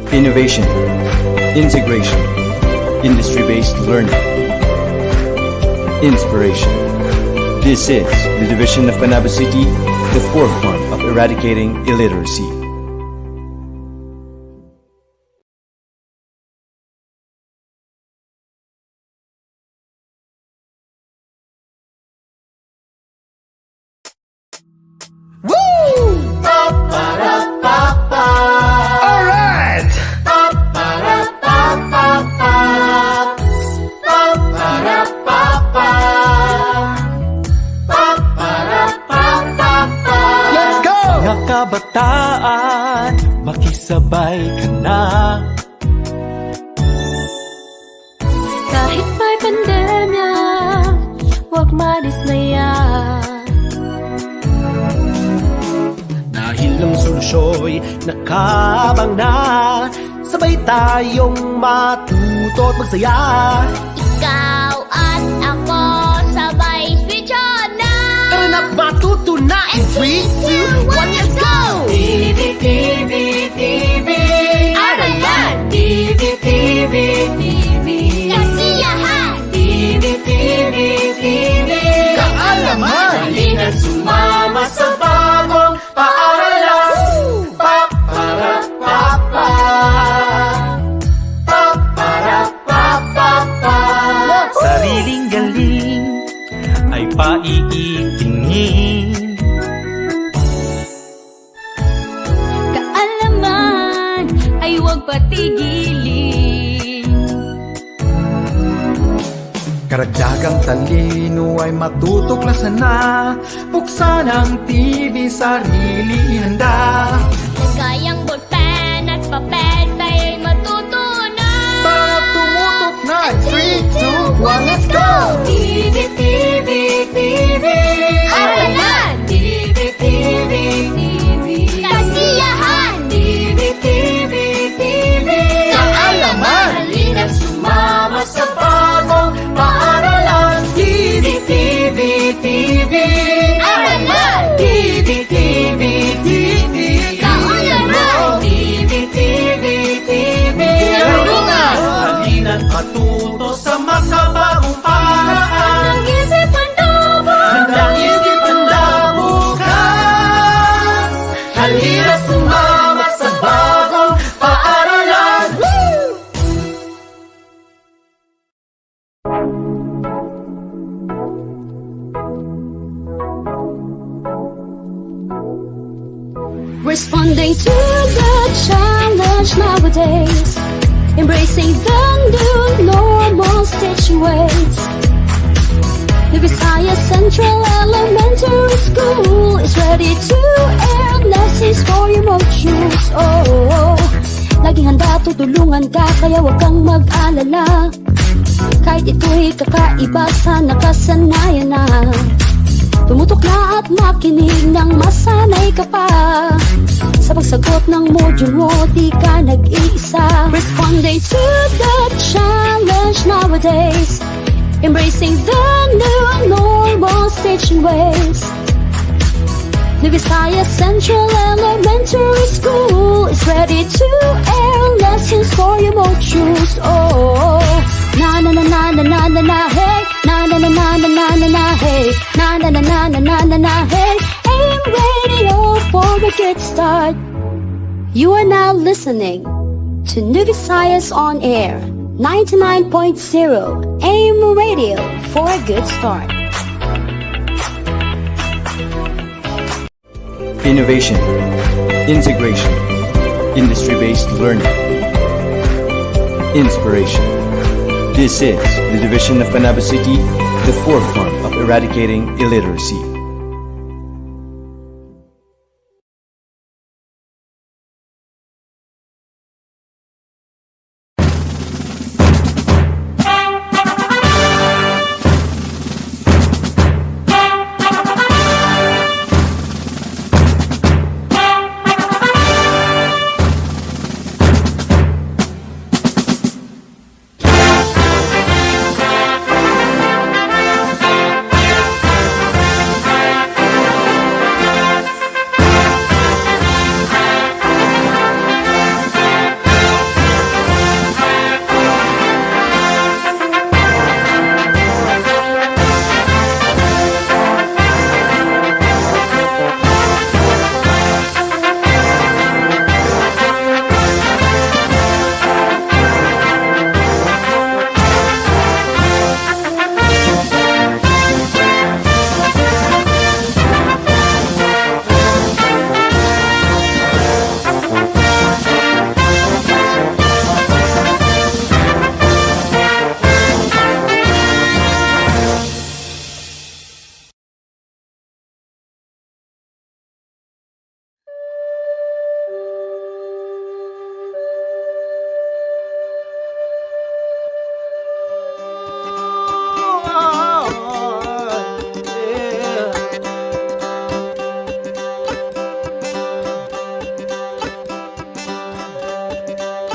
Innovation, integration, industry-based learning, inspiration. This is the division of Panabo City, the forefront of eradicating illiteracy. Kabataan, makisabay ka na. Kahit may pandemya, huwag madismaya. Dahil ang solusyo'y nakabang na, sabay tayong matuto at magsaya. Ikaw at ako, sabay switch on na. Tara na matuto na in 3, 2, 1, let's go! TV, TV, TV, Aralan! TV, TV, TV, Kasiyahan! TV, TV, TV, kaalaman! Halina sumama sa bagong paaralan. Pa, para, pa, pa. Pa, para, pa, pa, pa. Sariling galing ay paiitingin. Kaalaman ay huwag patigilin. Karagdagang talino ay matutuklasan na. Buksan ang TV, sarili ihanda. Kayang ballpen at papel tayo'y matutunan. Para tumutok na 3, 2, 1, let's go! TV, TV, TV, Aralan! TV, TV, TV, Kasiyahan! TV, TV, TV, Kaalaman! Halina sumama sa bagong paaralan. TV, TV, TV, Aralan! TV, TV, TV, Kaalaman! TV, TV, TV, Karunungan! Halina't matuto sa makabagong paraan. Ang isip ang dobo! Handang isipin na bukas. Halina sumama sa bagong paaralan. Responding to the challenge nowadays, embracing the new normal station ways. The Visayas Central Elementary School is ready to air lessons for your modules. Oh, laging handa, tutulungan ka, kaya huwag kang mag-alala. Kahit ito'y kakaiba sa nakasanayan na, tumutok na at makinig nang masanay ka pa. Sa pagsagot ng module mo, di ka nag-iisa. Responding to the challenge nowadays, embracing the new normal station ways. The Visayas Central Elementary School is ready to air lessons for your modules. Oh, na na na na na na na na hey, na na na na na na na na hey, na na na na na na na na hey. AIM Radio for a good start. You are now listening to New Visayas on Air 99.0 AIM Radio for a good start. Innovation, integration, industry-based learning, inspiration. This is the division of Panabo City, the forefront of eradicating illiteracy.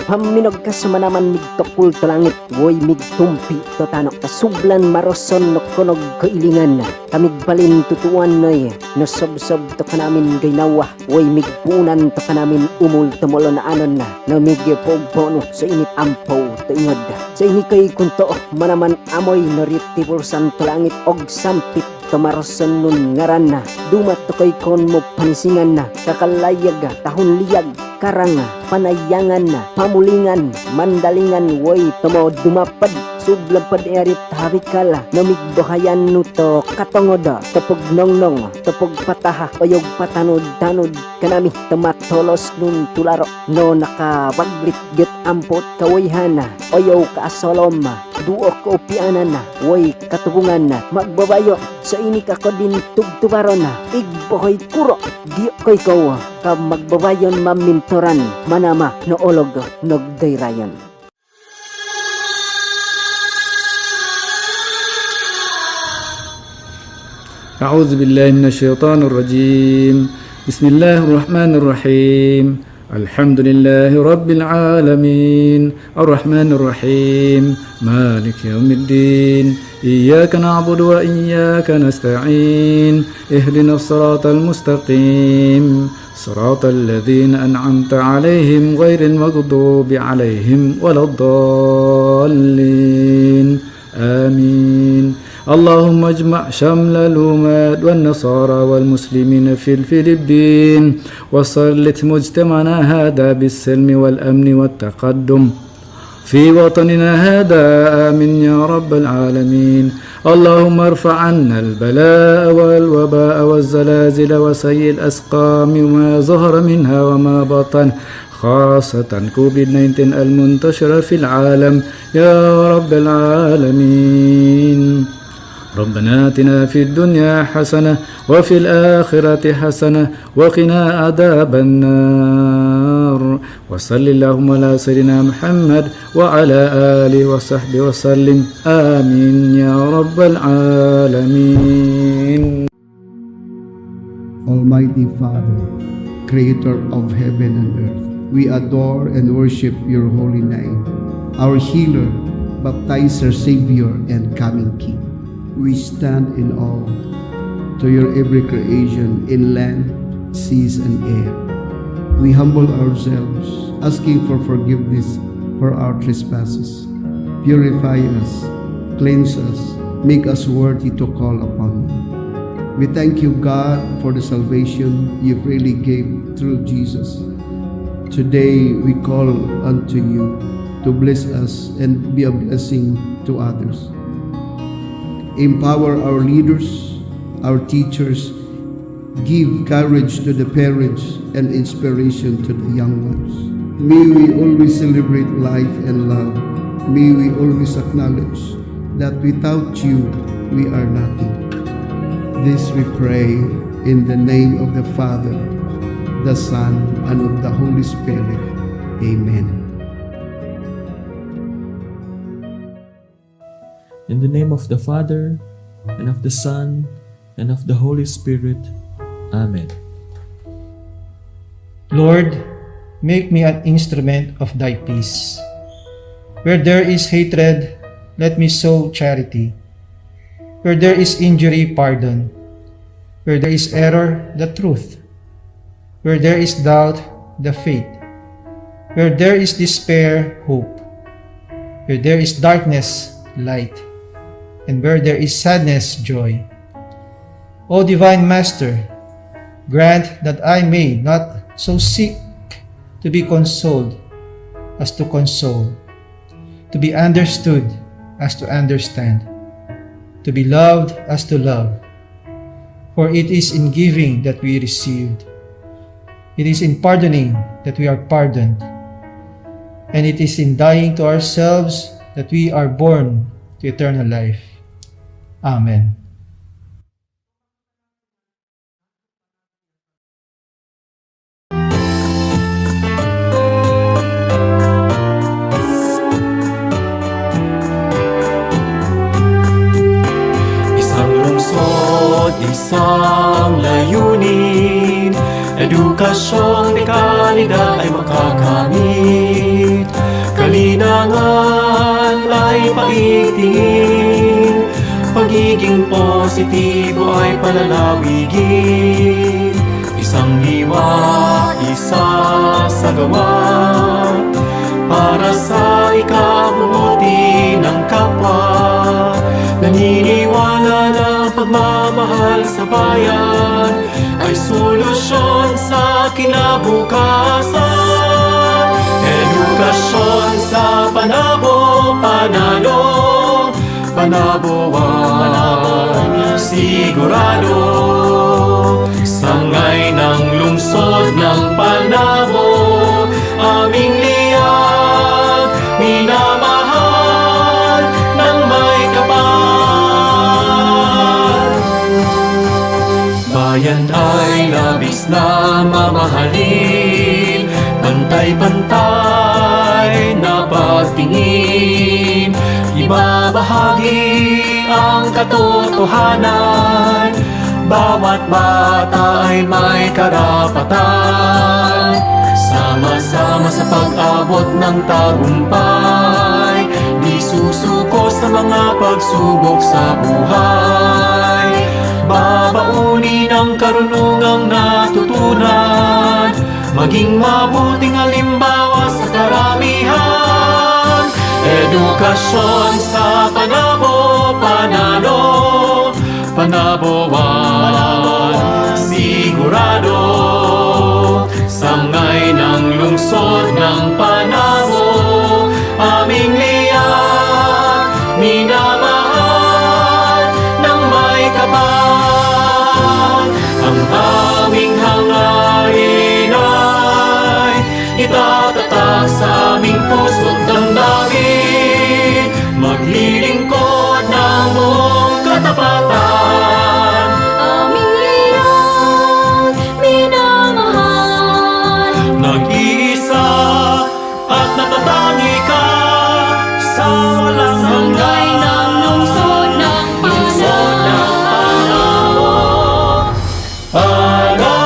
Paminog ka sumanaman migtokul to langit, woy migtumpi to tanok kasublan maroson no kunog kailingan na. Kamigbalin tutuan noy, no sob-sob to kanamin gaynawa, woy migpunan to kanamin umul tumulo na anon na, no migpogpo no sa init ampaw to ingod. Sa ini kay kunto manaman amoy no ritibulsan to langit og sampit tumaroson nun ngaran na, dumat to kay kon mo panisingan na, kakalayag tahon liyag karang panayangan na, pamulingan mandalingan, woy tumo dumapad sublapad erit harikala namigbahayan nuto katongoda tupog nongnong tupog pataha oyog patanod-tanod kanami tumatolos nun tularo no nakabaglit get ampot kawayhana oyaw kaasolom duo ko upianan na woy katubungan na magbabayo sa ini kako din tugtubaron na igbohoy kuro di koy ko ka magbabayon mamintoran manama no olog nogdayrayon. أعوذ بالله من الشيطان الرجيم بسم الله الرحمن الرحيم الحمد لله رب العالمين الرحمن الرحيم مالك يوم الدين إياك نعبد وإياك نستعين اهدنا الصراط المستقيم صراط الذين أنعمت عليهم غير المغضوب عليهم ولا الضالين آمين اللهم اجمع شمل الأمات والنصارى والمسلمين في الفلبين وسلط مجتمعنا هذا بالسلم والأمن والتقدم في وطننا هذا آمين يا رب العالمين اللهم ارفع عنا البلاء والوباء والزلازل وسيء الأسقام وما ظهر منها وما بطن خاصة كوفيد-19 المنتشرة في العالم يا رب العالمين ربنا آتنا في الدنيا حسنة وفي الآخرة حسنة وقنا عذاب النار وصل اللهم على سيدنا محمد وعلى آله وصحبه وسلم آمين يا رب العالمين. Almighty Father, Creator of heaven and earth, we adore and worship your holy name, our healer, baptizer, Savior, and coming King. We stand in awe to your every creation in land, seas, and air. We humble ourselves, asking for forgiveness for our trespasses. Purify us, cleanse us, make us worthy to call upon you. We thank you, God, for the salvation you freely gave through Jesus. Today we call unto you to bless us and be a blessing to others. Empower our leaders, our teachers, give courage to the parents and inspiration to the young ones. May we always celebrate life and love. May we always acknowledge that without you, we are nothing. This we pray in the name of the Father, the Son, and of the Holy Spirit. Amen. In the name of the Father, and of the Son, and of the Holy Spirit. Amen. Lord, make me an instrument of thy peace. Where there is hatred, let me sow charity. Where there is injury, pardon. Where there is error, the truth. Where there is doubt, the faith. Where there is despair, hope. Where there is darkness, light. And where there is sadness, joy. O Divine Master, grant that I may not so seek to be consoled as to console, to be understood as to understand, to be loved as to love. For it is in giving that we received, it is in pardoning that we are pardoned, and it is in dying to ourselves that we are born to eternal life. Amen. Isang lungsod, isang layunin, edukasyong de kalidad ay makakamit. kalinangan ay paigtingin, pagiging positibo ay palalawigin. Isang diwa, isa sa gawa, para sa ikabubuti ng kapwa. Naniniwala na pagmamahal sa bayan ay solusyon sa kinabukasan. Edukasyon sa Panabo, Panalo, Panaboan, sigurado. Sangay ng lungsod ng Panabo, aming liyag, minamahal ng may kapal. Bayan ay labis na mamahalin, pantay-pantay na pagtingin, ibabahagi ang katotohanan. Bawat bata ay may karapatan, sama-sama sa pag-abot ng tagumpay. Di susuko sa mga pagsubok sa buhay, babaunin ang karunungang natutunan, maging mabuting halimbawa sa karamihan. Edukasyon sa Panabo, Panalo, Panaboan, sigurado. Sangay ng lungsod ng Panabo, aming liyag, minamahal ng may kapal. Ang aming hangarin ay itatatak sa aming puso't damdamin, maglilingkod ng buong katapatan. Aming liyag, minamahal, Nag-iisa at natatangi ka sa walang sangay ng lungsod ng Panabo. Panabo.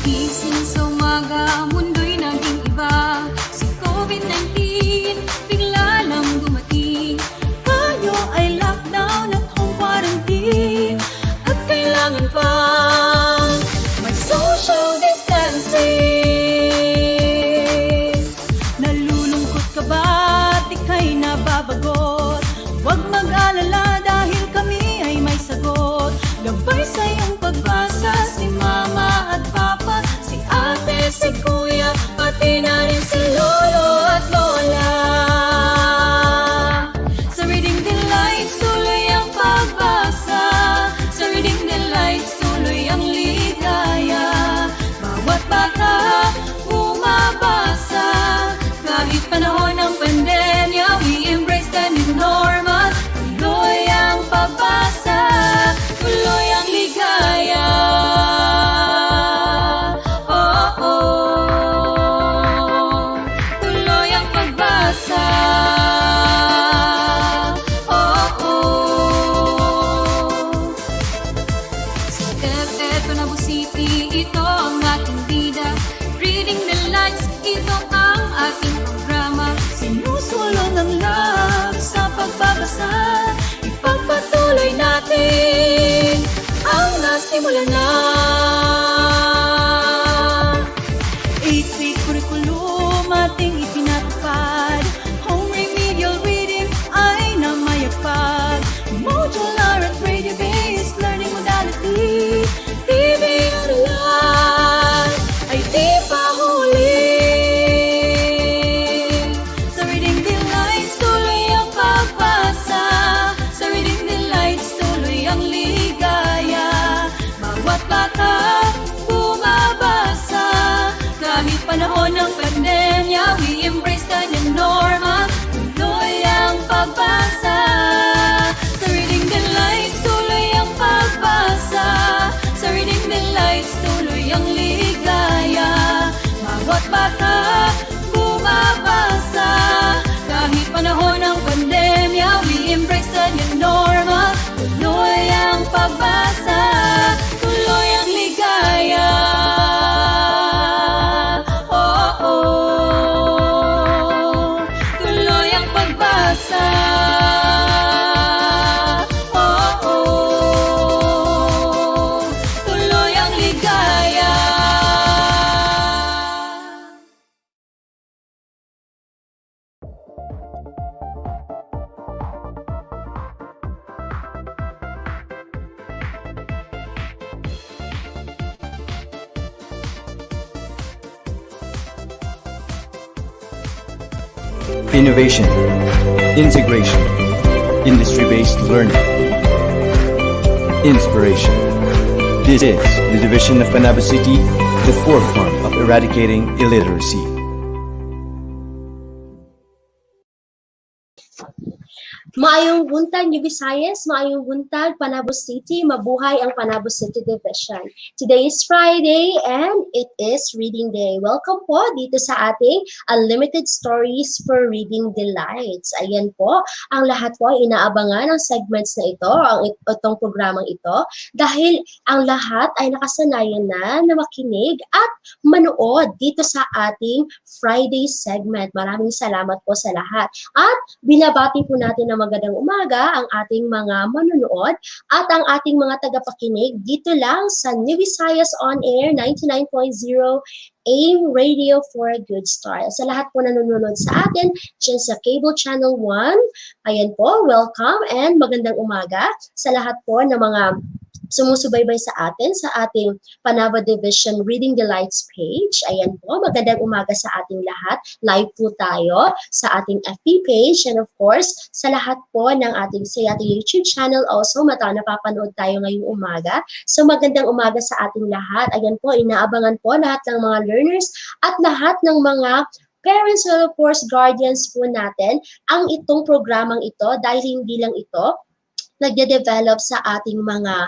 Gising sa umaga, mundo'y naging iba. Si COVID-19, bigla lang dumating. Tayo ay lockdown at home quarantine, at kailangan pang may social distancing. Nalulungkot ka ba? Di ka'y nababagot? Huwag mag-alala dahil kami ay may sagot. Gabay sa iyong pagbasa, si mama at papa, si ate, si kuya, pati na rin si lolo at lola. Sa Reading Delights, tuloy ang pagbasa. Sa Reading Delights, tuloy ang ligaya. Bawat bata, bumabasa. Kahit panahon ng pandemya, we embrace the new normal. Tuloy ang pagbasa, tuloy ang ligaya. Oh, oh. Tuloy ang pagbasa. Oh, oh. Sa FF Panabo City, ito ang ating bida. Reading the Lights, ito ang ating programa. Sinusulong ang love sa pagbabasa. Ipagpatuloy natin ang nasimula na. 8-week curriculum ating ipinatupad. Home remedial reading ay namayagpag. Modular at radio-based learning modality. TV Aralan ay di pa huli. Sa Reading Delights, tuloy ang pagbasa. Sa Reading Delights, tuloy ang ligaya. Bawat bata, bumabasa. Kahit panahon ng pandemya, we embrace the new normal. Tuloy ang pagbasa. Sa Reading Delights, innovation, integration, industry-based learning, inspiration. This is the division of Panabo City, the forefront of eradicating illiteracy. Maayong buntag, New Visayas, maayong buntag, Panabo City, mabuhay ang Panabo City Division. Today is Friday and it is Reading Day. Welcome po dito sa ating Unlimited Stories for Reading Delights. Ayan po, ang lahat po ay inaabangan ang segments na ito, itong programang ito, dahil ang lahat ay nakasanayan na makinig at manood dito sa ating Friday segment. Maraming salamat po sa lahat. At binabati po natin na magandang umaga ang ating mga manonood at ang ating mga tagapakinig dito lang sa New Visayas On Air 99.0 AM Radio for a Good Start. Sa lahat po nanonood sa atin dyan sa Cable Channel 1, ayan po, welcome and magandang umaga sa lahat po ng mga sumusubaybay sa atin sa ating Panabo Division Reading Delights page. Ayan po, magandang umaga sa ating lahat. Live po tayo sa ating FB page and of course, sa lahat po ng ating YouTube channel also, napapanood tayo ngayong umaga. So magandang umaga sa ating lahat. Ayan po, inaabangan po lahat ng mga learners at lahat ng mga parents and of course guardians po natin ang itong programang ito dahil hindi lang ito nagde-develop sa ating mga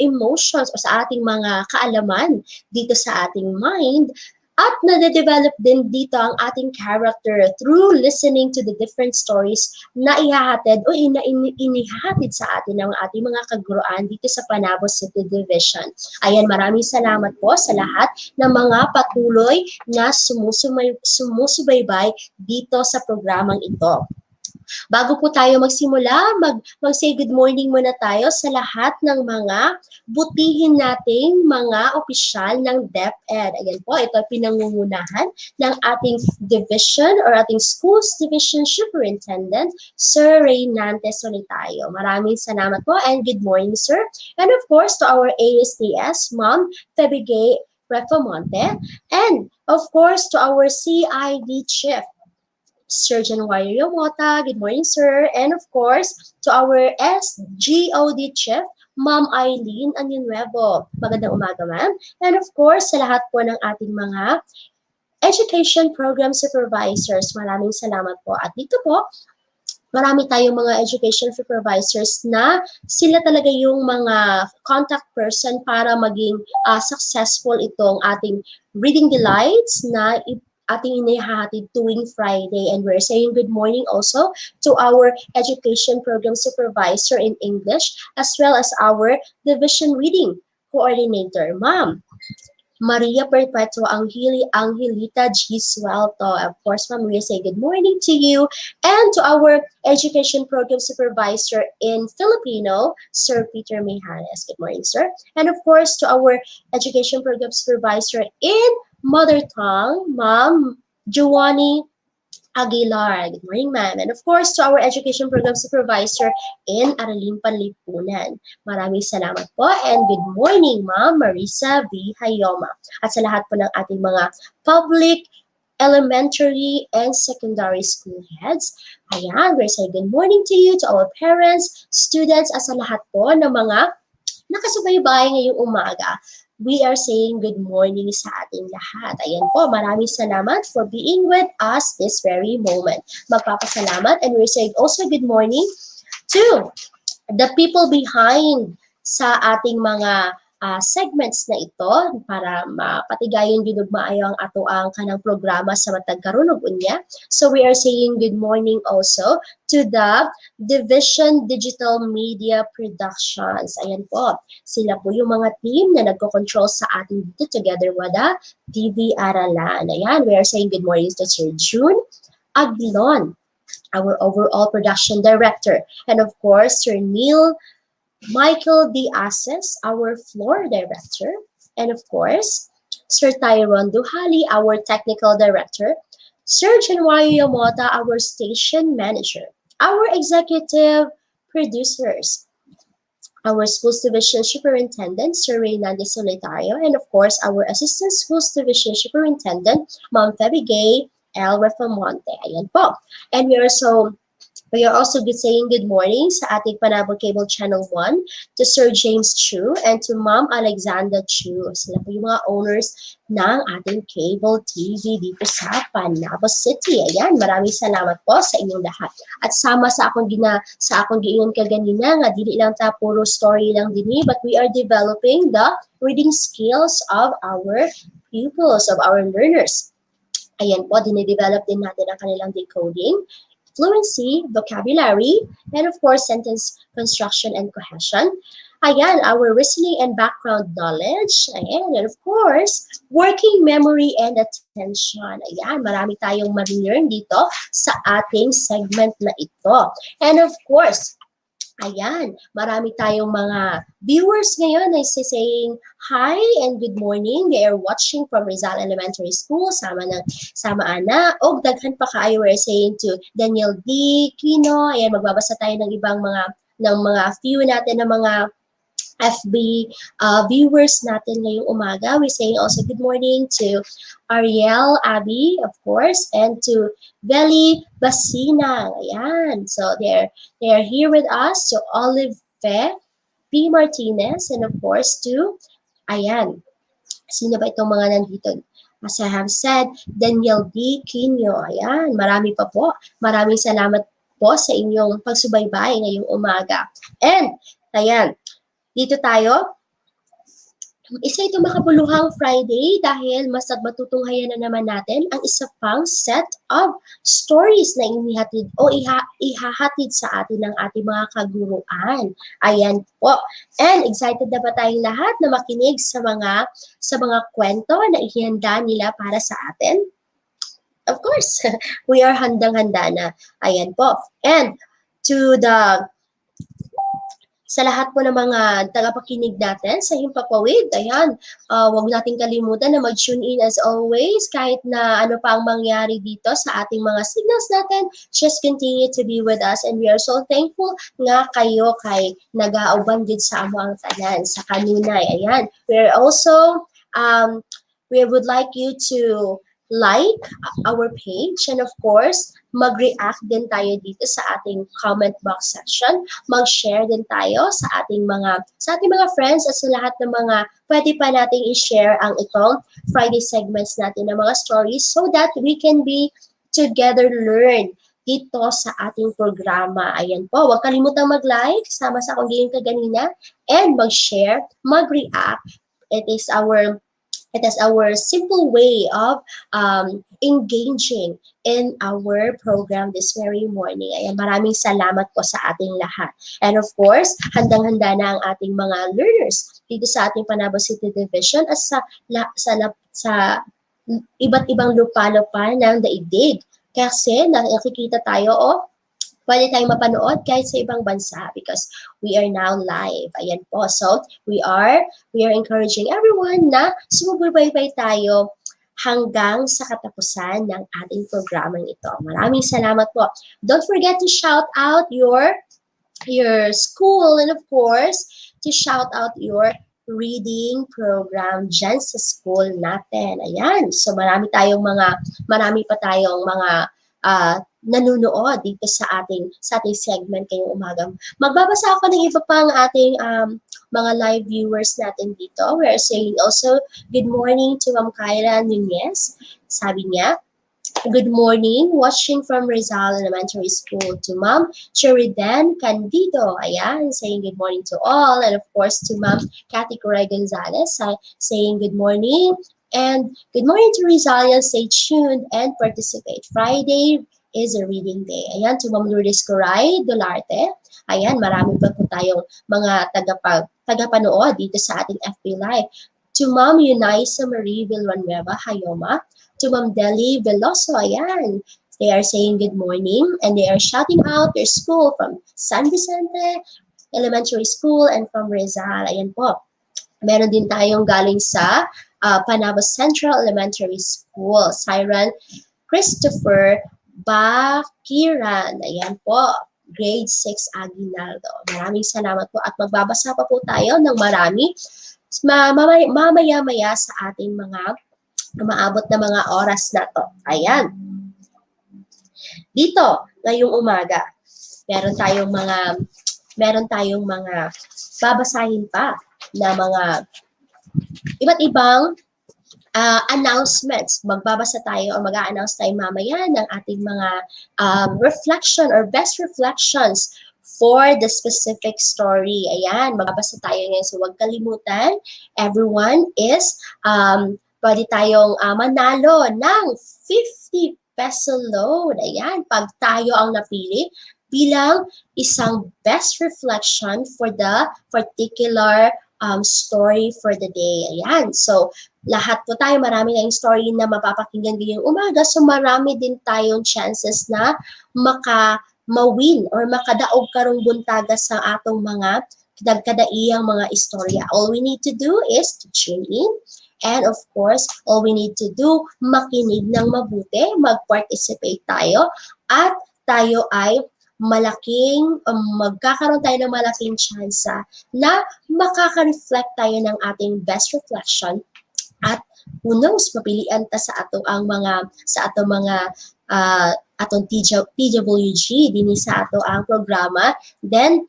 emotions o sa ating mga kaalaman dito sa ating mind at nade-develop din dito ang ating character through listening to the different stories na ihahatid o inihatid sa atin ng ating mga kaguruan dito sa Panabo City Division. Ayan, maraming salamat po sa lahat ng mga patuloy na sumusubaybay dito sa programang ito. Bago po tayo magsimula, mag-say good morning muna tayo sa lahat ng mga butihin nating mga opisyal ng DepEd. Ayan po, ito pinangungunahan ng ating division or ating schools division superintendent, Sir Reynante Solitario. Maraming salamat po and good morning, sir. And of course, to our ASTS, Ma'am Febigay Refamonte, and of course, to our CID Chief, Sir January Yomota, good morning, sir. And of course, to our SGOD Chief, Ma'am Eileen Anunuevo. Magandang umaga, ma'am. And of course, sa lahat po ng ating mga education program supervisors, maraming salamat po. At dito po, marami tayong mga education supervisors na sila talaga yung mga contact person para maging successful itong ating Reading Delights na ating inihahatid tuwing Friday. And we're saying good morning also to our education program supervisor in English as well as our division reading coordinator, Ma'am Maria Perpetua Angelita G. Suelto. Of course, Ma'am, we say good morning to you and to our education program supervisor in Filipino, Sir Peter Mejanes. Good morning, sir. And of course, to our education program supervisor in Mother Tongue, Ma'am Giovanni Aguilar. Good morning, ma'am. And of course, to our education program supervisor in Aralan, Panlipunan. Maraming salamat po and good morning, Ma'am Marisa V. Hayoma. At sa lahat po ng ating mga public, elementary, and secondary school heads. Ayan, we're saying good morning to you, to our parents, students, at sa lahat po ng mga nakasubaybay ngayong umaga. We are saying good morning sa ating lahat. Ayan po, maraming salamat for being with us this very moment. Magpapasalamat and we're saying also good morning to the people behind sa ating mga segments na ito para mapatigayon yun maayo ang ato ang kanang programa sa matag karon ug unya. So we are saying good morning also to the Division Digital Media Productions. Ayan po, sila po yung mga team na nagko-control sa ating dito together with the TV Aralan. Ayan, we are saying good morning to Sir June Aglon, our overall production director, and of course Sir Neil Michael D. Ases, our floor director, and of course, Sir Tyrone Duhali, our technical director, Sir January Yamota, our station manager, our executive producers, our schools division superintendent, Sir Reynaldo Solitario, and of course, our assistant schools division superintendent, Ma'am Febigay L. Refamonte. Ayan po. And we are also saying good morning sa ating Panabo Cable Channel 1 to Sir James Chu and to Ma'am Alexandra Chu. Sila po yung mga owners ng ating cable TV dito sa Panabo City. Ayan, maraming salamat po sa inyong lahat. At sama sa akong giingon kaganina nga dili lang ta puro story lang dinhi, but we are developing the reading skills of our pupils, of our learners. Ayan po, dinidevelop din natin ang kanilang decoding, fluency, vocabulary, and of course, sentence construction and cohesion. Ayan, our listening and background knowledge. Ayan, and of course, working memory and attention. Ayan, marami tayong ma-learn dito sa ating segment na ito. And of course, ayan, marami tayong mga viewers ngayon na saying hi and good morning. They are watching from Rizal Elementary School. Sama ana. O daghan pa kaayo, we're saying to Daniel D. Quino. Ayan, magbabasa tayo ng ibang mga few natin ng mga FB viewers natin ngayong umaga. We're saying also good morning to Ariel Abby, of course, and to Belly Basina. Ayan. So they are here with us, to Olive P. Martinez, and of course to, ayan, sino ba itong mga nandito? As I have said, Daniel D. Quino. Ayan, marami pa po. Maraming salamat po sa inyong pagsubaybay ngayong umaga. And, ayan, dito tayo. Isa itong makabuluhang Friday dahil mas matutunghayan na naman natin ang isa pang set of stories na inihatid o ihahatid sa atin ng ating mga kaguruan. Ayan po. And excited na ba tayong lahat na makinig sa mga kwento na ihanda nila para sa atin? Of course, we are handang-handa na. Ayan po. And sa lahat po ng mga tagapakinig natin sa Himpapawid, ayan, huwag nating kalimutan na mag-tune in as always, kahit na ano pa ang mangyari dito sa ating mga signals natin, just continue to be with us, and we are so thankful nga kayo kay nag-auban din sa amo ang tanan, sa kanunay. Ayan, we're also, we would like you to like our page, and of course, mag-react din tayo dito sa ating comment box section. Mag-share din tayo sa ating mga friends at sa lahat ng mga pwede pa nating i-share ang itong Friday segments natin ng mga stories so that we can be together learn dito sa ating programa. Ayan po, huwag kalimutang mag-like, sama sa akong game kaganina, and mag-share, mag-react. It is our simple way of engaging in our program this very morning. Ayan, maraming salamat po sa ating lahat. And of course, handang-handa na ang ating mga learners dito sa ating Panabo City Division at sa iba't ibang lupa-lupa ng daigdig. Kasi nakikita tayo, pwede tayong mapanood kahit sa ibang bansa because we are now live. Ayan po. So, we are encouraging everyone na sumubaybay tayo hanggang sa katapusan ng ating programang ito. Maraming salamat po. Don't forget to shout out your school and of course, to shout out your reading program dyan sa school natin. Ayan. So, marami pa tayong mga nanunood dito sa ating segment ngayong umaga. Magbabasa ako ng iba pang ating mga live viewers natin dito. We're saying also good morning to Ma'am Kyra Nunez. Sabi niya, good morning, watching from Rizal Elementary School. To Ma'am Cheriden Candido. Ayan, saying good morning to all. And of course to Ma'am Cathy Coray Gonzalez, saying good morning. And good morning to Rizalians. Stay tuned and participate. Friday is a reading day. Ayan, to Ma'am Lourdes Coray Dolarte. Ayan, marami pa po tayong mga tagapanood dito sa ating FB Live. To Ma'am Eunice Marie Villanueva Hayoma. To Ma'am Deli Veloso. Ayan, they are saying good morning and they are shouting out their school from San Vicente Elementary School and from Rizal. Ayan po. Meron din tayong galing sa Panabo Central Elementary School. Siren Christopher Bakiran. Ayan po. Grade 6 Aguinaldo. Maraming salamat po at magbabasa pa po tayo ng marami mamaya-maya sa ating mga umaabot na mga oras na to. Ayan. dito ngayong umaga. Meron tayong mga babasahin pa na mga iba't ibang announcements. Magbabasa tayo o mag-a-announce tayo mamaya ng ating mga reflection or best reflections for the specific story. Ayan, magbabasa tayo ngayon. So huwag kalimutan, everyone is pwede tayong manalo ng 50 peso load. Ayan, pag tayo ang napili bilang isang best reflection for the particular story for the day. Ayan, so lahat po tayo, marami na yung story na mapapakinggan ngayong umaga, so marami din tayong chances na mawin or makadaog karong buntaga sa atong mga nagkadaiyang mga istorya. All we need to do is to tune in, and of course, all we need to do, makinig ng mabuti, mag-participate tayo, at tayo ay magkakaroon tayo ng malaking tsansa na makaka-reflect tayo ng ating best reflection, at who knows, mapilian ta sa atong atong PWG dinhi sa ato ang programa, then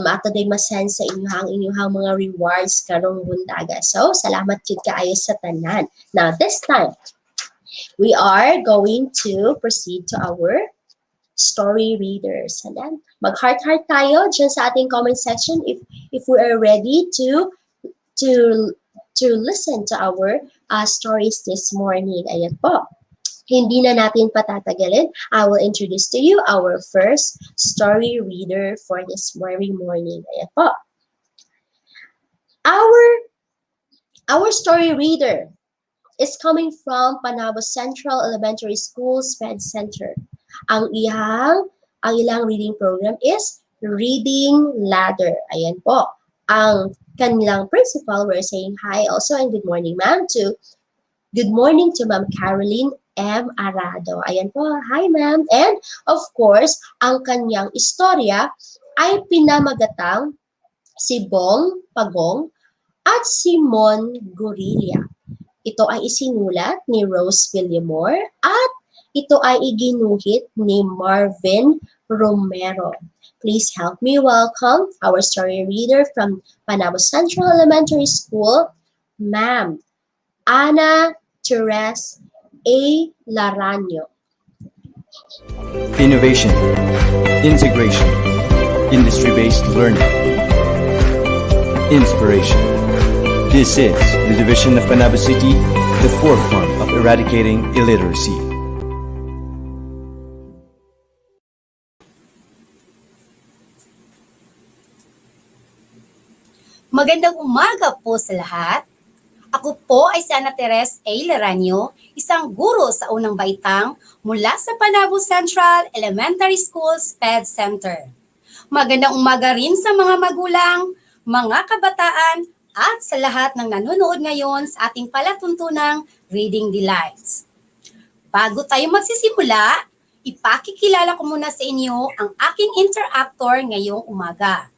maato day masen sa inyong mga rewards karong buntaga. So salamat jud kaayo sa tanan. Now this time we are going to proceed to our story readers. And then mag-heart tayo dyan sa ating comment section if we are ready to listen to our stories this morning. Ayan po. Hindi na natin patatagalin. I will introduce to you our first story reader for this very morning. Ayan po. Our story reader is coming from Panabo Central Elementary School SPED Center. Ang ilang reading program is Reading Ladder. Ayan po. Ang kanilang principal, we're saying hi also and good morning, ma'am, good morning to Ma'am Caroline M. Arado. Ayan po, hi ma'am. And of course, ang kanyang istorya ay pinamagatang si Bong Pagong at Simon Gorilla. Ito ay isinulat ni Rose Villamor at ito ay iginuhit ni Marvin Romero. Please help me welcome our story reader from Panabo Central Elementary School, Ma'am Ana Therese A. Laranyo. Innovation, integration, industry-based learning, inspiration. This is the division of Panabo City, the forefront of eradicating illiteracy. Magandang umaga po sa lahat. Ako po ay si Ana Therese A. Laranyo, isang guro sa unang baitang mula sa Panabo Central Elementary School SPED Center. Magandang umaga rin sa mga magulang, mga kabataan, at sa lahat ng nanonood ngayon sa ating palatuntunang Reading Delights. Bago tayo magsisimula, ipakikilala ko muna sa inyo ang aking interactor ngayong umaga.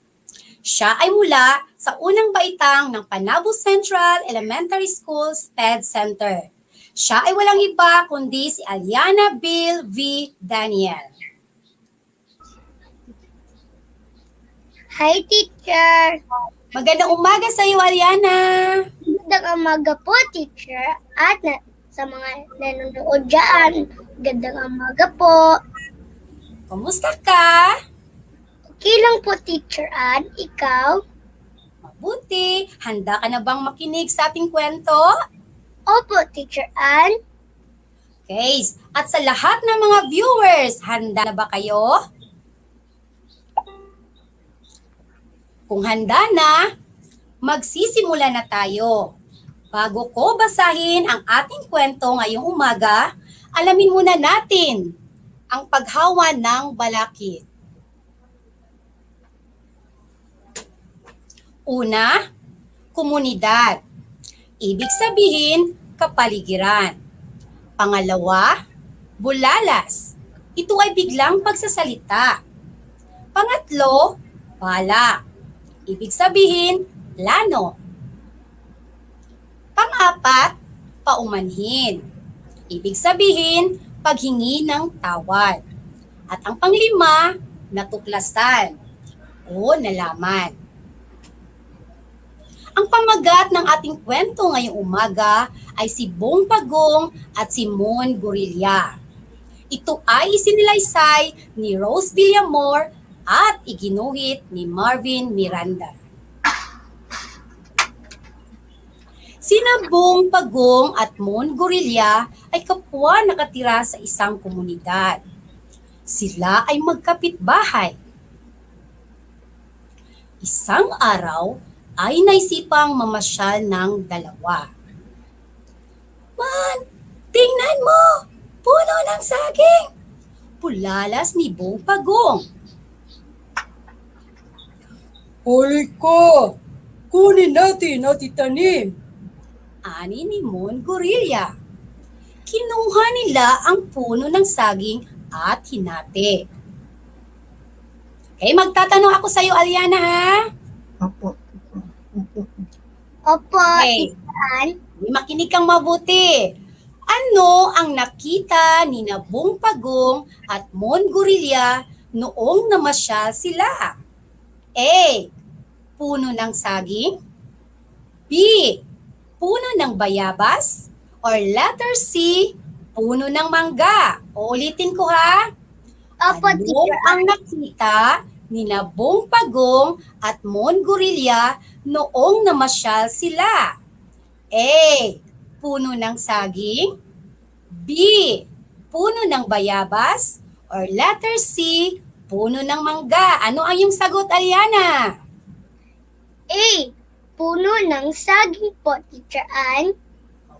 Siya ay mula sa unang baitang ng Panabo Central Elementary School SPED Center. Siya ay walang iba kundi si Aliana Bill V. Daniel. Hi, teacher! Magandang umaga sa iyo, Aliana! Magandang umaga po, teacher, at sa mga nanonood dyan. Magandang umaga po. Kumusta ka? Okay lang po, Teacher Ann. Ikaw? Mabuti. Handa ka na bang makinig sa ating kwento? Opo, Teacher Ann. Okay. At sa lahat ng mga viewers, handa na ba kayo? Kung handa na, magsisimula na tayo. Bago ko basahin ang ating kwento ngayong umaga, alamin muna natin ang paghawa ng balakid. Una, komunidad. Ibig sabihin, kapaligiran. Pangalawa, bulalas. Ito ay biglang pagsasalita. Pangatlo, bala. Ibig sabihin, plano. Pang-apat, paumanhin. Ibig sabihin, paghingi ng tawad. At ang panglima, natuklasan o nalaman. Ang pamagat ng ating kwento ngayong umaga ay si Bong Pagong at si Mon Gorilla. Ito ay isinilaysay ni Rose Villamor at iginuhit ni Marvin Miranda. Sina Bong Pagong at Mon Gorilla ay kapwa nakatira sa isang komunidad. Sila ay magkapitbahay. Isang araw ay naisipang mamasyal ng dalawa. Man, tingnan mo! Puno ng saging! Pulalas ni Bong Pagong. Huli ko! Kunin natin at itanim! Ani ni Mon Gorilla. Kinuha nila ang puno ng saging at hinati. Okay, magtatanong ako sa iyo, Aliana, ha? Opo, Okay. Tiyan. Makinig kang mabuti. Ano ang nakita ni Bong Pagong at Mon Gorilla noong namasyal sila? A. Puno ng saging. B. Puno ng bayabas. Or letter C. Puno ng mangga. Uulitin ko, ha? Opo, Ano Teacher ang nakita ni Bong Pagong at Mon Gorilla noong namasyal sila? A. Puno ng saging. B. Puno ng bayabas. Or letter C. Puno ng mangga. Ano ang iyong sagot, Aliana? A. Puno ng saging po, Teacher Ann.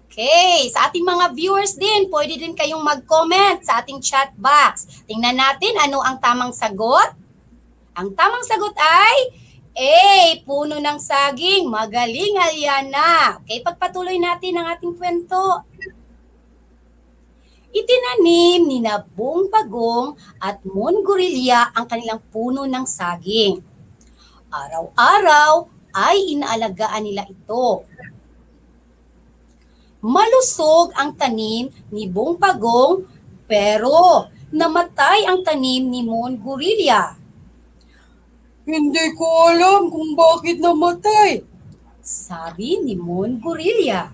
Okay, sa ating mga viewers din, pwede din kayong mag-comment sa ating chat box. Tingnan natin ano ang tamang sagot. Ang tamang sagot ay A. Puno ng saging. Magaling, Aliana. Okay, pagpatuloy natin ang ating kwento. Itinanim ni Bong Pagong at Mon Gorilla ang kanilang puno ng saging. Araw-araw ay inaalagaan nila ito. Malusog ang tanim ni Bong Pagong pero namatay ang tanim ni Mon Gorilla. Hindi ko alam kung bakit namatay, sabi ni Mon Gorilla.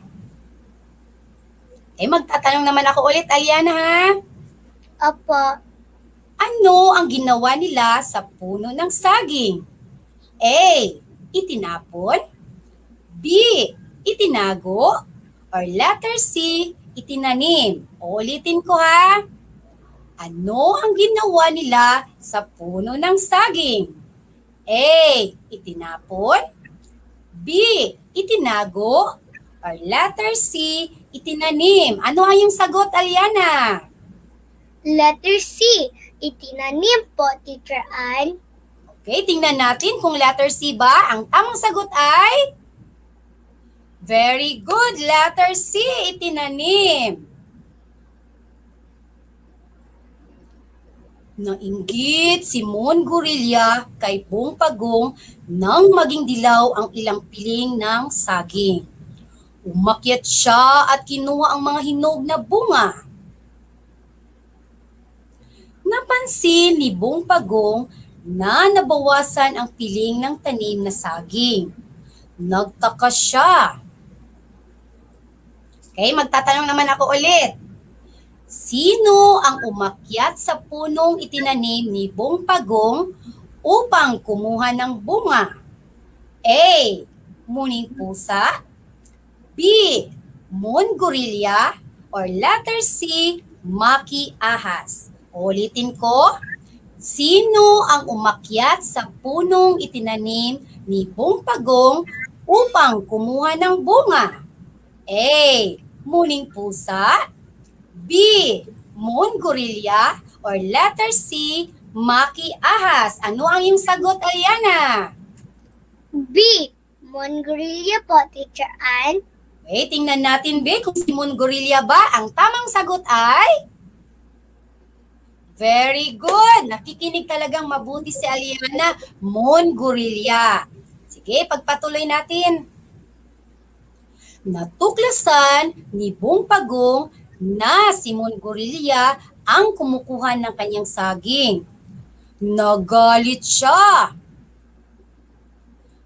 Magtatanong naman ako ulit, Aliana, ha? Opo. Ano ang ginawa nila sa puno ng saging? A. Itinapon. B. Itinago. Or letter C. Itinanim. Ulitin ko, ha? Ano ang ginawa nila sa puno ng saging? A. Itinapon. B. Itinago. Or letter C. Itinanim. Ano ang iyong sagot, Aliana? Letter C. Itinanim po, Teacher Ann. Okay, tingnan natin kung letter C ba. Ang tamang sagot ay very good. Letter C, itinanim. Nainggit si Mon Gorilla kay Bong Pagong nang maging dilaw ang ilang piling ng saging. Umakyat siya at kinuha ang mga hinog na bunga. Napansin ni Bong Pagong na nabawasan ang piling ng tanim na saging. Nagtaka siya. Okay, magtatanong naman ako ulit. Sino ang umakyat sa punong itinanim ni Bong Pagong upang kumuha ng bunga? A. Muning pusa. B. Mon Gorilla. Or letter C. Maki ahas. Ulitin ko. Sino ang umakyat sa punong itinanim ni Bong Pagong upang kumuha ng bunga? A. Muning pusa. B. Mon Gorilla. Or letter C. Maki ahas. Ano ang iyong sagot, Aliana? B. Mon Gorilla po, Teacher Ann. Okay, tingnan natin, B, kung si Mon Gorilla ba. Ang tamang sagot ay very good. Nakikinig talagang mabuti si Aliana. Mon Gorilla. Sige, pagpatuloy natin. Natuklasan ni Bong Pagong na si Gorilla ang kumukuha ng kanyang saging. Nagalit siya.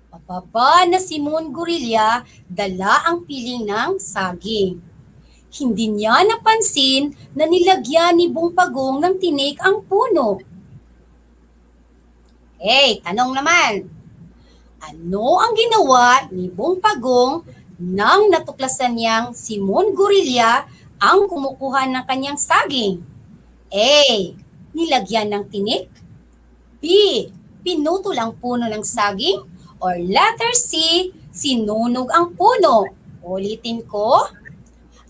Pababa na si Gorilla, dala ang piling ng saging. Hindi niya napansin na nilagyan ni Pagong ng tinik ang puno. Tanong naman. Ano ang ginawa ni Pagong nang natuklasan niyang si Gorilla ang kumukuha ng kanyang saging? A. Nilagyan ng tinik. B. Pinutol ang puno ng saging. Or letter C. Sinunog ang puno. Ulitin ko.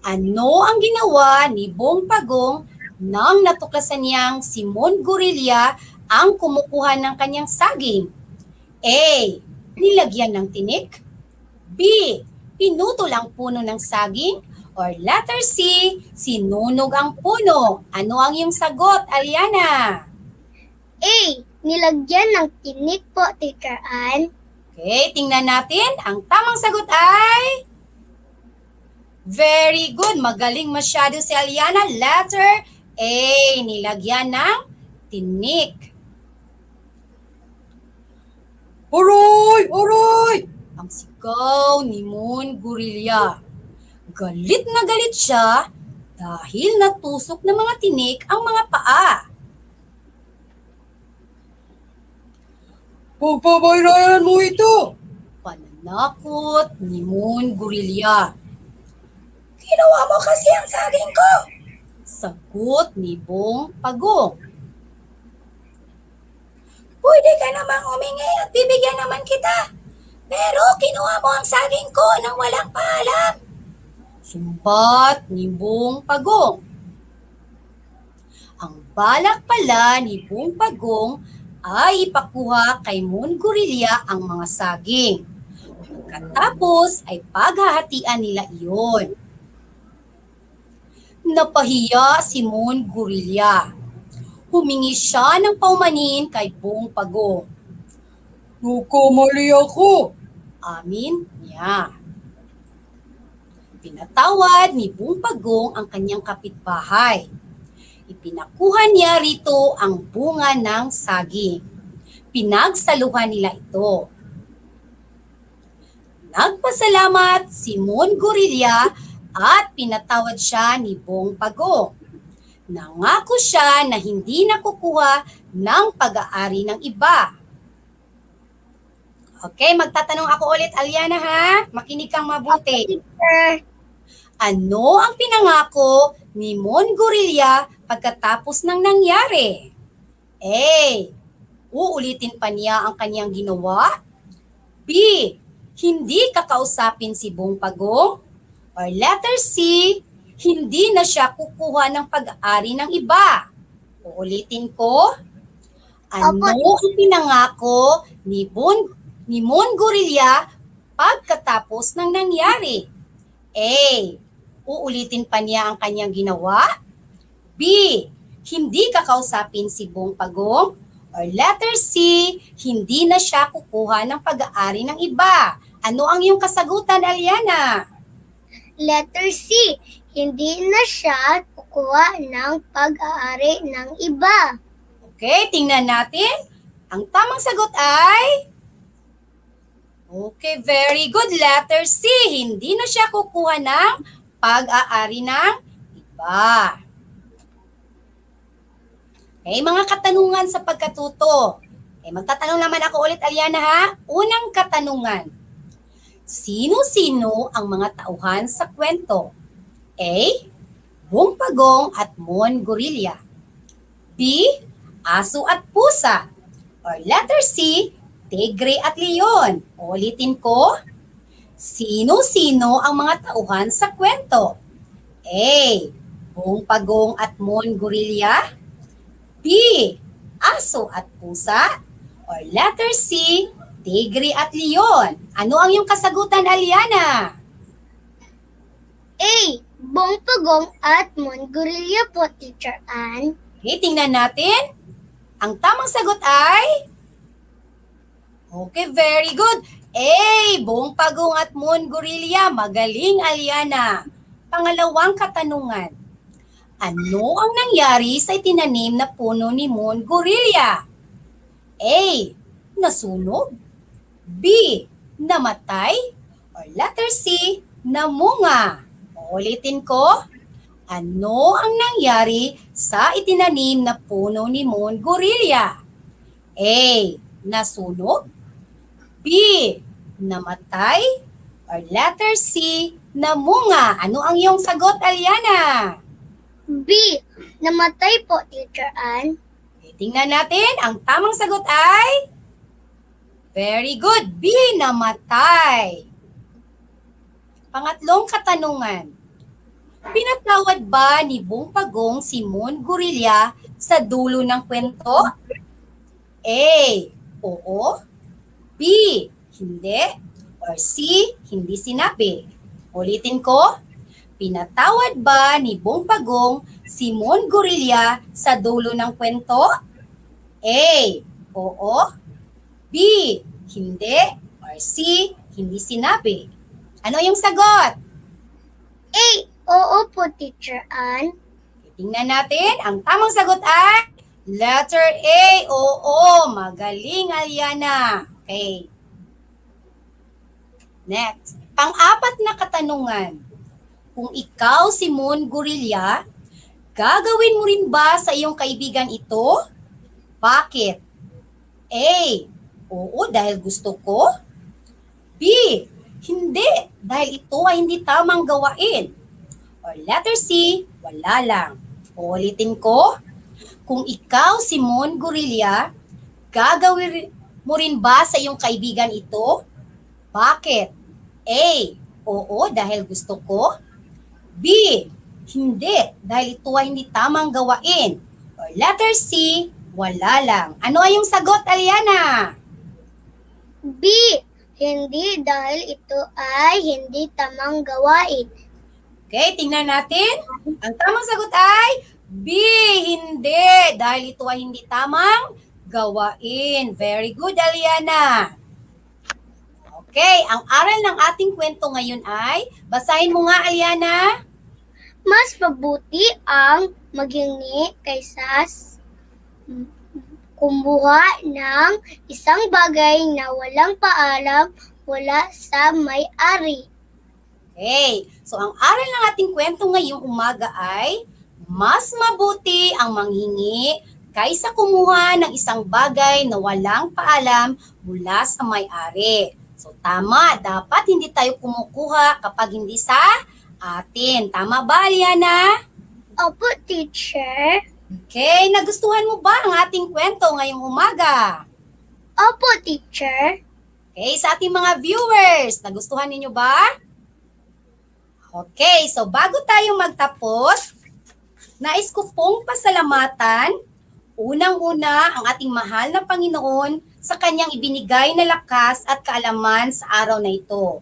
Ano ang ginawa ni Pagong nang natuklasan niyang si Gorilla ang kumukuha ng kanyang saging? A. Nilagyan ng tinik. B. Pinutol ang puno ng saging. Or letter C. Sinunog ang puno. Ano ang iyong sagot, Aliana? A. Nilagyan ng tinik po, Teacher Ann. Okay, tingnan natin. Ang tamang sagot ay... Very good. Magaling masyado si Aliana. Letter A. Nilagyan ng tinik. Aroy! Aroy! Ang sigaw ni Gorilla. Galit na galit siya dahil natusok ng mga tinik ang mga paa. Pagpabayrayan mo ito! Pananakot ni Gorilla. Ginawa mo kasi ang saging ko! Sagot ni Pagong. Pwede ka namang humingi at bibigyan naman kita. Pero kinuha mo ang saging ko nang walang paalam. Sumbat ni Pagong. Ang balak pala ni Pagong ay ipakuha kay Gorilla ang mga saging. Pagkatapos ay paghahatian nila iyon. Napahiya si Gorilla. Humingi siya ng paumanhin kay Pagong. Nagkamali ako, amin niya. Pinatawad ni Pagong ang kanyang kapitbahay. Ipinakuha niya rito ang bunga ng saging. Pinagsaluhan nila ito. Nagpasalamat si Gorilla at pinatawad siya ni Pagong. Nangako siya na hindi nakukuha ng pag-aari ng iba. Okay, magtatanong ako ulit, Aliana, ha? Makinig kang mabuti. Ano ang pinangako ni Gorilla pagkatapos ng nangyari? A. Uulitin pa niya ang kanyang ginawa? B. Hindi kakausapin si Pagong? Or letter C. Hindi na siya kukuha ng pag-aari ng iba? Uulitin ko. Ano ang pinangako ni Gorilla pagkatapos ng nangyari? A. Uulitin pa niya ang kanyang ginawa? B. Hindi kakausapin si Pagong? Or letter C. Hindi na siya kukuha ng pag-aari ng iba? Ano ang iyong kasagutan, Aliana? Letter C. Hindi na siya kukuha ng pag-aari ng iba. Okay, tingnan natin. Ang tamang sagot ay... Okay, very good. Letter C. Hindi na siya kukuha ng pag-aari ng iba. Okay, mga katanungan sa pagkatuto. Okay, magtatanong naman ako ulit, Aliana, ha? Unang katanungan. Sino-sino ang mga tauhan sa kwento? A. Pagong at Gorilla. B. Aso at pusa. Or letter C. Tigre at leon. Ulitin ko. Sino-sino ang mga tauhan sa kwento? A. Pagong at Gorilla. B. Aso at pusa. Or letter C. Tigre at leon. Ano ang iyong kasagutan, Aliana? A. Pagong at Gorilla po, Teacher Ann. Okay, tingnan natin. Ang tamang sagot ay... Okay, very good. A. Pagong at Gorilla. Magaling, Aliana. Pangalawang katanungan. Ano ang nangyari sa itinanim na puno ni Mongorilya? A. Nasunog. B. Namatay. Or letter C. Namunga. Ulitin ko. Ano ang nangyari sa itinanim na puno ni Mongorilya? A. Nasunog. B. Namatay. Or letter C. Namunga. Ano ang iyong sagot, Aliana? B. Namatay po, Teacher Ann. Tingnan natin. Ang tamang sagot ay... Very good. B. Namatay. Pangatlong katanungan. Pinatawad ba ni Bong Pagong si Mongorilya sa dulo ng kwento? A. Oo. B. Hindi. Or C. Hindi sinabi. Ulitin ko. Pinatawad ba ni Bong Pagong si Mongorilya sa dulo ng kwento? A. Oo. B. Hindi. Or C. Hindi sinabi. Ano yung sagot? A. Oo po, Teacher Ann. Tingnan natin. Ang tamang sagot ay letter A. Oo. Magaling, Aliana. Okay. Next. Pang-apat na katanungan. Kung ikaw si Mongorilya, gagawin mo rin ba sa iyong kaibigan ito? Bakit? A. Oo, dahil gusto ko. B. Hindi, dahil ito ay hindi tamang gawain. Or letter C. Wala lang. Ulitin ko. Kung ikaw si Mongorilya, gagawin mo rin ba sa iyong kaibigan ito? Bakit? A. Oo, dahil gusto ko. B. Hindi, dahil ito ay hindi tamang gawain. Or letter C. Wala lang. Ano ay yung sagot, Aliana? B. Hindi, dahil ito ay hindi tamang gawain. Okay, tingnan natin. Ang tamang sagot ay B. Hindi, dahil ito ay hindi tamang gawain. Very good, Aliana. Okay, ang aral ng ating kwento ngayon ay, basahin mo nga, Aliana. Mas mabuti ang maghingi kaysa kumuha ng isang bagay na walang paalam mula sa may-ari. Okay, so ang aral ng ating kwento ngayong umaga ay, mas mabuti ang manghingi kaysa kumuha ng isang bagay na walang paalam mula sa may-ari. So tama, dapat hindi tayo kumukuha kapag hindi sa atin. Tama ba, Aliana? Opo, Teacher. Okay, nagustuhan mo ba ang ating kwento ngayong umaga? Opo, Teacher. Okay, sa ating mga viewers, nagustuhan ninyo ba? Okay, so bago tayo magtapos, nais ko pong pasalamatan, unang-una ang ating mahal na Panginoon sa kanyang ibinigay na lakas at kaalaman sa araw na ito.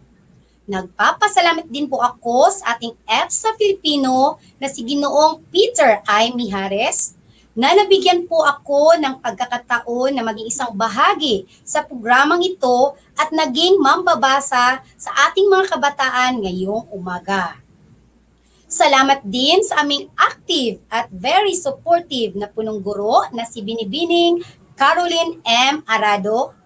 Nagpapasalamat din po ako sa ating EPS sa Filipino na si Ginoong Peter I. Mijares na nabigyan po ako ng pagkakataon na maging isang bahagi sa programang ito at naging mambabasa sa ating mga kabataan ngayong umaga. Salamat din sa aming active at very supportive na punong guro na si Binibining Caroline M. Arado,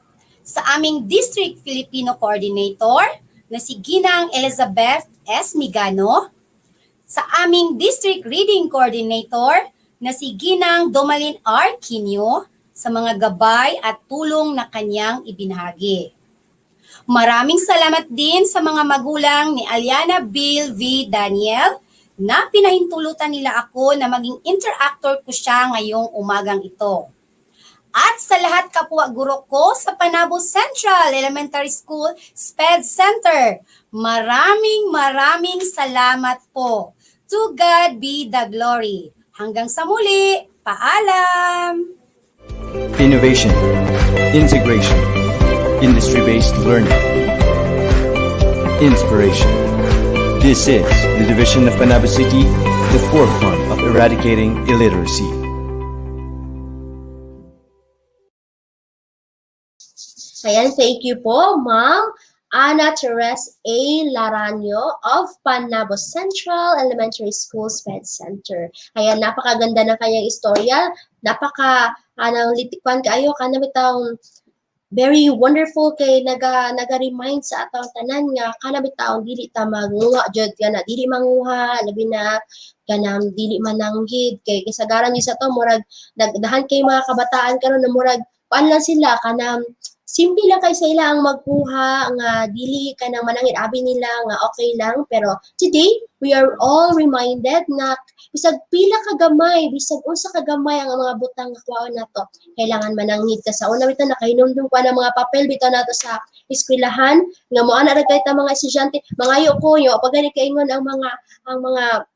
sa aming District Filipino Coordinator na si Ginang Elizabeth S. Migano, sa aming District Reading Coordinator na si Ginang Domalin R. Quinio, sa mga gabay at tulong na kanyang ibinahagi. Maraming salamat din sa mga magulang ni Aliana Bill V. Daniel na pinahintulutan nila ako na maging interactor ko siya ngayong umagang ito. At sa lahat kapwa guro ko sa Panabo Central Elementary School SPED Center, maraming salamat po. To God be the glory. Hanggang sa muli, paalam! Innovation, integration, industry-based learning, inspiration. This is the Division of Panabo City, the forefront of eradicating illiteracy. Ayan, thank you po, Ma'am Ana Teres A. Laranyo of Panabo Central Elementary School SPED Center. Ayan, napakaganda ng kanyang istorya. Litikwan kaayo ka na bitang very wonderful kay naga-remind sa atong tanan nga kana bitaw dili ta manguha jud kana dili manguha labi na kanang dili mananggid kay kasagaran ni sa to murag nagdahan kay mga kabataan karon na murag paan lang sila kanang simple lang kay sa ila ang magkuha nga dili kanang manangit abi nila nga okay lang pero today we are all reminded na bisag pila ka gamay bisag unsa ka gamay ang mga butang nga kuha nato kailangan manangit ka sa una bitaw nakahinumdum ko ng mga papel bitaw nato sa eskwelahan nga moana ra kay ta mga estudyante mangayo ko yo pag gani kaingon ang mga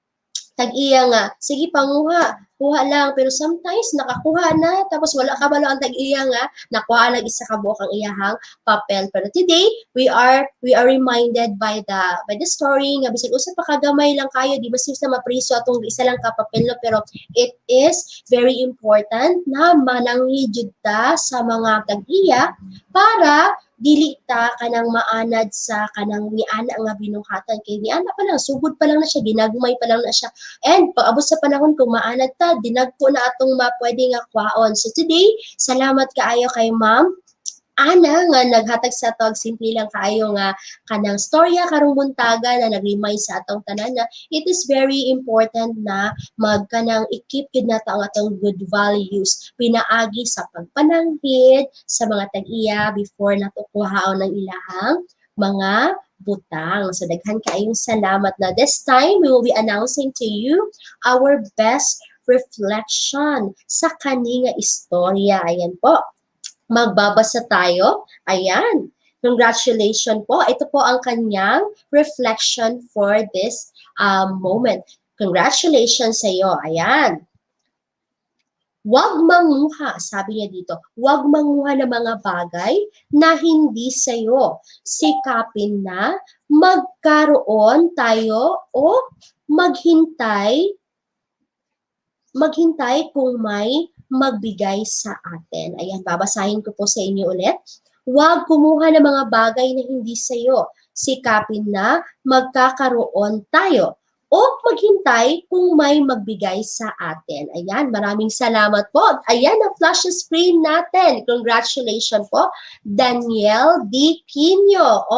tag-iya nga sige panguha kuha lang pero sometimes nakakuha na tapos wala ka balo ang tag-iya nga nakuha lang isa ka buok ang iyahang papel pero today we are reminded by the story nga bisag usa pa kagamay lang kayo di ba sis na mapriso atong isa lang ka papel no pero it is very important na mananghi jud ta sa mga tag-iya para dili ta kanang maanad sa kanang niana nga binuhatan kay niana pa lang sugod pa lang na siya ginagmay pa lang na siya and pag abot sa panahon kung maanad ta dinagko na atong mapwede nga kwaon so today salamat kaayo kay ma'am Ana nga naghatag sa atong simple lang kaayo nga kanang storya karong buntaga na nag-remind sa atong tanan na it is very important na magkanang i-keep gid nato ang atong good values pinaagi sa pagpananghid sa mga tag-iya before nato kuhaon ng ilahang mga butang. So daghan kaayong salamat na this time we will be announcing to you our best reflection sa kani nga istorya. Ayan po. Magbabasa tayo. Ayan. Congratulations po. Ito po ang kanyang reflection for this moment. Congratulations sa iyo. Ayan. Huwag manguha, sabi niya dito, huwag manguha ng mga bagay na hindi sa'yo. Sikapin na magkaroon tayo o maghintay kung may magbigay sa atin. Ayan, babasahin ko po sa inyo ulit. Huwag kumuha ng mga bagay na hindi sa'yo. Sikapin na magkakaroon tayo o maghintay kung may magbigay sa atin. Ayan, maraming salamat po. Ayan, na-flash the screen natin. Congratulations po, Daniel D. Quino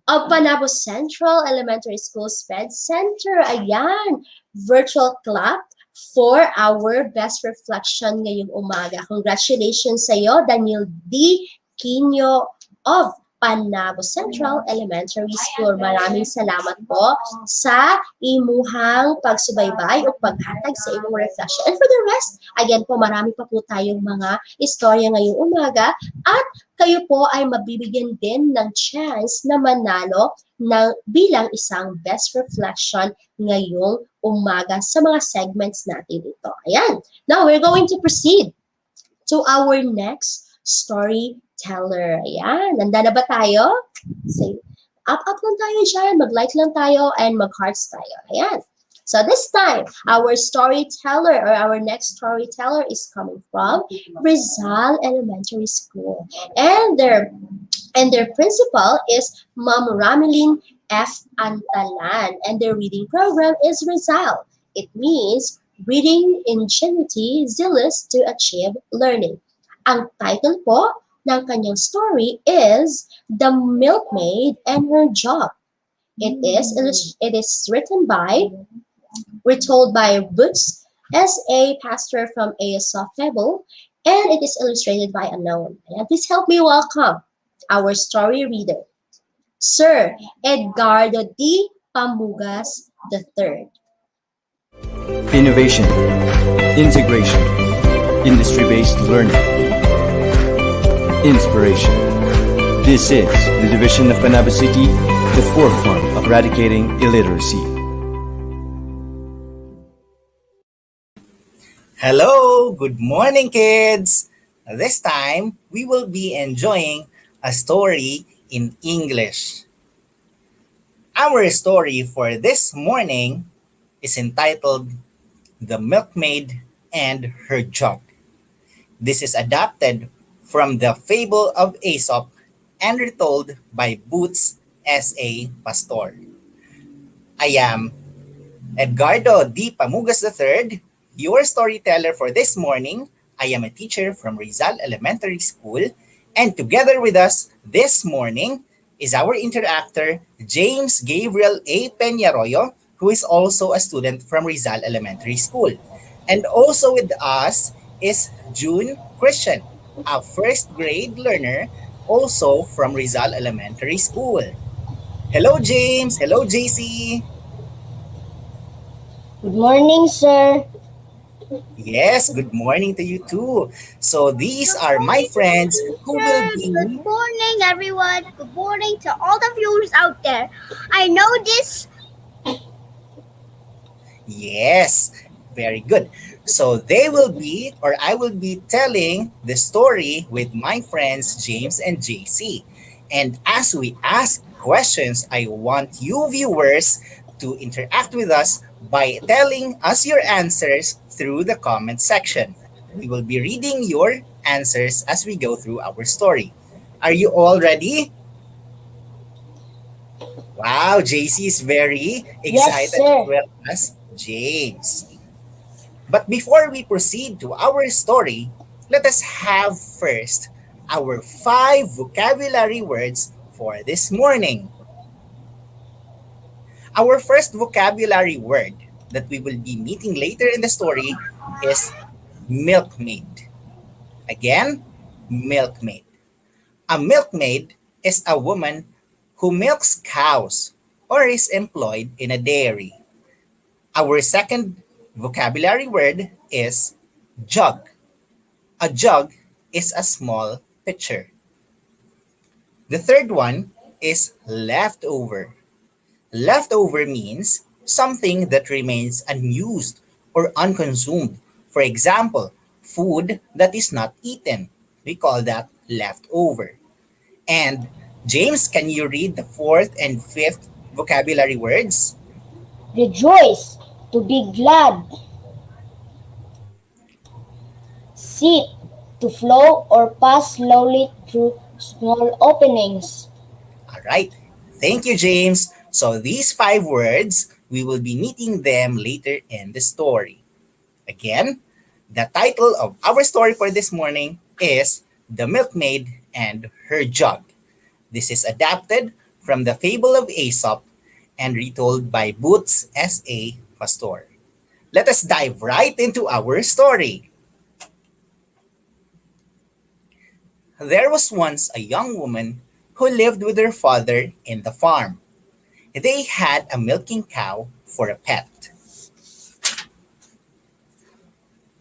of Panabo Central Elementary School SPED Center. Ayan, virtual clap for our best reflection ngayong umaga. Congratulations sa iyo, Daniel D. Quino of Panabo Central Elementary School. Maraming salamat po sa imuhang pagsubaybay o paghatag sa imong reflection. And for the rest, again po, marami pa po tayong mga istorya ngayong umaga at kayo po ay mabibigyan din ng chance na manalo bilang isang best reflection ngayong umaga sa mga segments natin ito. Ayan. Now, we're going to proceed to our next storyteller. Ayan. Nanda na ba tayo? Say, up lang tayo dyan. Mag-like lang tayo and mag-hearts tayo. Ayan. So this time, our storyteller or our next storyteller is coming from Rizal Elementary School. And their principal is Ma'am Ramelin F. Antalan. And their reading program is Rizal. It means Reading Ingenuity Zealous to Achieve Learning. Ang title po ng kanyang story is The Milkmaid and Her Job. It is written by retold by Boots S.A. Pastor from ASO Febble, and it is illustrated by Unknown. And please help me welcome our story reader, Sir Edgardo D. Pamugas III. Innovation, integration, industry-based learning, inspiration. This is the division of Panabo City, the forefront of eradicating illiteracy. Hello, good morning kids! This time, we will be enjoying a story in English. Our story for this morning is entitled The Milkmaid and Her Jug. This is adapted from the fable of Aesop and retold by Boots S.A. Pastor. I am Edgardo D. Pamugas III, your storyteller for this morning. I am a teacher from Rizal Elementary School, and together with us this morning is our interactor, James Gabriel A. Peñarroyo, who is also a student from Rizal Elementary School. And also with us is June Christian, a first grade learner also from Rizal Elementary School. Hello, James. Hello, JC. Good morning, sir. Yes, good morning to you too. So these Good are my morning, friends who will teacher. be, Good morning, everyone. Good morning to all the viewers out there. I know this. yes, very good. So they will be, or I will be telling the story with my friends James and JC. And as we ask questions, I want you viewers to interact with us by telling us your answers through the comment section. We will be reading your answers as we go through our story. Are you all ready? Wow, JC is very Yes, excited as sir. well as James. But before we proceed to our story, let us have first our 5 vocabulary words for this morning. Our first vocabulary word that we will be meeting later in the story is milkmaid. Again, milkmaid. A milkmaid is a woman who milks cows or is employed in a dairy. Our second vocabulary word is jug. A jug is a small pitcher. The third one is leftover. Leftover means something that remains unused or unconsumed. For example, food that is not eaten. We call that leftover. And James, can you read the fourth and fifth vocabulary words? Rejoice, to be glad. Seep, to flow or pass slowly through small openings. All right. Thank you, James. So these 5 words, we will be meeting them later in the story. Again, the title of our story for this morning is The Milkmaid and Her Jug. This is adapted from the Fable of Aesop and retold by Boots S.A. Pastor. Let us dive right into our story. There was once a young woman who lived with her father in the farm. They had a milking cow for a pet.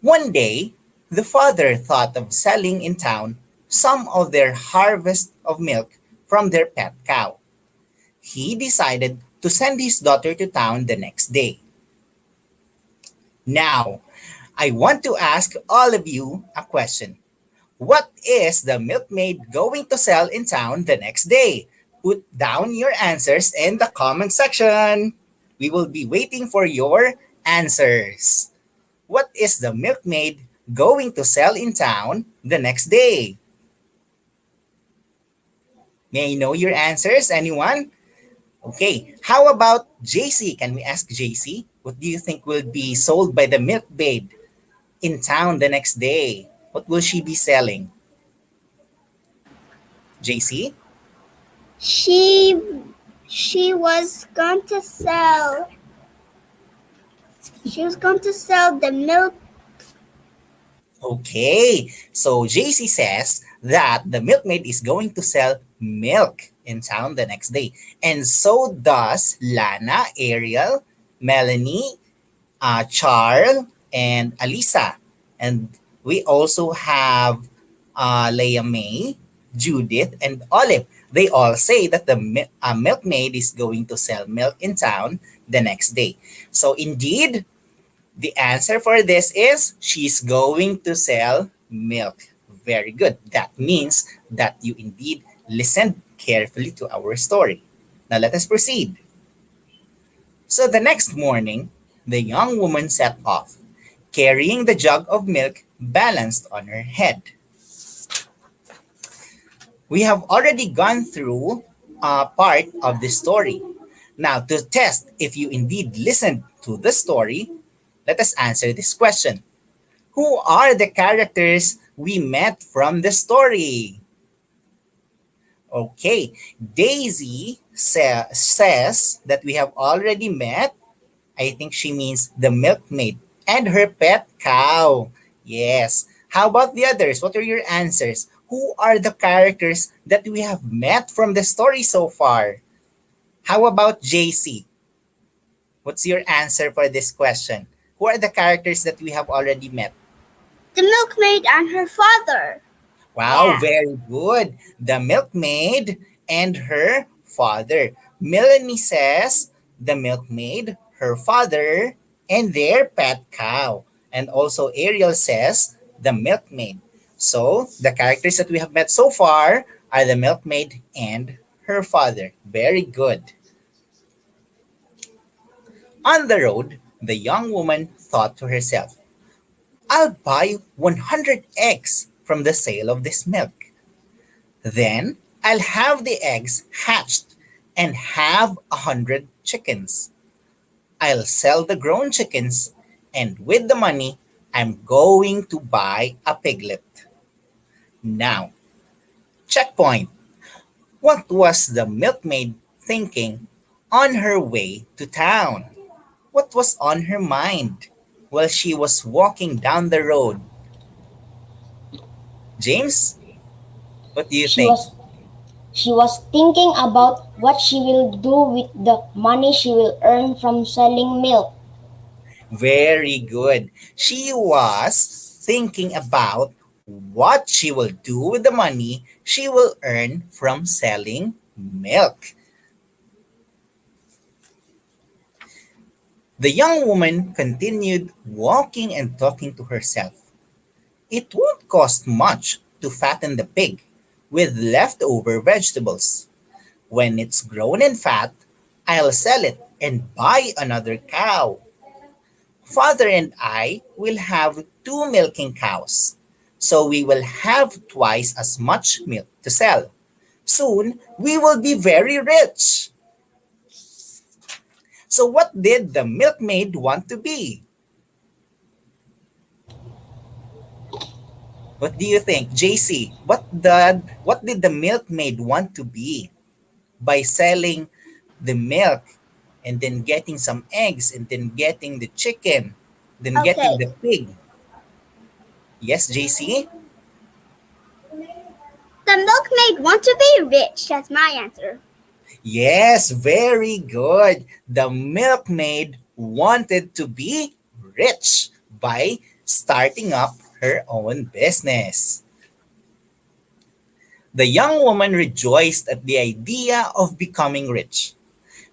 One day, the father thought of selling in town some of their harvest of milk from their pet cow. He decided to send his daughter to town the next day. Now, I want to ask all of you a question. What is the milkmaid going to sell in town the next day? Put down your answers in the comment section. We will be waiting for your answers. What is the milkmaid going to sell in town the next day? May I know your answers, anyone? Okay, how about JC? Can we ask JC? What do you think will be sold by the milkmaid in town the next day? What will she be selling? JC? She she was going to sell she was going to sell the milk. Okay, so JC says that the milkmaid is going to sell milk in town the next day. And so does Lana, Ariel, Melanie, Charles, and Alisa. And we also have Leia May, Judith, and Olive. They all say that the milkmaid is going to sell milk in town the next day. So indeed, the answer for this is she's going to sell milk. Very good. That means that you indeed listened carefully to our story. Now let us proceed. So the next morning, the young woman set off, carrying the jug of milk balanced on her head. We have already gone through a part of the story. Now, to test if you indeed listened to the story, let us answer this question. Who are the characters we met from the story? Okay, Daisy says that we have already met. I think she means the milkmaid and her pet cow. Yes. How about the others? What are your answers? Who are the characters that we have met from the story so far? How about JC? What's your answer for this question? Who are the characters that we have already met? The milkmaid and her father. Wow, Yeah. very good. The milkmaid and her father. Melanie says the milkmaid, her father, and their pet cow. And also Ariel says the milkmaid. So the characters that we have met so far are the milkmaid and her father. Very good. On the road, the young woman thought to herself, I'll buy 100 eggs from the sale of this milk. Then I'll have the eggs hatched and have 100 chickens. I'll sell the grown chickens, and with the money, I'm going to buy a piglet. Now, checkpoint. What was the milkmaid thinking on her way to town? What was on her mind while she was walking down the road? James, what do you She think? was she was thinking about what she will do with the money she will earn from selling milk. Very good. She was thinking about what she will do with the money she will earn from selling milk. The young woman continued walking and talking to herself. It won't cost much to fatten the pig with leftover vegetables. When it's grown and fat, I'll sell it and buy another cow. Father and I will have 2 milking cows, so we will have twice as much milk to sell. Soon, we will be very rich. So, what did the milkmaid want to be? What do you think, JC? What did the milkmaid want to be by selling the milk and then getting some eggs and then getting the chicken, then getting Okay. the pig? Yes, JC? The milkmaid wants to be rich. That's my answer. Yes, very good. The milkmaid wanted to be rich by starting up her own business. The young woman rejoiced at the idea of becoming rich.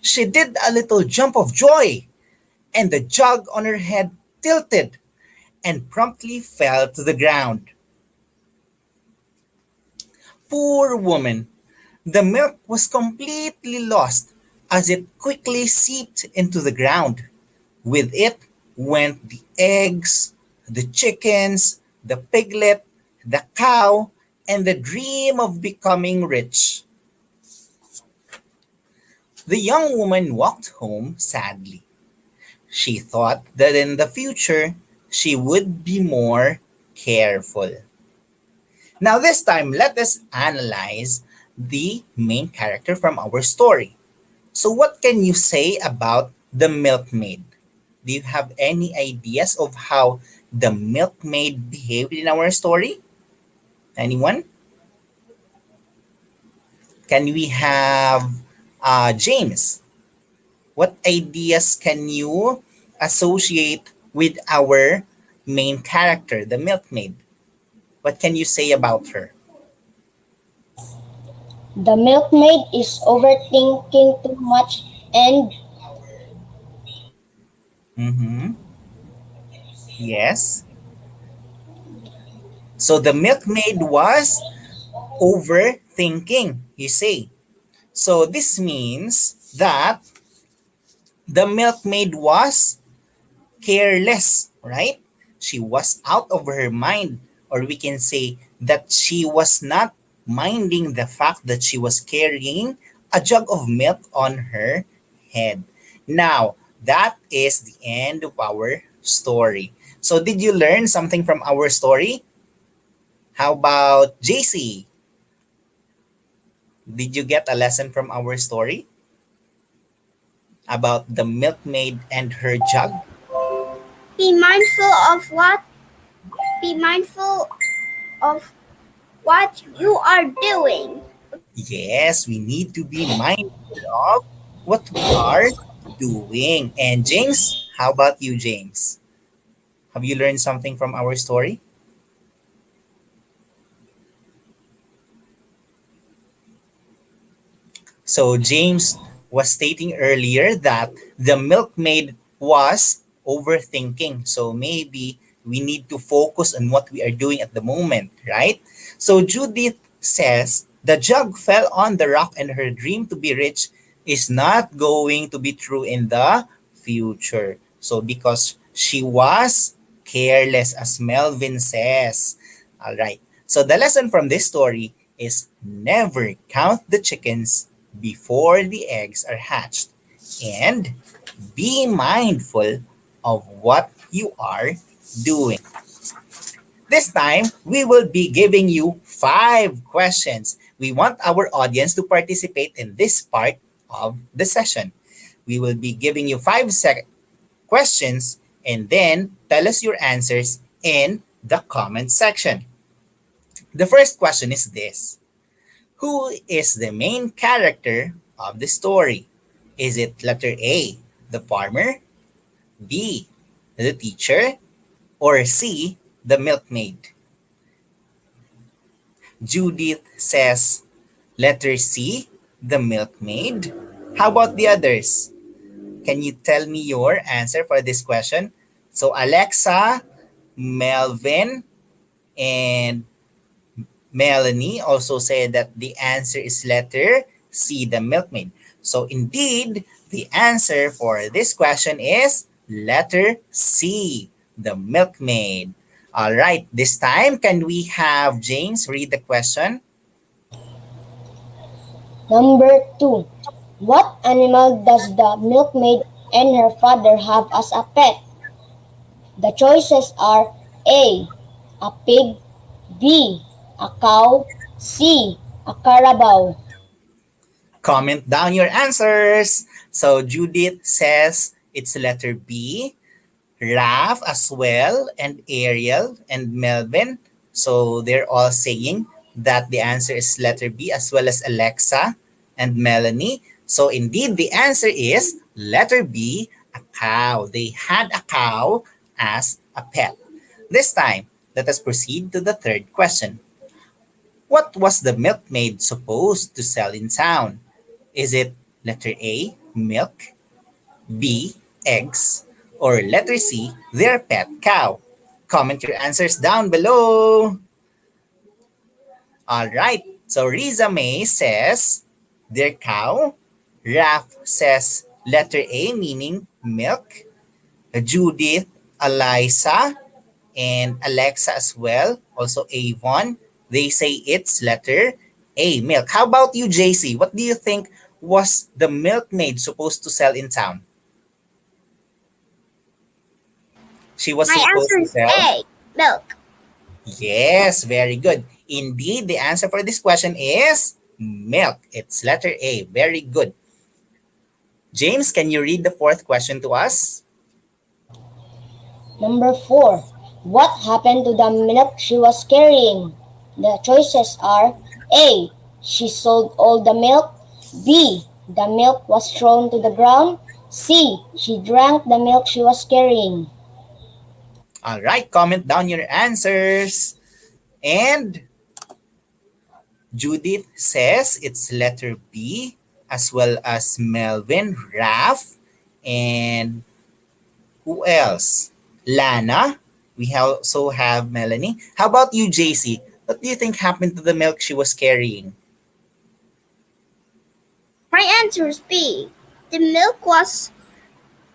She did a little jump of joy, and the jug on her head tilted and promptly fell to the ground. Poor woman! The milk was completely lost as it quickly seeped into the ground. With it went the eggs, the chickens, the piglet, the cow, and the dream of becoming rich. The young woman walked home sadly. She thought that in the future she would be more careful. Now, this time, let us analyze the main character from our story. So, what can you say about the milkmaid? Do you have any ideas of how the milkmaid behaved in our story? Anyone? Can we have James? What ideas can you associate with our main character, the milkmaid? What can you say about her? The milkmaid is overthinking too much and Mm-hmm. Yes. So the milkmaid was overthinking, you say. So this means that the milkmaid was careless, right? She was out of her mind, or we can say that she was not minding the fact that she was carrying a jug of milk on her head. Now, that is the end of our story. So, did you learn something from our story? How about JC? Did you get a lesson from our story about the milkmaid and her jug? Be mindful of what? Be mindful of what you are doing. Yes, we need to be mindful of what we are doing. And James, how about you, James? Have you learned something from our story? So James was stating earlier that the milkmaid was overthinking. So maybe we need to focus on what we are doing at the moment, right? So Judith says the jug fell on the rock and her dream to be rich is not going to be true in the future. So because she was careless, as Melvin says. All right. So the lesson from this story is never count the chickens before the eggs are hatched, and be mindful of what you are doing. This time, we will be giving you 5 questions. We want our audience to participate in this part of the session. We will be giving you questions and then tell us your answers in the comment section. The first question is this: who is the main character of the story? Is it letter A, the farmer, B, the teacher, or C, the milkmaid? Judith says letter C, the milkmaid. How about the others? Can you tell me your answer for this question? So Alexa, Melvin, and Melanie also said that the answer is letter C, the milkmaid. So indeed, the answer for this question is letter C, the milkmaid. All right, this time, can we have James read the question? Number 2. What animal does the milkmaid and her father have as a pet? The choices are A, a pig, B, a cow, C, a carabao. Comment down your answers. So Judith says it's letter B. Raf as well, and Ariel and Melvin. So they're all saying that the answer is letter B, as well as Alexa and Melanie. So indeed, the answer is letter B, a cow. They had a cow as a pet. This time, let us proceed to the third question. What was the milkmaid supposed to sell in town? Is it letter A, milk, B, eggs, or letter C, their pet cow? Comment your answers down below. All right. So Riza May says their cow. Raf says letter A, meaning milk. Judith, Eliza, and Alexa as well. Also Avon. They say it's letter A, milk. How about you, JC? What do you think was the milkmaid supposed to sell in town? She was My supposed answer to is sell? A, milk. Yes, very good. Indeed, the answer for this question is milk. It's letter A. Very good. James, can you read the fourth question to us? Number 4. What happened to the milk she was carrying? The choices are A, she sold all the milk, B, the milk was thrown to the ground, C, she drank the milk she was carrying. All right, comment down your answers. And Judith says it's letter B, as well as Melvin, Raf, and who else? Lana. We also have Melanie. How about you, JC? What do you think happened to the milk she was carrying? My answer is B. The milk was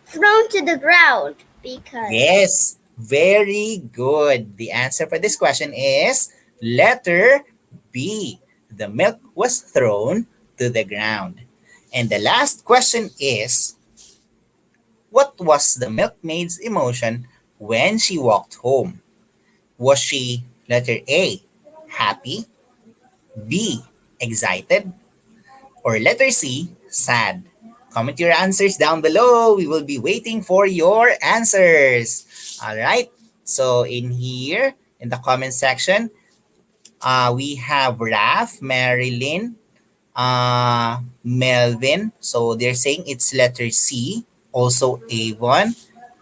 thrown to the ground because Yes, very good. The answer for this question is letter B. the milk was thrown to the ground. And the last question is, what was the milkmaid's emotion when she walked home? Was she letter A, happy, B, excited, or letter C, sad? Comment your answers down below. We will be waiting for your answers. All right. So in here, in the comment section, we have Raf, Marilyn, Melvin. So they're saying it's letter C. Also Avon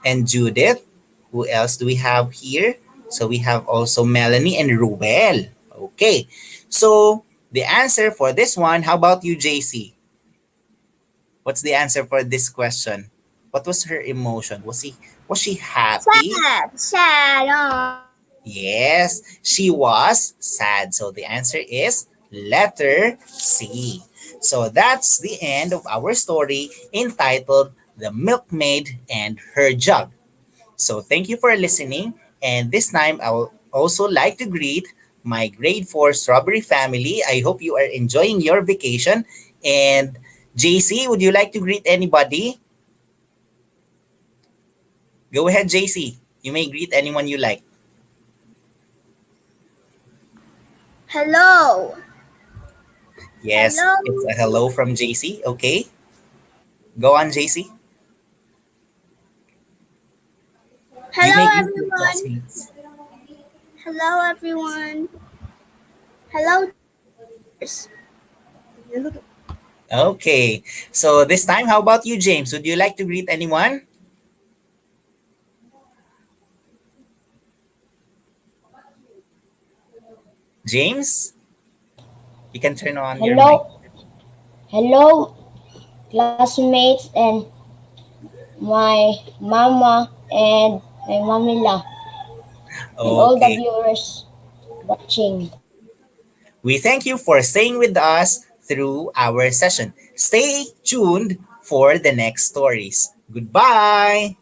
and Judith. Who else do we have here? So we have also Melanie and Ruel. Okay. So the answer for this one, how about you, JC? What's the answer for this question? What was her emotion? Was she happy? Sad. Oh. Yes, she was sad. So the answer is letter C. So that's the end of our story entitled The Milkmaid and Her Jug. So thank you for listening. And this time I will also like to greet my grade 4 strawberry family. I hope you are enjoying your vacation. And JC, would you like to greet anybody? Go ahead, JC. You may greet anyone you like. Hello. Yes, Hello. it's a hello from JC. Okay. Go on, JC. You may Hello, greet your everyone. classmates. Hello, everyone. Hello. Okay. So this time, how about you, James? Would you like to greet anyone? James? You can turn on your mic. Hello, classmates and my mama and my mamila and all the Okay. viewers watching. We thank you for staying with us through our session. Stay tuned for the next stories. Goodbye.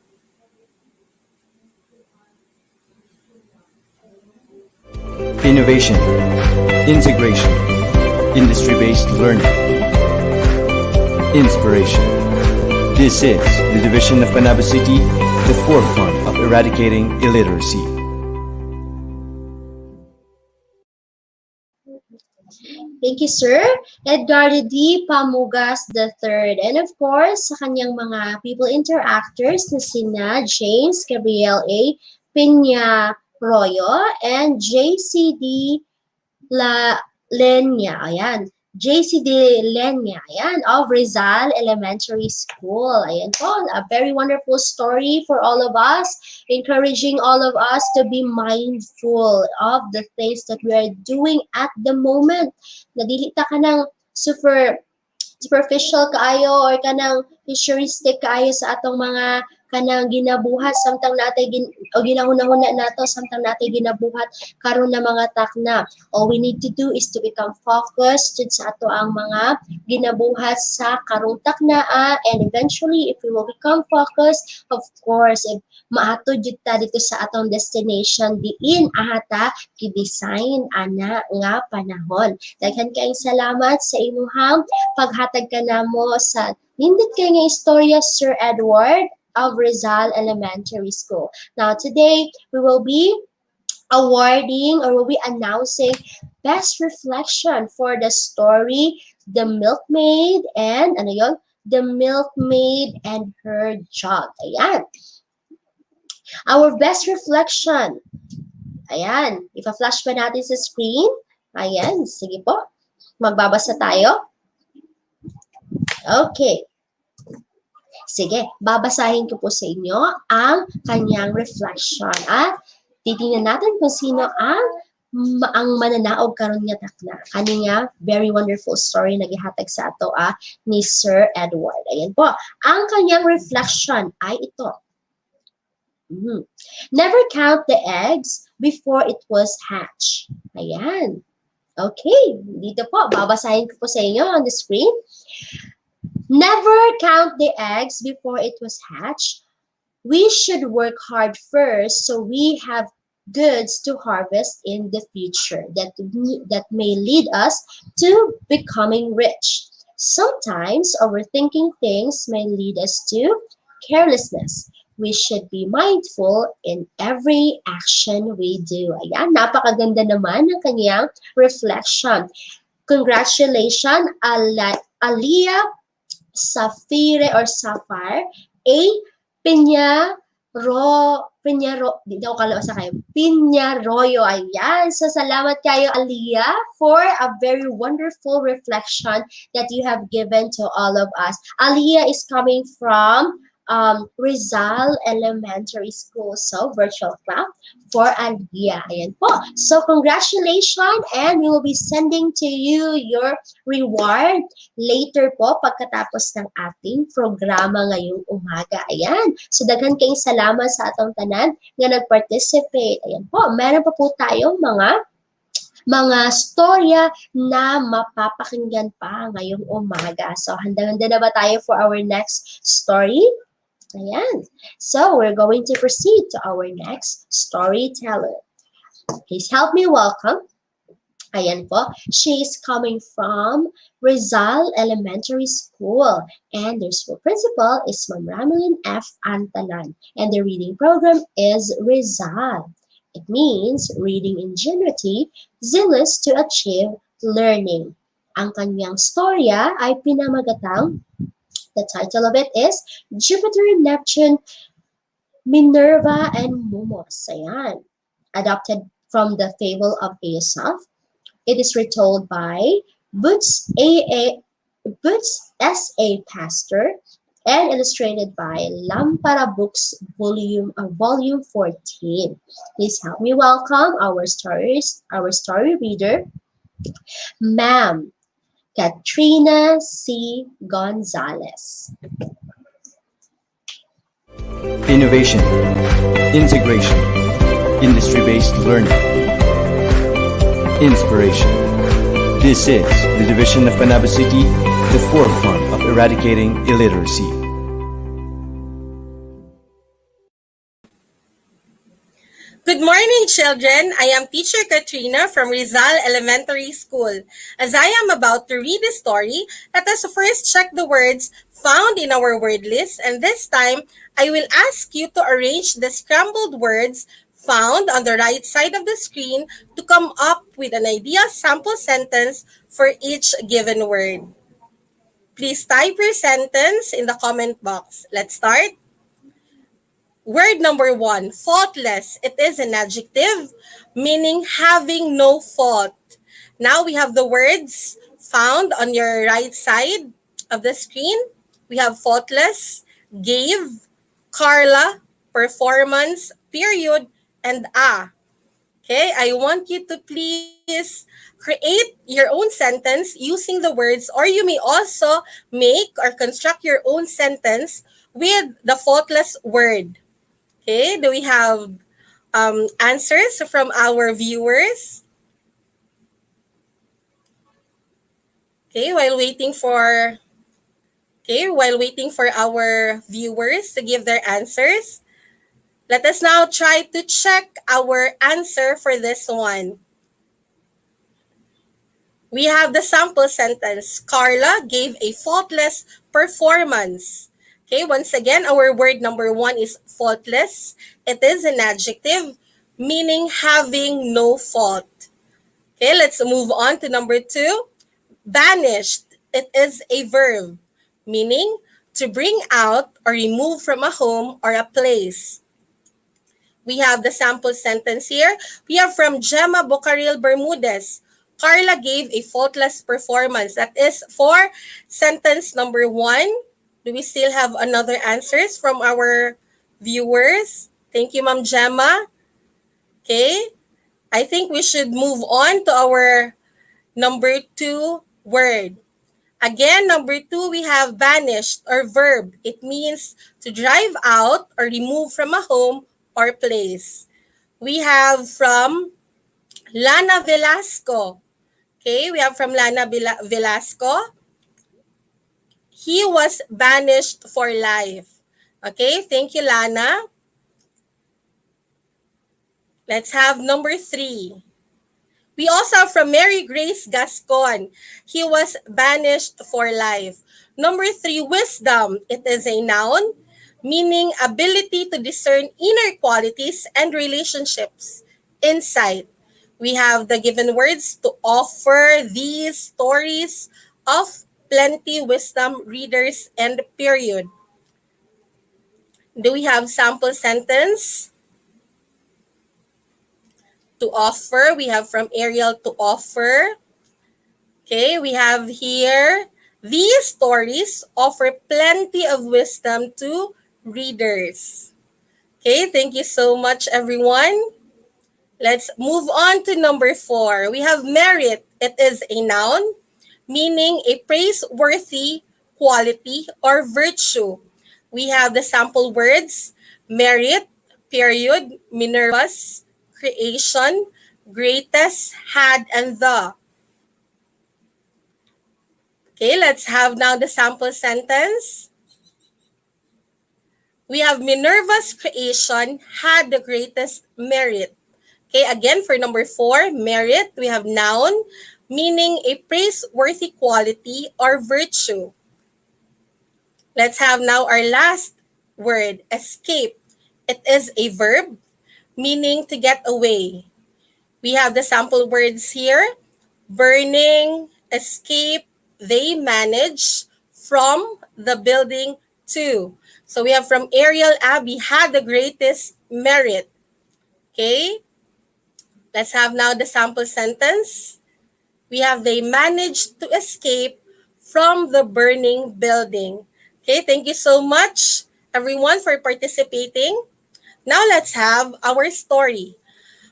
Innovation, integration, industry-based learning, inspiration. This is the division of Panabo City, the forefront of eradicating illiteracy. Thank you, Sir Edgardo D. Pamugas III. And of course, sa kanyang mga people interactors na sina James Gabriel A. Peña Royo and JCD La Lenya. Ayan. JCD Lenya. Ayan. Of Rizal Elementary School. Ayan po. A very wonderful story for all of us. Encouraging all of us to be mindful of the things that we are doing at the moment. Nadilita ka ng superficial kaayo or kanang futuristic kaayo sa atong mga kanang ginabuhat samtang natay o ginahuna-huna nato samtang natay ginabuhat karon na mga takna. All we need to do is to become focused sa ato ang mga ginabuhat sa karong taknaa, and eventually if we will become focused, of course, maatod jud ta dito sa atong destination diin ahata gi-design ana nga panahon. Daghan kayong salamat sa imuhang paghatag kanamo sa nindot kay nga istorya, Sir Edward of Rizal Elementary School. Now today we will be awarding or will be announcing best reflection for the story The Milkmaid and ano yon? The Milkmaid and Her Jug. Ayan. Our best reflection. Ayan. Ipa-flash pa natin sa screen. Ayan. Sige po. Magbabasa tayo. Okay. Sige, babasahin ko po sa inyo ang kanyang reflection at titingnan natin kung sino ang mananaog karon nga takna. Kaniya very wonderful story na gihatag sa ato ni Sir Edward. Ayan po. Ang kanyang reflection ay ito. Never count the eggs before it was hatched. Ayan. Okay, dito po, babasahin ko po sa inyo on the screen. Never count the eggs before it was hatched. We should work hard first so we have goods to harvest in the future that may lead us to becoming rich. Sometimes overthinking things may lead us to carelessness. We should be mindful in every action we do. Ayan, napakaganda naman ng kanyang reflection. Congratulations, Aliyah Sapphire A. Pinyaroyo. Ayan. So, salamat kayo, Aliyah, for a very wonderful reflection that you have given to all of us. Aliyah is coming from Rizal Elementary School. So, virtual clap for Aliyah. Ayan po. So, congratulations, and we will be sending to you your reward later po pagkatapos ng ating programa ngayong umaga. Ayan. So, daghan kayong salamat sa atong tanan nga nag-participate. Ayan po. Meron pa po tayong mga storya na mapapakinggan pa ngayong umaga. So, handa-handa na ba tayo for our next story? Ayan. So, we're going to proceed to our next storyteller. Please help me welcome. Ayan po. She is coming from Rizal Elementary School, and their school principal is Ma'am Ramelin F. Antalan, and the reading program is Rizal. It means reading ingenuity, zealous to achieve learning. Ang kanyang storya ay pinamagatang, the title of it is Jupiter, Neptune, Minerva, and Momos. Ayan. Adopted from the fable of Aesop. It is retold by Boots S.A. Pastor and illustrated by Lampara Books Volume 14. Please help me welcome our story reader, Ma'am Katrina C. Gonzalez. Innovation, integration, industry-based learning, inspiration. This is the division of Panabo City, the forefront of eradicating illiteracy. Good morning, children. I am Teacher Katrina from Rizal Elementary School. As I am about to read the story, let us first check the words found in our word list, and this time, I will ask you to arrange the scrambled words found on the right side of the screen to come up with an ideal sample sentence for each given word. Please type your sentence in the comment box. Let's start. Word number 1, faultless. It is an adjective meaning having no fault. Now we have the words found on your right side of the screen. We have faultless, gave, Carla, performance, period, and Okay, I want you to please create your own sentence using the words, or you may also make or construct your own sentence with the faultless word. Okay, do we have answers from our viewers? Okay, while waiting for our viewers to give their answers, let us now try to check our answer for this one. We have the sample sentence. Carla gave a faultless performance. Okay, once again, our word number 1 is faultless. It is an adjective meaning having no fault. Okay, let's move on to number 2. Banished. It is a verb meaning to bring out or remove from a home or a place. We have the sample sentence here. We have from Gemma Bocaril Bermudez. Carla gave a faultless performance. That is for sentence number 1. Do we still have another answers from our viewers? Thank you, Ma'am Gemma. Okay. I think we should move on to our number 2 word. Again, number 2, we have banished or verb. It means to drive out or remove from a home or place. We have from Lana Velasco. Okay, we have from Lana Velasco. He was banished for life. Okay, thank you, Lana. Let's have number 3. We also have from Mary Grace Gascon. He was banished for life. Number 3, wisdom. It is a noun, meaning ability to discern inner qualities and relationships. Insight. We have the given words to offer these stories of plenty wisdom readers and period. Do we have sample sentence? To offer, we have from Ariel to offer. Okay, we have here, these stories offer plenty of wisdom to readers. Okay, thank you so much, everyone. Let's move on to number 4. We have merit. It is a noun, meaning a praiseworthy quality or virtue. We have the sample words, merit, period, Minerva's, creation, greatest, had, and the. Okay, let's have now the sample sentence. We have Minerva's creation had the greatest merit. Okay, again for number 4, merit, we have noun, meaning a praiseworthy quality or virtue. Let's have now our last word, escape. It is a verb, meaning to get away. We have the sample words here, burning, escape, they manage, from the building to. So we have from Ariel, Abby had the greatest merit. Okay? Let's have now the sample sentence. We have they managed to escape from the burning building. Okay, thank you so much everyone for participating. Now let's have our story.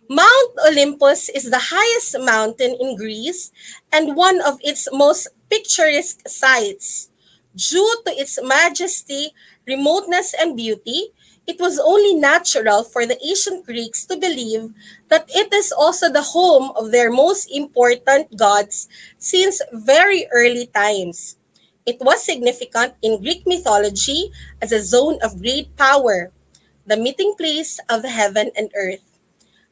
Mount Olympus is the highest mountain in Greece and one of its most picturesque sights. Due to its majesty, remoteness, and beauty, it was only natural for the ancient Greeks to believe that it is also the home of their most important gods since very early times. It was significant in Greek mythology as a zone of great power, the meeting place of heaven and earth.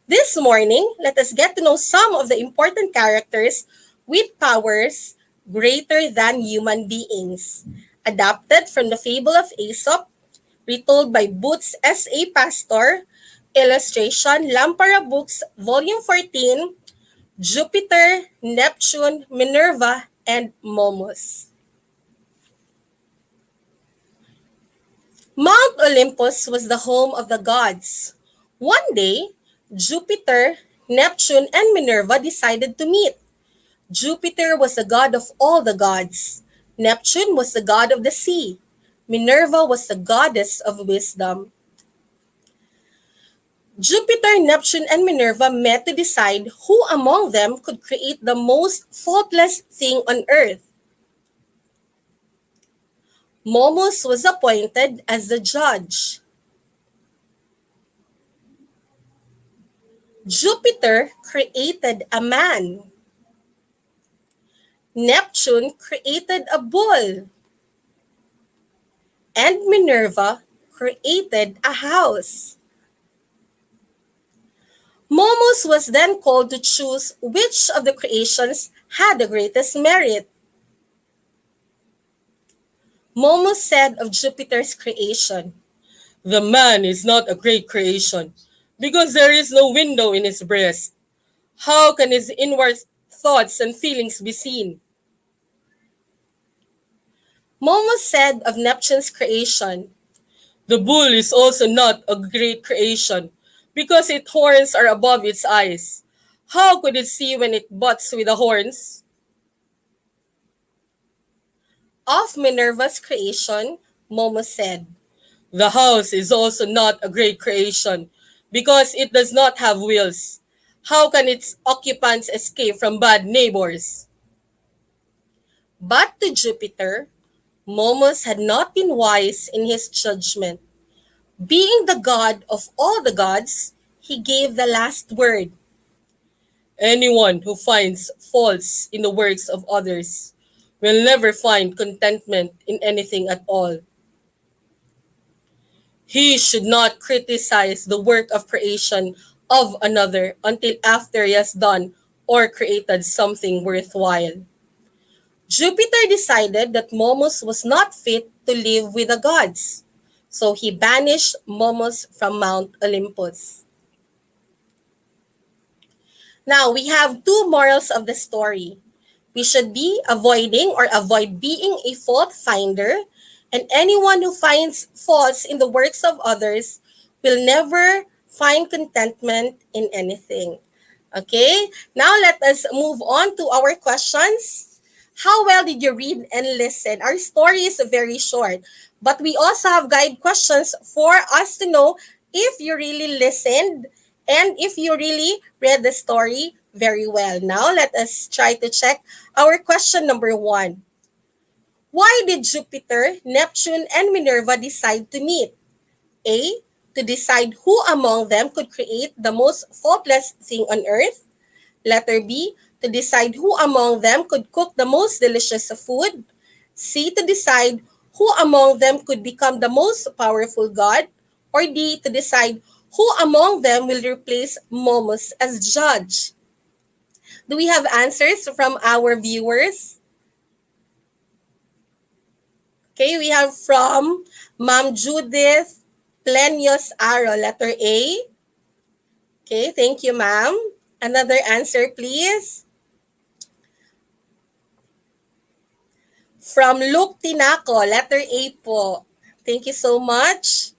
This morning, let us get to know some of the important characters with powers greater than human beings. Adapted from the fable of Aesop, retold by Boots S. A. Pastor, illustration, Lampara Books, Volume 14, Jupiter, Neptune, Minerva, and Momus. Mount Olympus was the home of the gods. One day, Jupiter, Neptune, and Minerva decided to meet. Jupiter was the god of all the gods. Neptune was the god of the sea. Minerva was the goddess of wisdom. Jupiter, Neptune, and Minerva met to decide who among them could create the most faultless thing on earth. Momus was appointed as the judge. Jupiter created a man. Neptune created a bull. And Minerva created a house. Momus was then called to choose which of the creations had the greatest merit. Momus said of Jupiter's creation, "The man is not a great creation, because there is no window in his breast. How can his inward thoughts and feelings be seen?" Momus said of Neptune's creation, "The bull is also not a great creation, because its horns are above its eyes. How could it see when it butts with the horns?" Of Minerva's creation, Momus said, "The house is also not a great creation, because it does not have wheels. How can its occupants escape from bad neighbors?" But to Jupiter, Momus had not been wise in his judgment. Being the god of all the gods, he gave the last word. "Anyone who finds faults in the works of others will never find contentment in anything at all. He should not criticize the work of creation of another until after he has done or created something worthwhile. Jupiter decided that Momus was not fit to live with the gods, so he banished Momus from Mount Olympus. Now, we have two morals of the story. We should be avoiding or avoid being a fault finder, and anyone who finds faults in the works of others will never find contentment in anything. Okay, now let us move on to our questions. How well did you read and listen? Our story is very short, but we also have guide questions for us to know if you really listened and if you really read the story very well. Now let us try to check our question number 1. Why did Jupiter, Neptune, and Minerva decide to meet? A. To decide who among them could create the most faultless thing on earth. Letter B. To decide who among them could cook the most delicious food. C. To decide who among them could become the most powerful god. Or D. To decide who among them will replace Momus as judge. Do we have answers from our viewers? Okay, we have from Ma'am Judith Plenios Aro, letter A. Okay, thank you, ma'am. Another answer, please. From Luke Tinaco, letter A po. Thank you so much.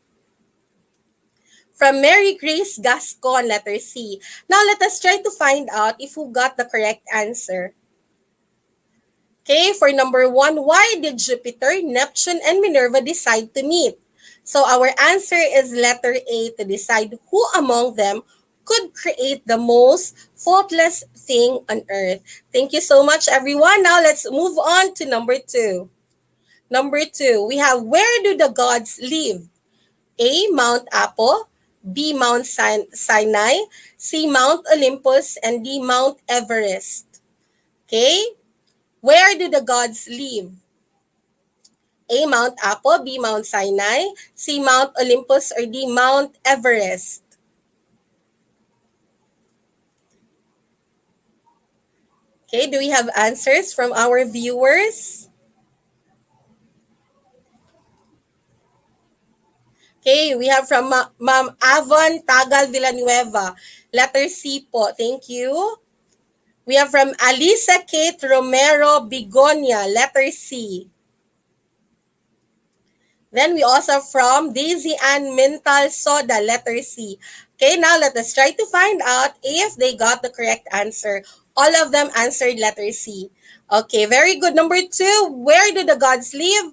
From Mary Grace Gascon, letter C. Now let us try to find out if who got the correct answer. Okay, for number 1, why did Jupiter, Neptune, and Minerva decide to meet? So our answer is letter A, to decide who among them could create the most faultless thing on earth. Thank you so much, everyone. Now let's move on to number 2. Number 2, we have where do the gods live? A. Mount Apo, B. Mount Sinai, C. Mount Olympus, and D. Mount Everest. Okay? Where do the gods live? A. Mount Apo, B. Mount Sinai, C. Mount Olympus, or D. Mount Everest. Okay, do we have answers from our viewers? Okay, we have from Ma'am Avon Tagal Villanueva. Letter C po. Thank you. We have from Alisa Kate Romero Bigonia. Letter C. Then we also from Daisy Ann Mental Soda. Letter C. Okay, now let us try to find out if they got the correct answer. All of them answered letter C. Okay, very good. Number 2, where do the gods live?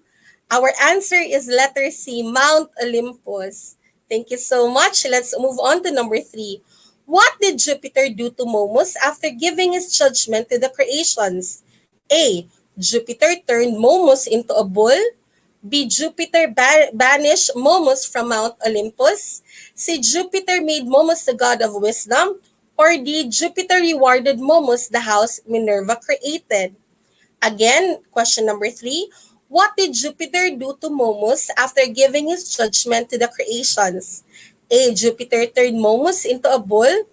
Our answer is letter C, Mount Olympus. Thank you so much. Let's move on to number 3. What did Jupiter do to Momus after giving his judgment to the creations? A. Jupiter turned Momus into a bull. B. Jupiter banished Momus from Mount Olympus. C. Jupiter made Momus the god of wisdom. Or D. Jupiter rewarded Momus the house Minerva created. Again, question number 3. What did Jupiter do to Momus after giving his judgment to the creations? A. Jupiter turned Momus into a bull.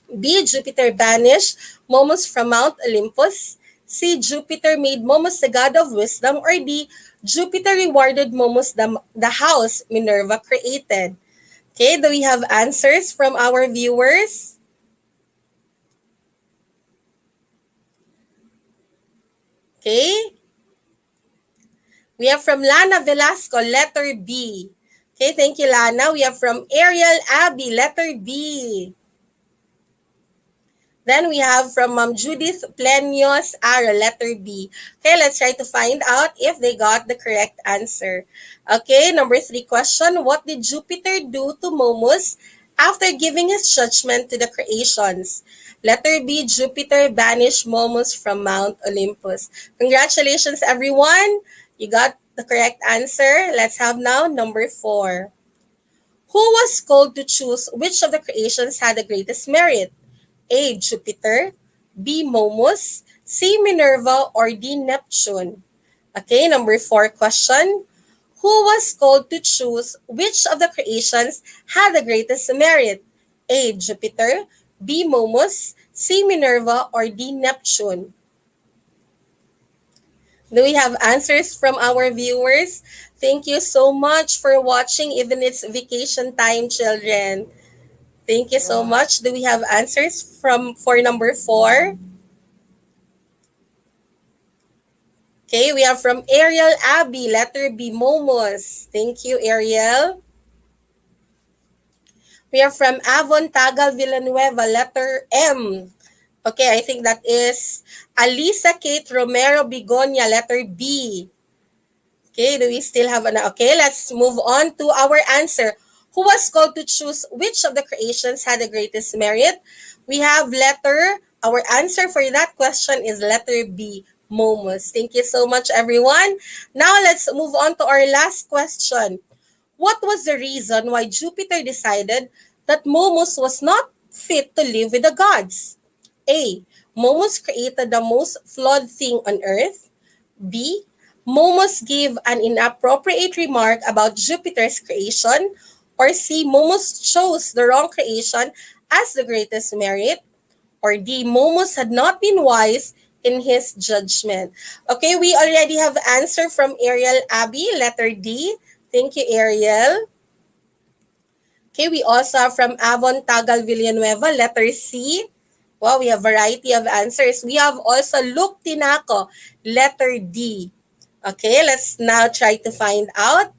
B. Jupiter banished Momus from Mount Olympus. C. Jupiter made Momus the god of wisdom. Or D. Jupiter rewarded Momus the house Minerva created. Okay, do we have answers from our viewers? Okay. We have from Lana Velasco, letter B. Okay, thank you, Lana. We have from Ariel Abby, letter B. Then we have from Judith Plenios Ara, letter B. Okay, let's try to find out if they got the correct answer. Okay, number 3 question. What did Jupiter do to Momus after giving his judgment to the creations? Letter B, Jupiter banished Momus from Mount Olympus. Congratulations, everyone. You got the correct answer. Let's have now number 4. Who was called to choose which of the creations had the greatest merit? A. Jupiter, B. Momus, C. Minerva, or D. Neptune? Okay, number 4 question. Who was called to choose which of the creations had the greatest merit? A. Jupiter, B. Momus, C. Minerva, or D. Neptune? Do we have answers from our viewers? Thank you so much for watching, even it's vacation time, children. Thank you so much. Do we have answers for number 4? Okay, we have from Ariel Abby, letter B, Momos. Thank you, Ariel. We are from Avon Tagal Villanueva, letter M. Okay, I think that is Alisa Kate Romero Bigonia, letter B. Okay, do we still have an... Okay, let's move on to our answer. Who was called to choose which of the creations had the greatest merit? We have our answer for that question is letter B, Momus. Thank you so much, everyone. Now, let's move on to our last question. What was the reason why Jupiter decided that Momus was not fit to live with the gods? A. Momus created the most flawed thing on earth. B. Momus gave an inappropriate remark about Jupiter's creation. Or C. Momus chose the wrong creation as the greatest merit. Or D. Momus had not been wise in his judgment. Okay, we already have answer from Ariel Abby, letter D. Thank you, Ariel. Okay, we also have from Avon Tagal Villanueva, letter C. Wow, we have variety of answers. We have also Luke Tinaco, letter D. Okay, let's now try to find out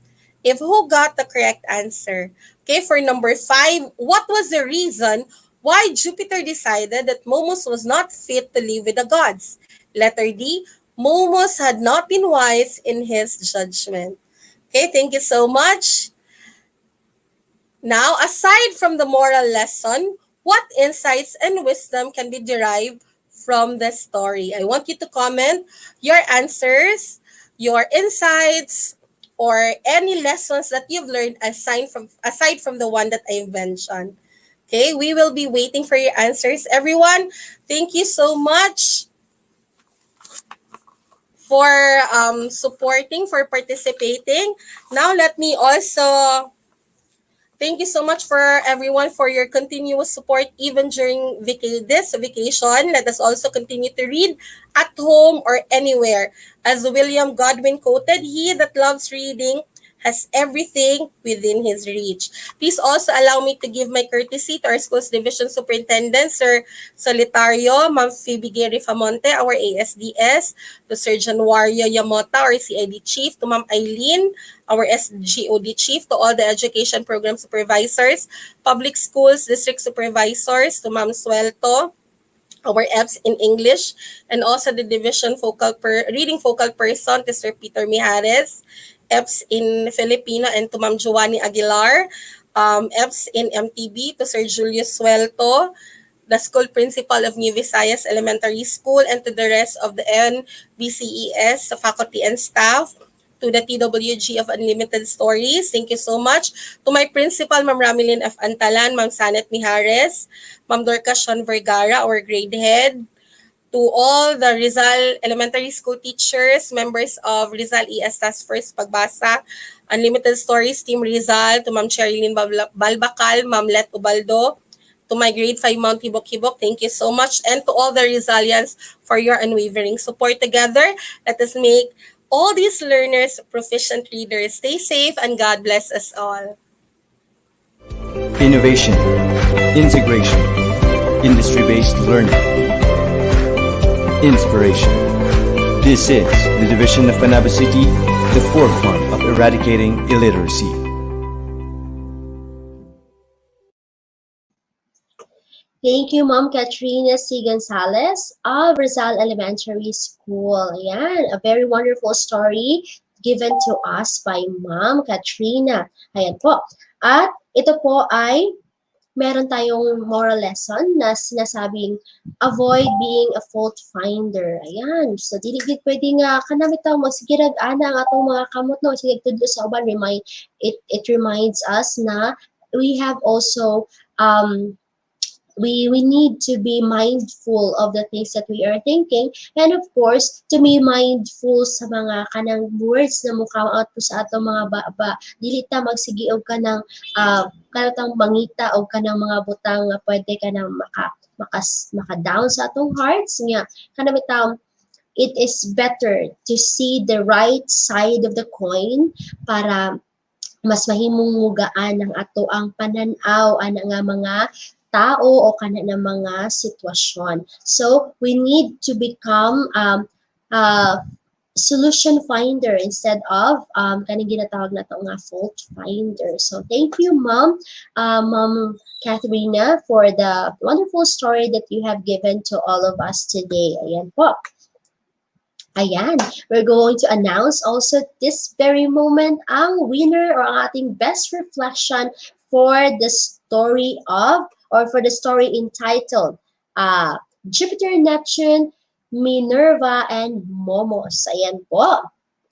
if who got the correct answer. Okay, for number 5, what was the reason why Jupiter decided that Momus was not fit to live with the gods? Letter D, Momus had not been wise in his judgment. Okay, thank you so much. Now, aside from the moral lesson, what insights and wisdom can be derived from the story? I want you to comment your answers, your insights, or any lessons that you've learned aside from the one that I mentioned. Okay, we will be waiting for your answers, everyone. Thank you so much for supporting, for participating. Now, let me also thank you so much for everyone for your continuous support even during this vacation. Let us also continue to read at home or anywhere. As William Godwin quoted, "He that loves reading has everything within his reach." Please also allow me to give my courtesy to our Schools Division Superintendent, Sir Solitario, Ma'am Phoebe Gary Famonte, our ASDS, to Sir Januario Yamota, our CID Chief, to Ma'am Eileen, our SGOD Chief, to all the education program supervisors, public schools, district supervisors, to Ma'am Suelto, our EPS in English, and also the division reading focal person to Sir Peter Mijares, EPS in Filipino, and to Ma'am Giovanni Aguilar, EPS in MTB, to Sir Julius Suelto, the school principal of New Visayas Elementary School, and to the rest of the NBCES faculty and staff, to the TWG of Unlimited Stories. Thank you so much. To my principal, Ma'am Ramilin F. Antalan, Ma'am Sanet Mijares, Ma'am Dorcas Sean Vergara, our grade head, to all the Rizal Elementary School teachers, members of Rizal ES Task Force Pagbasa, Unlimited Stories Team Rizal, to Ma'am Cherilyn Balbacal, Ma'am Let Ubaldo, to my grade 5 Mount Hibok-Hibok, thank you so much. And to all the Rizalians for your unwavering support. Together, let us make all these learners proficient readers. Stay safe and God bless us all. Innovation, integration, industry-based learning, inspiration. This is the Division of Panabo City, the forefront of eradicating illiteracy. Thank you, Ma'am Katrina C. Gonzalez of Rizal Elementary School. Ayan, a very wonderful story given to us by Ma'am Katrina. Ayan po. At ito po ay meron tayong moral lesson na sinasabing avoid being a fault finder. Ayan. So, diligid pwede nga kanamit tayo magsigirag ana ang atong mga kamot no. Sige, tudlo sa uban, it reminds us na we have also we need to be mindful of the things that we are thinking, and of course to be mindful sa mga kanang words na mukaw out po sa atong mga baba, dili ta magsigi og kanang kanang mangita og kanang mga butang nga pwede kanang maka down sa atong hearts nga kanang bitaw. It is better to see the right side of the coin para mas mahimong mugaan ang ato ang pananaw ana nga mga tao o kana ng mga sitwasyon. So we need to become solution finder instead of kaning ginatawag na to nga fault finder. So thank you, Mom Katharina, for the wonderful story that you have given to all of us today. Ayan po. Ayan, we're going to announce also this very moment ang winner or ang ating best reflection for the story of, or for the story entitled Jupiter, Neptune, Minerva, and Momos. Ayan po.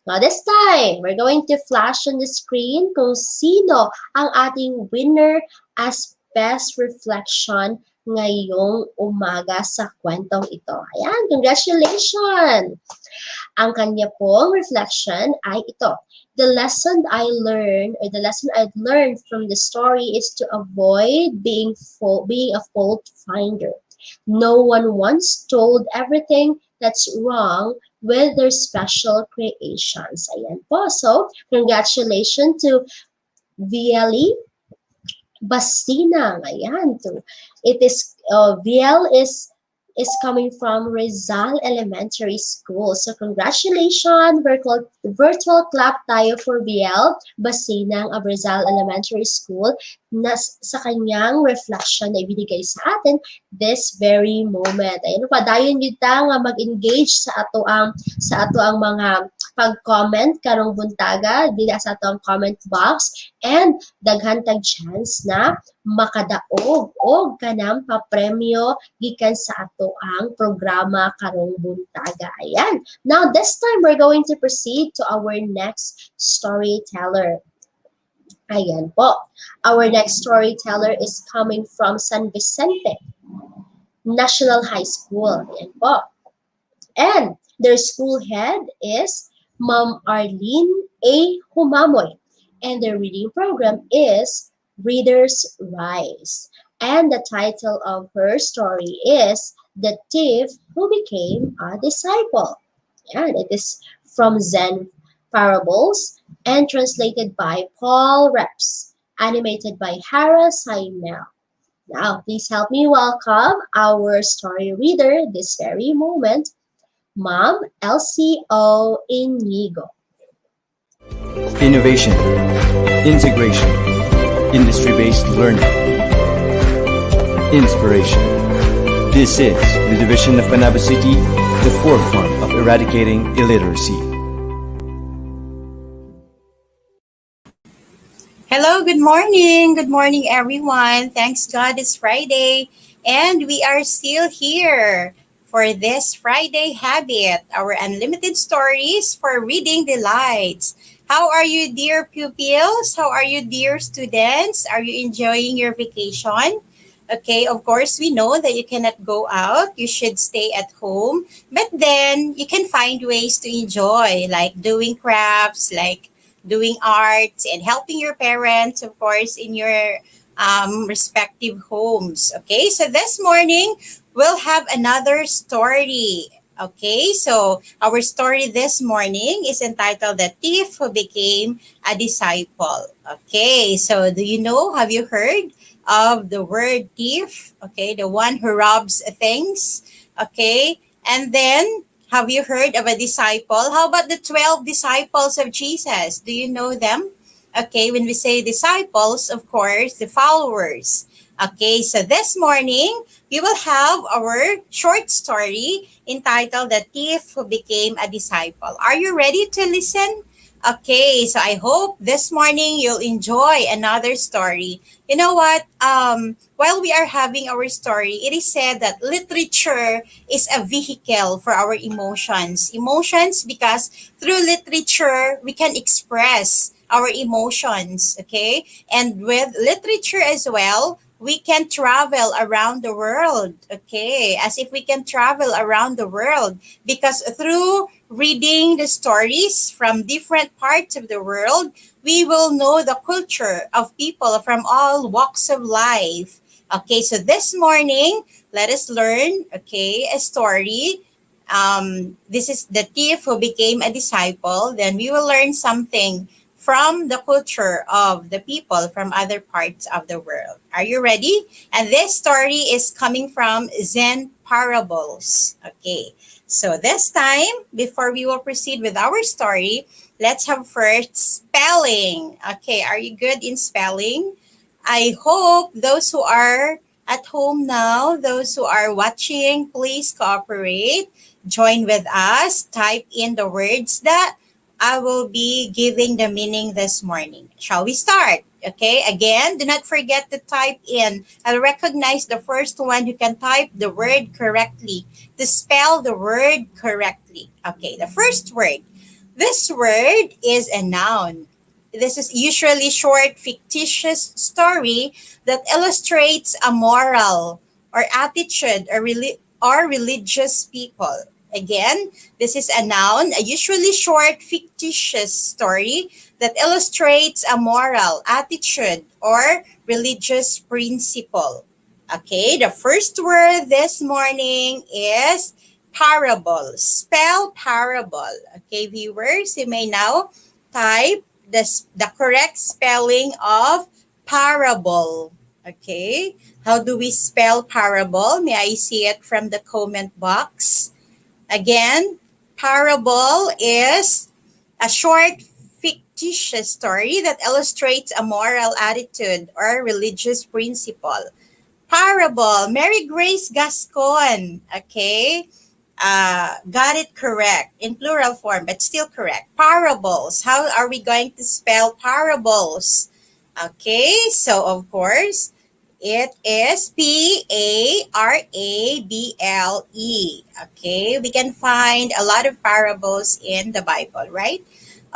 Now this time, we're going to flash on the screen kung sino ang ating winner as best reflection ngayong umaga sa kwentong ito. Ayan, congratulations! Ang kanya pong reflection ay ito. The lesson I've learned from the story is to avoid being a fault finder. No one once told everything that's wrong with their special creations. Ayan po. So, congratulations to VLE Basinang. Ayan. It is, VL is coming from Rizal Elementary School. So congratulations! Virtual clap tayo for BL Basinang of Rizal Elementary School na sa kanyang reflection na ibinigay sa atin this very moment. Ayun pa, dayon yun ta nga mag-engage sa ato ang mga pag-comment karong buntaga dila sa ato ang comment box, and daghan tag chance na makadaog og kanang papremyo gikan sa ato ang programa karong buntaga. Ayan. Now this time we're going to proceed to our next storyteller. Ayan po. Our next storyteller is coming from San Vicente National High School. Ayan po. And their school head is Ma'am Arlene A. Humamoy. And their reading program is Reader's Rise. And the title of her story is The Thief Who Became a Disciple. And it is from Zen Parables and translated by Paul Reps, animated by Hara Saimel. Now, please help me welcome our story reader this very moment, Ma'am LCO Inigo. Innovation, integration, industry-based learning, inspiration. This is the division of Panabo City, the forefront of eradicating illiteracy. Hello, good morning. Good morning, everyone. Thanks God it's Friday, and we are still here for this Friday habit, our unlimited stories for reading delights. How are you, dear pupils? How are you, dear students? Are you enjoying your vacation? Okay, of course, we know that you cannot go out. You should stay at home. But then, you can find ways to enjoy, like doing crafts, like doing arts, and helping your parents, of course, in your respective homes. Okay, so this morning, we'll have another story. Okay, so our story this morning is entitled The Thief Who Became a Disciple. Okay, so do you know, have you heard of the word thief? Okay, the one who robs things. Okay, and then have you heard of a disciple? How about the 12 disciples of Jesus? Do you know them? Okay, when we say disciples, of course, the followers. Okay, so this morning, we will have our short story entitled The Thief Who Became a Disciple. Are you ready to listen? Okay, so I hope this morning you'll enjoy another story. You know what? While we are having our story, it is said that literature is a vehicle for our emotions. Emotions, because through literature, we can express our emotions, okay? And with literature as well, we can travel around the world. Okay, as if we can travel around the world, because through reading the stories from different parts of the world, we will know the culture of people from all walks of life. Okay, so this morning, let us learn, okay, a story. This is the thief who became a disciple. Then we will learn something from the culture of the people from other parts of the world. Are you ready? And this story is coming from Zen Parables. Okay, so this time, before we will proceed with our story, let's have first spelling. Okay, are you good in spelling? I hope those who are at home now, those who are watching, please cooperate. Join with us. Type in the words that I will be giving the meaning this morning. Shall we start? Okay, again, do not forget to type in. I'll recognize the first one who can type the word correctly, to spell the word correctly. Okay, the first word. This word is a noun. This is usually short, fictitious story that illustrates a moral or attitude or religious people. Again, this is a noun, a usually short, fictitious story that illustrates a moral, attitude, or religious principle. Okay, the first word this morning is parable. Spell parable. Okay, viewers, you may now type the correct spelling of parable. Okay, how do we spell parable? May I see it from the comment box? Again, parable is a short fictitious story that illustrates a moral attitude or religious principle. Parable, Mary Grace Gascon. Okay, got it correct in plural form, but still correct. Parables. How are we going to spell parables? Okay, so of course, it is Parable. Okay, we can find a lot of parables in the Bible, right?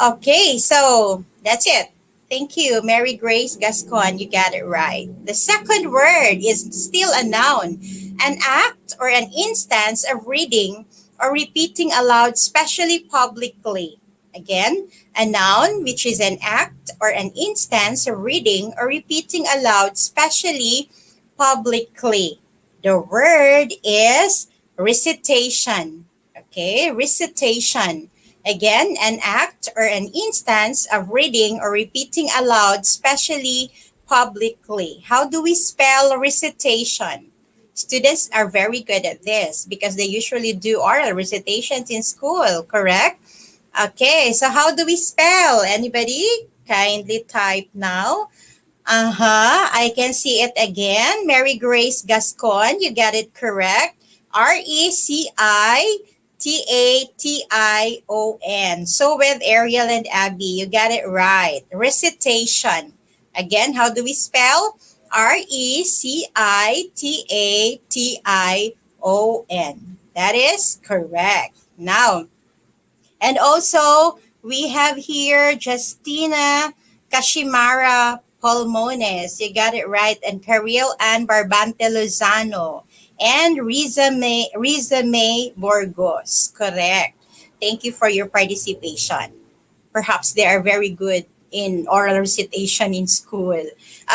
Okay, so that's it. Thank you, Mary Grace Gascon. You got it right. The second word is still a noun, an act or an instance of reading or repeating aloud, specially publicly. Again, a noun, which is an act or an instance of reading or repeating aloud, specially publicly. The word is recitation. Okay, recitation. Again, an act or an instance of reading or repeating aloud, specially publicly. How do we spell recitation? Students are very good at this because they usually do oral recitations in school, correct? Okay, so how do we spell? Anybody? Kindly type now. I can see it again. Mary Grace Gascon, you got it correct. Recitation. So with Ariel and Abby, you got it right. Recitation. Again, how do we spell? Recitation. That is correct. Now, and also, we have here Justina Kashimara Pulmones. You got it right. And Karil Ann Barbante Lozano. And Riza May Burgos. Correct. Thank you for your participation. Perhaps they are very good in oral recitation in school.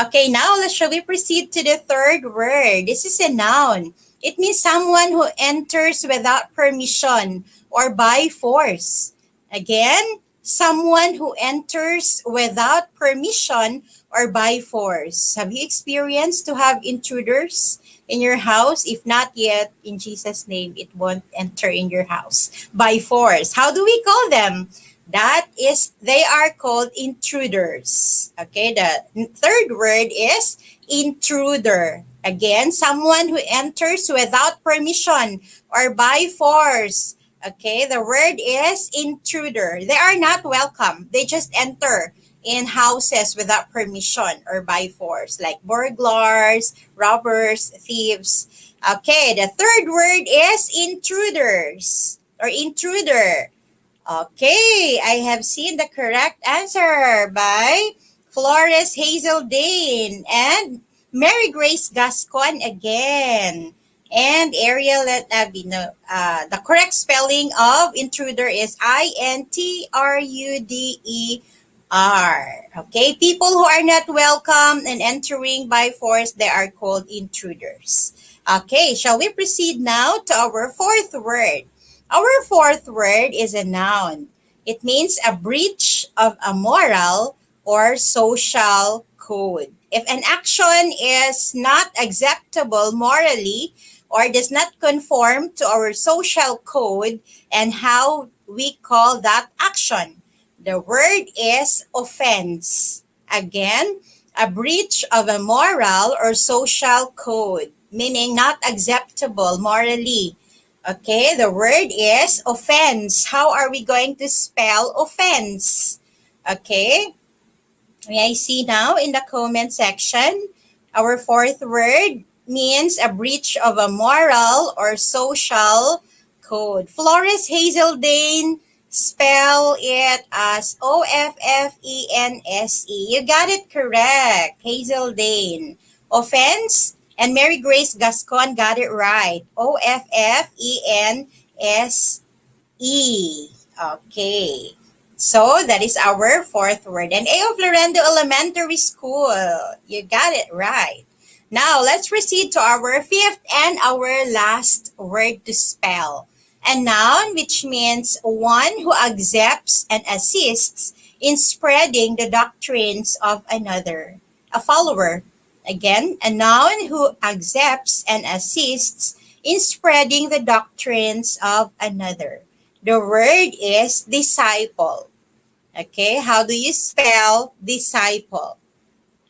Okay, now shall we proceed to the third word? This is a noun. It means someone who enters without permission or by force. Again, someone who enters without permission or by force. Have you experienced to have intruders in your house? If not yet, in Jesus' name, it won't enter in your house by force. How do we call them? They are called intruders. Okay, the third word is intruder. Again, someone who enters without permission or by force. Okay, the word is intruder. They are not welcome. They just enter in houses without permission or by force, like burglars, robbers, thieves. Okay, the third word is intruders or intruder. Okay, I have seen the correct answer by Flores Hazel Dane and Mary Grace Gascon again. And Ariel, let me know. The correct spelling of intruder is intruder. Okay, people who are not welcome and entering by force, they are called intruders. Okay, shall we proceed now to our fourth word? Our fourth word is a noun. It means a breach of a moral or social code. If an action is not acceptable morally or does not conform to our social code, and how we call that action, the word is offense. Again, a breach of a moral or social code, meaning not acceptable morally. Okay, the word is offense. How are we going to spell offense? Okay, may I see now in the comment section? Our fourth word means a breach of a moral or social code. Flores Hazeldane, spell it as Offense. You got it correct, Hazeldane. Offense, and Mary Grace Gascon got it right. Offense. Okay. So that is our fourth word. And A of Lorendo Elementary School. You got it right. Now let's proceed to our fifth and our last word to spell. A noun, which means one who accepts and assists in spreading the doctrines of another. A follower. Again, a noun who accepts and assists in spreading the doctrines of another. The word is disciple. Okay, how do you spell disciple?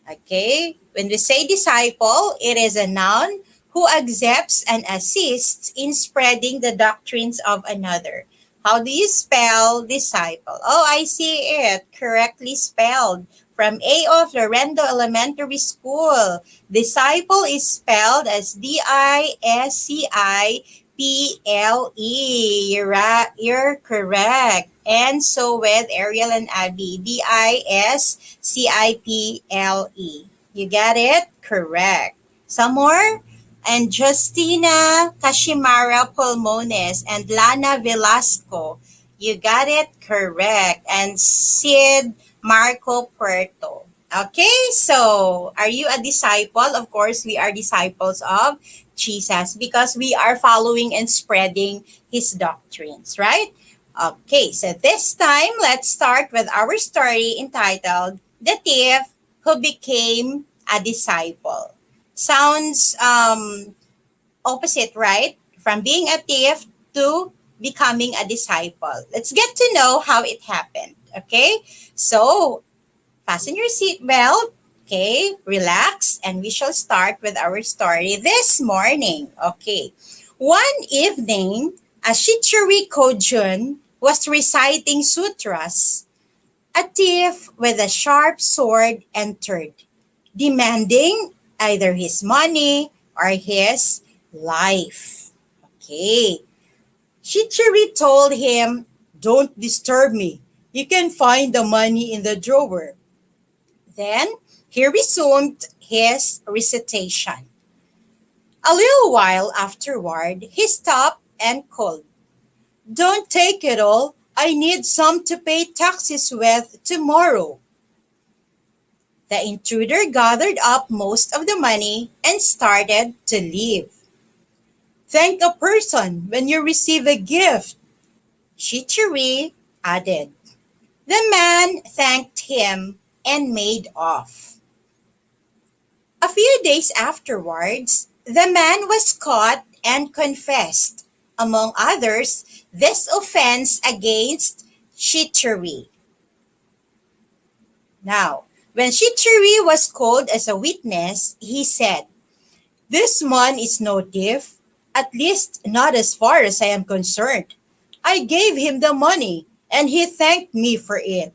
Okay, when we say disciple, it is a noun who accepts and assists in spreading the doctrines of another. How do you spell disciple? Oh, I see it. Correctly spelled. From A of Lorendo Elementary School. Disciple is spelled as Disciple. You're correct. And so with Ariel and Abby, Disciple. You got it? Correct. Some more? And Justina Kashimara Pulmones and Lana Velasco. You got it correct. And Sid Marco Puerto. Okay, so are you a disciple? Of course, we are disciples of Jesus because we are following and spreading his doctrines, right? Okay, so this time, let's start with our story entitled The Thief Who Became a Disciple. Sounds opposite, right? From being a thief to becoming a disciple. Let's get to know how it happened, okay? So, fasten your seatbelt, okay? Relax, and we shall start with our story this morning, okay? One evening, as Shichiri Kojun was reciting sutras, a thief with a sharp sword entered, demanding either his money or his life. Okay. Shichiri told him, "Don't disturb me. You can find the money in the drawer." Then he resumed his recitation. A little while afterward, he stopped and called, "Don't take it all. I need some to pay taxes with tomorrow." The intruder gathered up most of the money and started to leave. "Thank a person when you receive a gift," Shichiri added. The man thanked him and made off. A few days afterwards, the man was caught and confessed, among others, this offense against Shichiri. Now, when Shichiri was called as a witness, he said, "This man is no thief, at least not as far as I am concerned. I gave him the money, and he thanked me for it."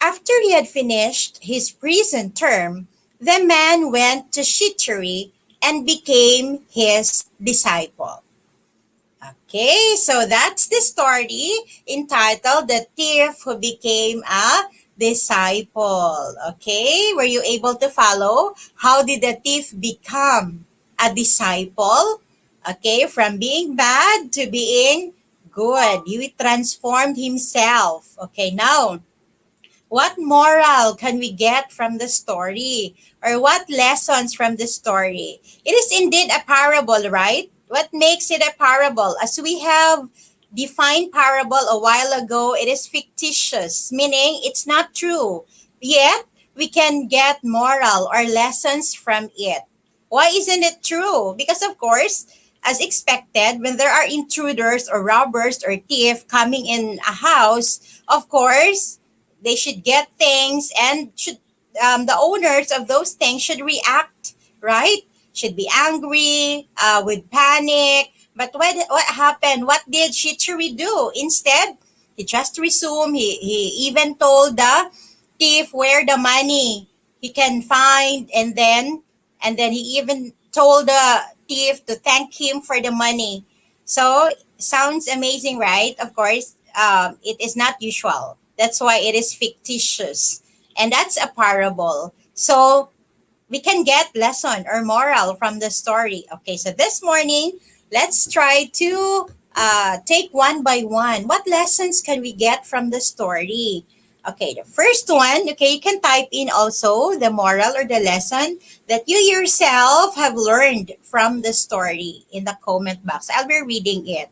After he had finished his prison term, the man went to Shichiri and became his disciple. Okay, so that's the story entitled The Thief Who Became a disciple. Okay, were you able to follow? How did the thief become a disciple? Okay, from being bad to being good. He transformed himself. Okay, now what moral can we get from the story? Or what lessons from the story? It is indeed a parable, right? What makes it a parable? As we have defined parable a while ago, it is fictitious, meaning it's not true. Yet, we can get moral or lessons from it. Why isn't it true? Because, of course, as expected, when there are intruders or robbers or thief coming in a house, of course, they should get things and should the owners of those things should react, right? Should be angry, with panic. But what happened? What did Shichiri do? Instead, he just resumed. He even told the thief where the money he can find, and then he even told the thief to thank him for the money. So sounds amazing, right? Of course, it is not usual. That's why it is fictitious, and that's a parable. So we can get lesson or moral from the story. Okay, so this morning, let's try to take one by one. What lessons can we get from the story? Okay, the first one, okay, you can type in also the moral or the lesson that you yourself have learned from the story in the comment box. I'll be reading it.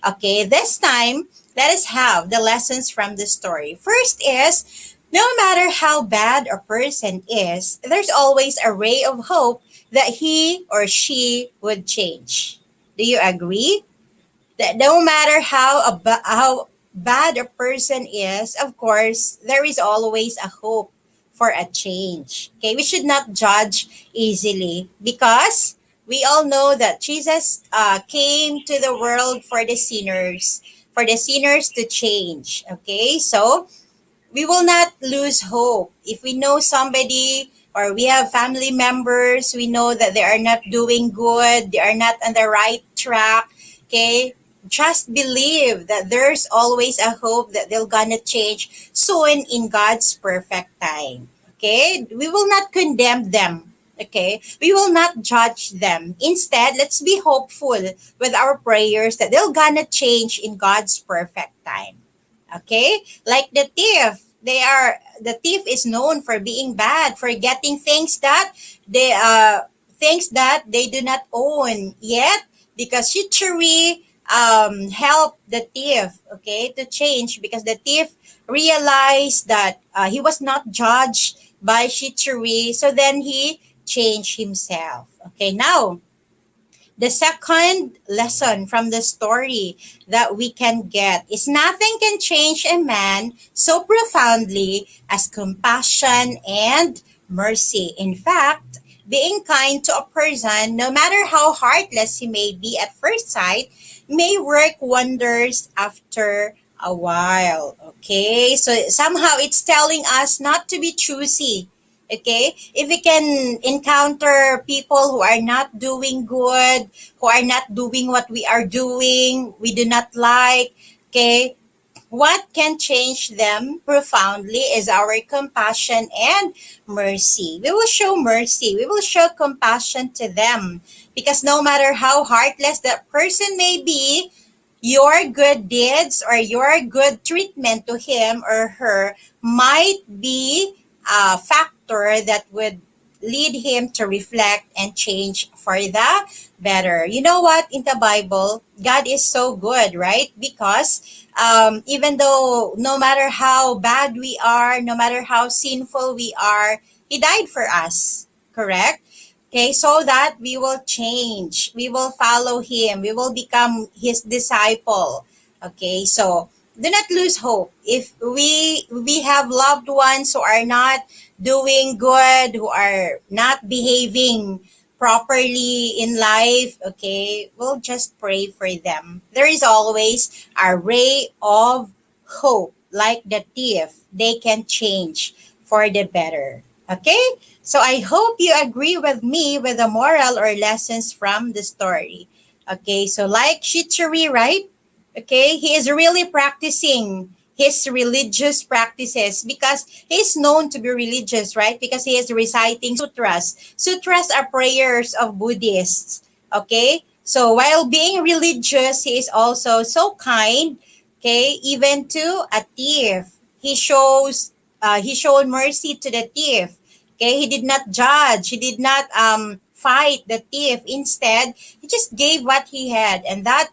Okay, this time, let us have the lessons from the story. First is, no matter how bad a person is, there's always a ray of hope that he or she would change. Do you agree? That no matter how bad a person is, of course, there is always a hope for a change. Okay, we should not judge easily because we all know that Jesus came to the world for the sinners to change. Okay, so we will not lose hope. If we know somebody or we have family members, we know that they are not doing good, they are not on the right track, okay? Just believe that there's always a hope that they're gonna change soon in God's perfect time. Okay? We will not condemn them. Okay? We will not judge them. Instead, let's be hopeful with our prayers that they're gonna change in God's perfect time. Okay, like the thief is known for being bad, for getting things that they do not own yet, because Shichiri helped the thief, okay, to change, because the thief realized that he was not judged by Shichiri, so then he changed himself. Okay, now the second lesson from the story that we can get is nothing can change a man so profoundly as compassion and mercy. In fact, being kind to a person, no matter how heartless he may be at first sight, may work wonders after a while. Okay, so somehow it's telling us not to be choosy. Okay, if we can encounter people who are not doing good, who are not doing what we are doing, we do not like, okay, what can change them profoundly is our compassion and mercy. We will show mercy, we will show compassion to them, because no matter how heartless that person may be, your good deeds or your good treatment to him or her might be a factor that would lead him to reflect and change for the better. You know what? In the Bible, God is so good, right? Because even though no matter how bad we are, no matter how sinful we are, He died for us, correct? Okay, so that we will change, we will follow him, we will become his disciple. Okay, so do not lose hope. If we have loved ones who are not doing good, who are not behaving properly in life, okay, we'll just pray for them. There is always a ray of hope, like the thief. They can change for the better. Okay? So I hope you agree with me with the moral or lessons from the story. Okay, so like Shichiri, right? Okay, he is really practicing his religious practices because he's known to be religious, right? Because he is reciting sutras. Sutras are prayers of Buddhists. Okay? So while being religious, he is also so kind, okay, even to a thief. He showed mercy to the thief. Okay, he did not judge. He did not fight the thief. Instead, he just gave what he had, and that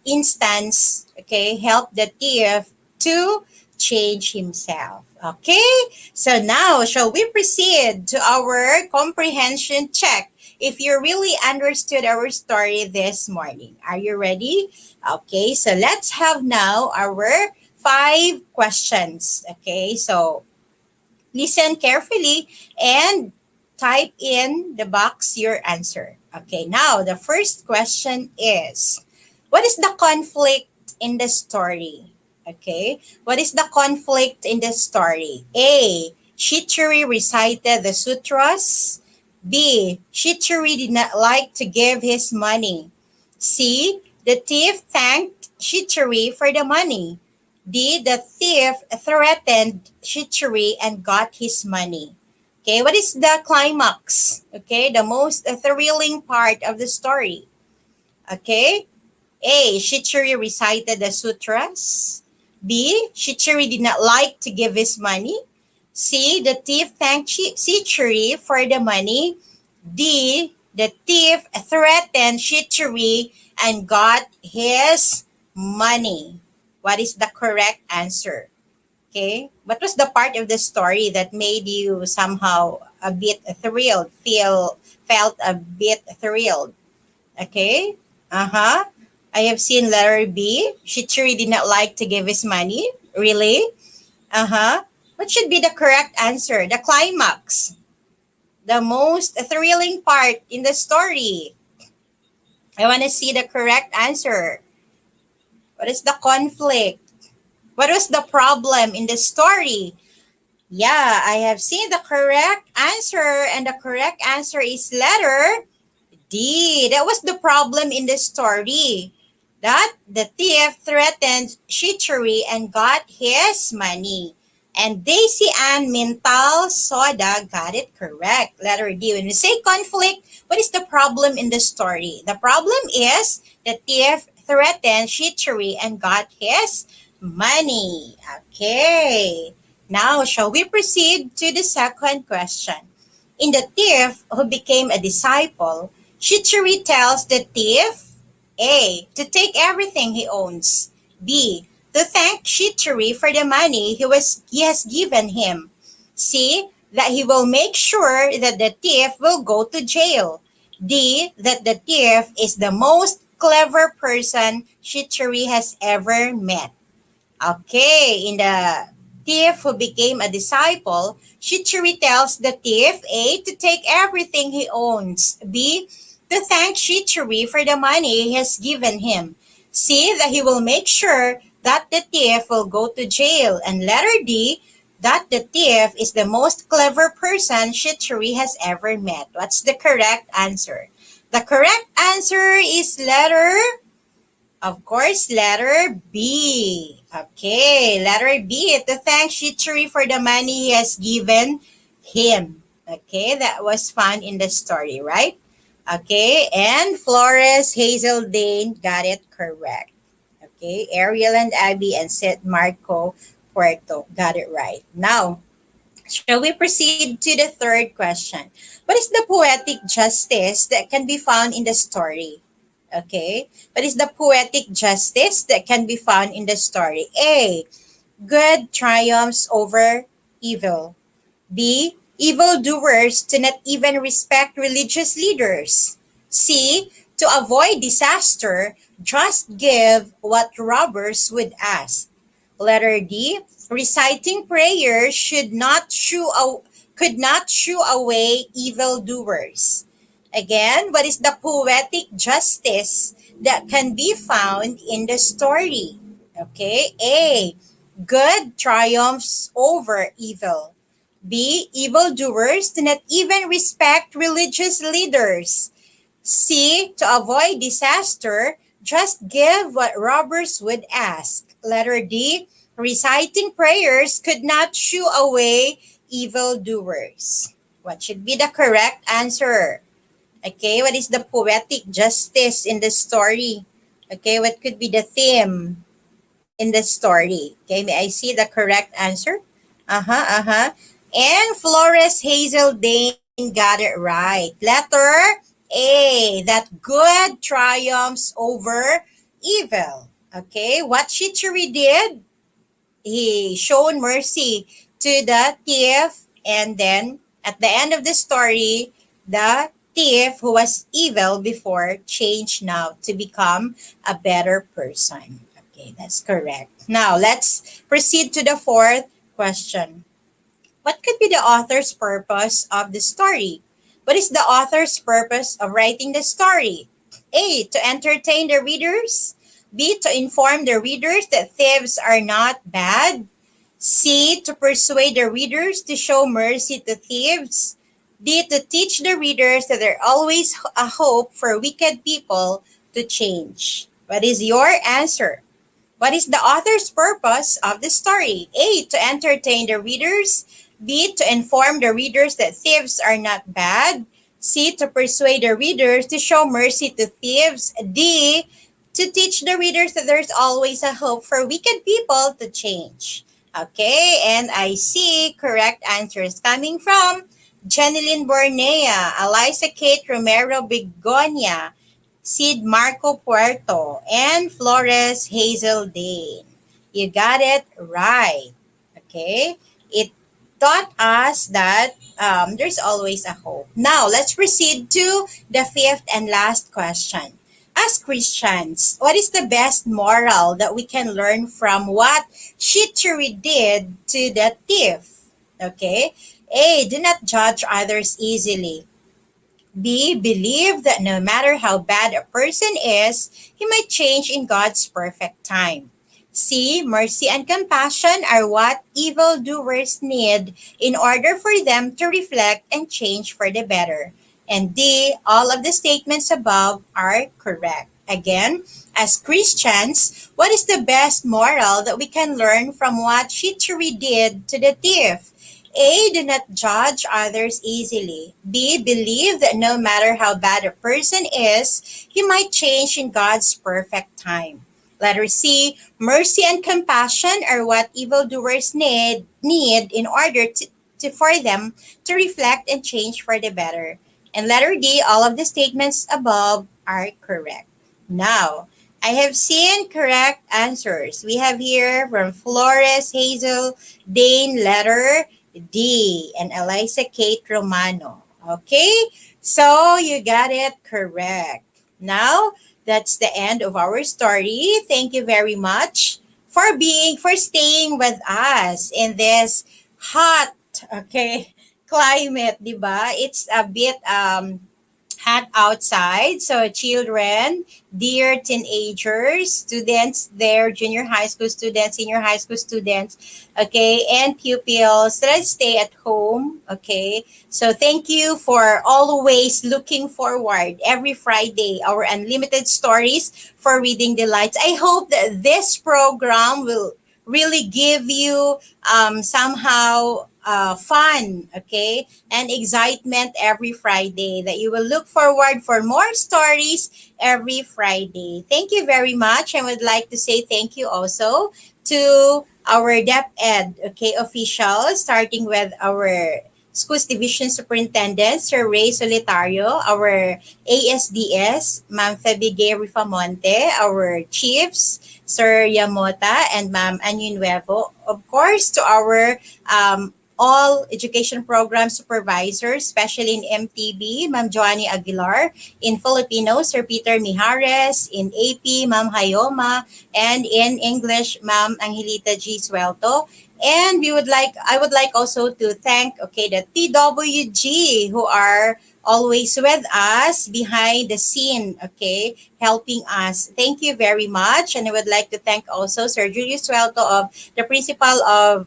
instance, okay, helped the thief to change himself. Okay, so now shall we proceed to our comprehension check? If you really understood our story this morning, are you ready? Okay, so let's have now our 5 questions. Okay, so listen carefully and type in the box your answer. Okay, now the first question is, what is the conflict in the story? Okay, what is the conflict in the story? A. Shichiri recited the sutras. B. Shichiri did not like to give his money. C. The thief thanked Shichiri for the money. D. The thief threatened Shichiri and got his money. Okay, what is the climax? Okay, the most thrilling part of the story. Okay, A. Shichiri recited the sutras. B. Shichiri did not like to give his money. C. The thief thanked Shichiri for the money. D. The thief threatened Shichiri and got his money. What is the correct answer? Okay. What was the part of the story that made you somehow a bit thrilled, felt a bit thrilled? Okay. Uh-huh. I have seen letter B. Shichiri did not like to give his money. Really? Uh-huh. What should be the correct answer? The climax. The most thrilling part in the story. I want to see the correct answer. What is the conflict? What was the problem in the story? Yeah, I have seen the correct answer, and the correct answer is letter D. That was the problem in the story. That the thief threatened Shichiri and got his money. And Daisy Ann Mintal Soda got it correct. Letter D. When we say conflict, what is the problem in the story? The problem is the thief threatened Shichiri and got his money. Okay. Now, shall we proceed to the second question? In The Thief Who Became a Disciple, Shichiri tells the thief A. To take everything he owns. B. To thank Shichiri for the money he has given him. C. That he will make sure that the thief will go to jail. D. That the thief is the most clever person Shichiri has ever met. Okay, in The Thief Who Became a Disciple, Shichiri tells the thief A. to take everything he owns. B. To thank Shichiri for the money he has given him. C. That he will make sure that the thief will go to jail. And letter D. That the thief is the most clever person Shichiri has ever met. What's the correct answer? The correct answer is of course, letter B. Okay, letter B. To thank Shichiri for the money he has given him. Okay, that was found in the story, right? Okay, and Flores Hazel Dane got it correct. Okay, Ariel and Abby and St. Marco Puerto got it right. Now, shall we proceed to the third question? What is the poetic justice that can be found in the story? Okay, what is the poetic justice that can be found in the story? A. Good triumphs over evil. B. Evildoers do not even respect religious leaders. C. To avoid disaster, just give what robbers would ask. Letter D. Reciting prayers could not shoo away evildoers. Again, what is the poetic justice that can be found in the story? Okay, A. Good triumphs over evil. B. Evildoers do not even respect religious leaders. C. To avoid disaster, just give what robbers would ask. Letter D. Reciting prayers could not shoo away evildoers. What should be the correct answer? Okay, what is the poetic justice in the story? Okay, what could be the theme in the story? Okay, may I see the correct answer? Uh-huh. And Flores Hazel Dane got it right. Letter A, that good triumphs over evil. Okay, what Shichiri did, he showed mercy to the thief, and then at the end of the story, the thief who was evil before changed now to become a better person. Okay, that's correct. Now let's proceed to the fourth question. What could be the author's purpose of the story? What is the author's purpose of writing the story? A, to entertain the readers. B, to inform the readers that thieves are not bad. C, to persuade the readers to show mercy to thieves. D, to teach the readers that there always a hope for wicked people to change. What is your answer? What is the author's purpose of the story? A, to entertain the readers. B, to inform the readers that thieves are not bad. C, to persuade the readers to show mercy to thieves. D, to teach the readers that there's always a hope for wicked people to change. Okay, and I see correct answers coming from Jeneline Bornea, Eliza Kate Romero Bigonia, Sid Marco Puerto, and Flores Hazel Dane. You got it right. Okay? It taught us that there's always a hope. Now, let's proceed to the fifth and last question. As Christians, what is the best moral that we can learn from what Shituri did to the thief? Okay? A, do not judge others easily. B, believe that no matter how bad a person is, he might change in God's perfect time. C, mercy and compassion are what evildoers need in order for them to reflect and change for the better. And D, all of the statements above are correct. Again, as Christians, what is the best moral that we can learn from what Shituri did to the thief? A, do not judge others easily. B, believe that no matter how bad a person is, he might change in God's perfect time. Letter C, mercy and compassion are what evildoers need in order for them to reflect and change for the better. And letter D, all of the statements above are correct. Now, I have seen correct answers. We have here from Flores Hazel Dane, letter D, and Eliza Kate Romano. Okay? So you got it correct. Now, that's the end of our story. Thank you very much for staying with us in this hot, okay, climate, di ba? It's a bit hot outside. So children, dear teenagers, students there, junior high school students, senior high school students, okay, and pupils, let's stay at home, okay? So thank you for always looking forward every Friday, our unlimited stories for reading delights. I hope that this program will really give you somehow fun, okay, and excitement every Friday, that you will look forward for more stories every Friday. Thank you very much. I would like to say thank you also to our DepEd, okay, officials, starting with our Schools Division Superintendent, Sir Ray Solitario, our ASDS, Ma'am Febigay Rifamonte, our chiefs, Sir Yamota and Ma'am Anyunuevo. Of course, to our all education program supervisors, especially in MTB, Ma'am Joanny Aguilar; in Filipino, Sir Peter Mijares; in AP, Ma'am Hayoma; and in English, Ma'am Angelita G. Suelto. And I would like also to thank, okay, the TWG, who are always with us behind the scene, okay, helping us. Thank you very much. And I would like to thank also Sir Julius Suelto, of the principal of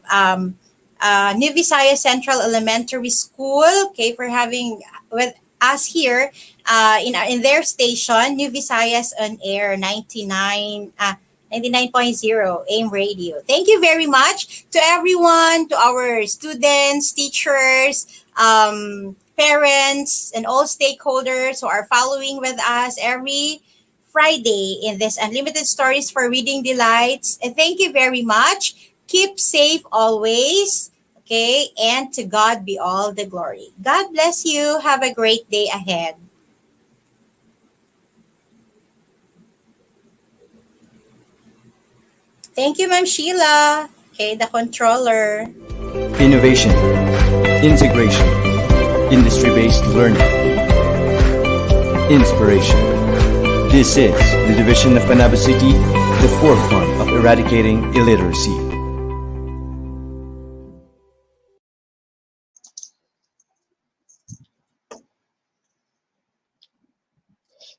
New Visayas Central Elementary School, okay, for having with us here in their station, New Visayas on Air 99, 99.0 AIM Radio. Thank you very much to everyone, to our students, teachers, parents, and all stakeholders who are following with us every Friday in this Unlimited Stories for Reading Delights. And thank you very much. Keep safe always. Okay, and to God be all the glory. God bless you. Have a great day ahead. Thank you, Ma'am Sheila. Okay, the controller. Innovation, integration, industry-based learning, inspiration. This is the division of Panabo City, the forefront of eradicating illiteracy.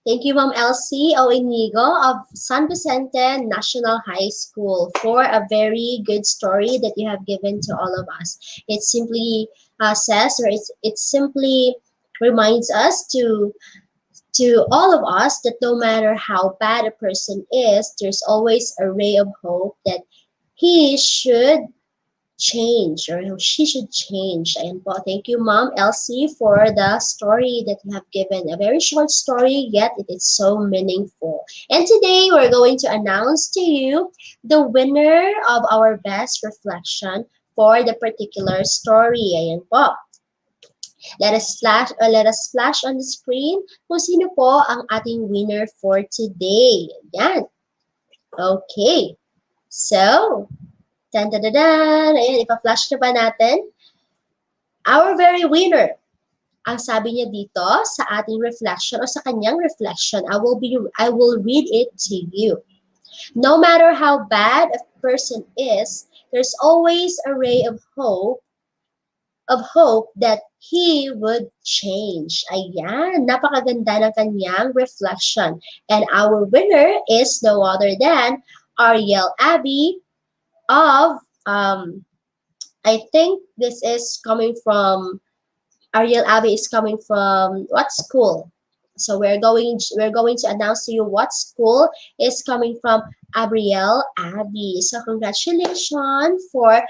Thank you, Ma'am Elsie O. Inigo of San Vicente National High School for a very good story that you have given to all of us. It simply says, or it simply reminds us to all of us that no matter how bad a person is, there's always a ray of hope that he should change or she should change. Ayan po. Thank you, Ma'am Elsie, for the story that you have given. A very short story, yet it is so meaningful. And today, we're going to announce to you the winner of our best reflection for the particular story. Ayan po. Let us flash on the screen kung sino po ang ating winner for today. Ayan. Okay. So, ayan, ipa-flash na ba natin? Our very winner. Ang sabi niya dito sa ating reflection o sa kanyang reflection, I will read it to you. No matter how bad a person is, there's always a ray of hope that he would change. Ayan, napakaganda ng kanyang reflection. And our winner is no other than Ariel Abby of, I think this is coming from, Ariel Abby is coming from what school? So we're going to announce to you what school is coming from Ariel Abby. So congratulations for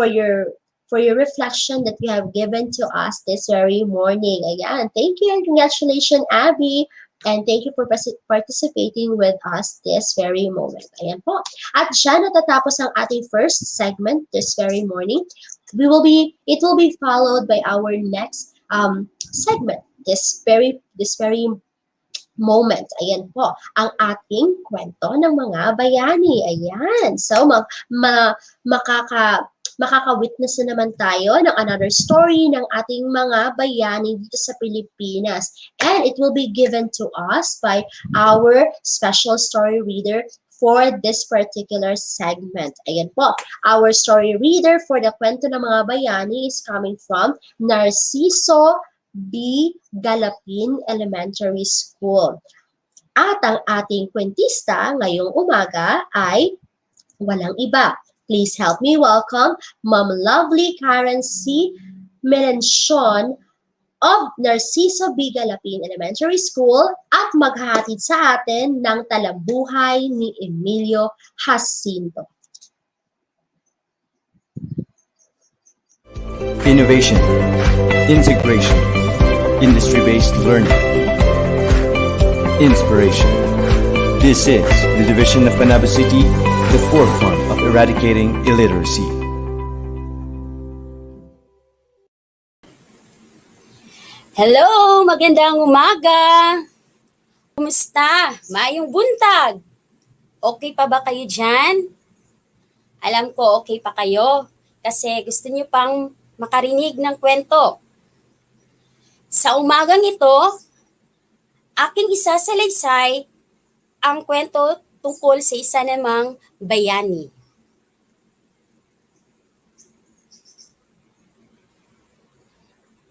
your reflection that you have given to us this very morning. Ayan, thank you and congratulations, Abby. And thank you for participating with us this very moment. Ayan po. At dyan natatapos ang ating first segment this very morning. It will be followed by our next segment this very moment. Ayan po, ang ating kwento ng mga bayani. Ayan. So, makaka-witness na naman tayo ng another story ng ating mga bayani dito sa Pilipinas. And it will be given to us by our special story reader for this particular segment. Ayan po, our story reader for the kwento ng mga bayani is coming from Narciso B. Galapin Elementary School. At ang ating kwentista ngayong umaga ay walang iba. Please help me welcome Ma'am Lovely Karen C. Melencion of Narciso B. Galapin Elementary School at maghahatid sa atin ng talambuhay ni Emilio Jacinto. Innovation, integration, industry-based learning, inspiration. This is the division of Panabo City, the forefront of eradicating illiteracy. Hello! Magandang umaga! Kumusta? Maayong buntag! Okay pa ba kayo dyan? Alam ko okay pa kayo kasi gusto niyo pang makarinig ng kwento. Sa umagang ito, aking isasalaysay ang kwento tungkol sa isa namang bayani.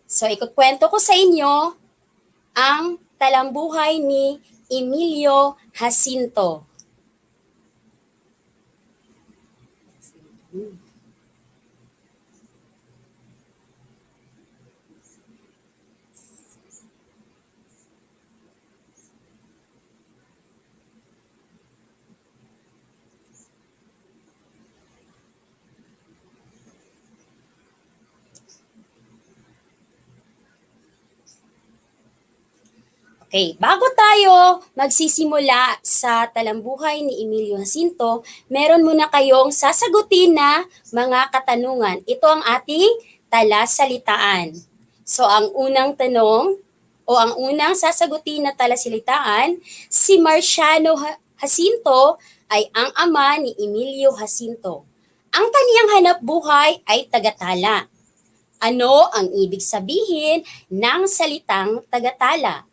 So, ikukwento ko sa inyo ang talambuhay ni Emilio Jacinto. Okay, bago tayo magsisimula sa talambuhay ni Emilio Jacinto, meron muna kayong sasagutin na mga katanungan. Ito ang ating talasalitaan. So ang unang tanong o ang unang sasagutin na talasalitaan, si Marciano Jacinto ay ang ama ni Emilio Jacinto. Ang kaniyang hanapbuhay ay tagatala. Ano ang ibig sabihin ng salitang tagatala?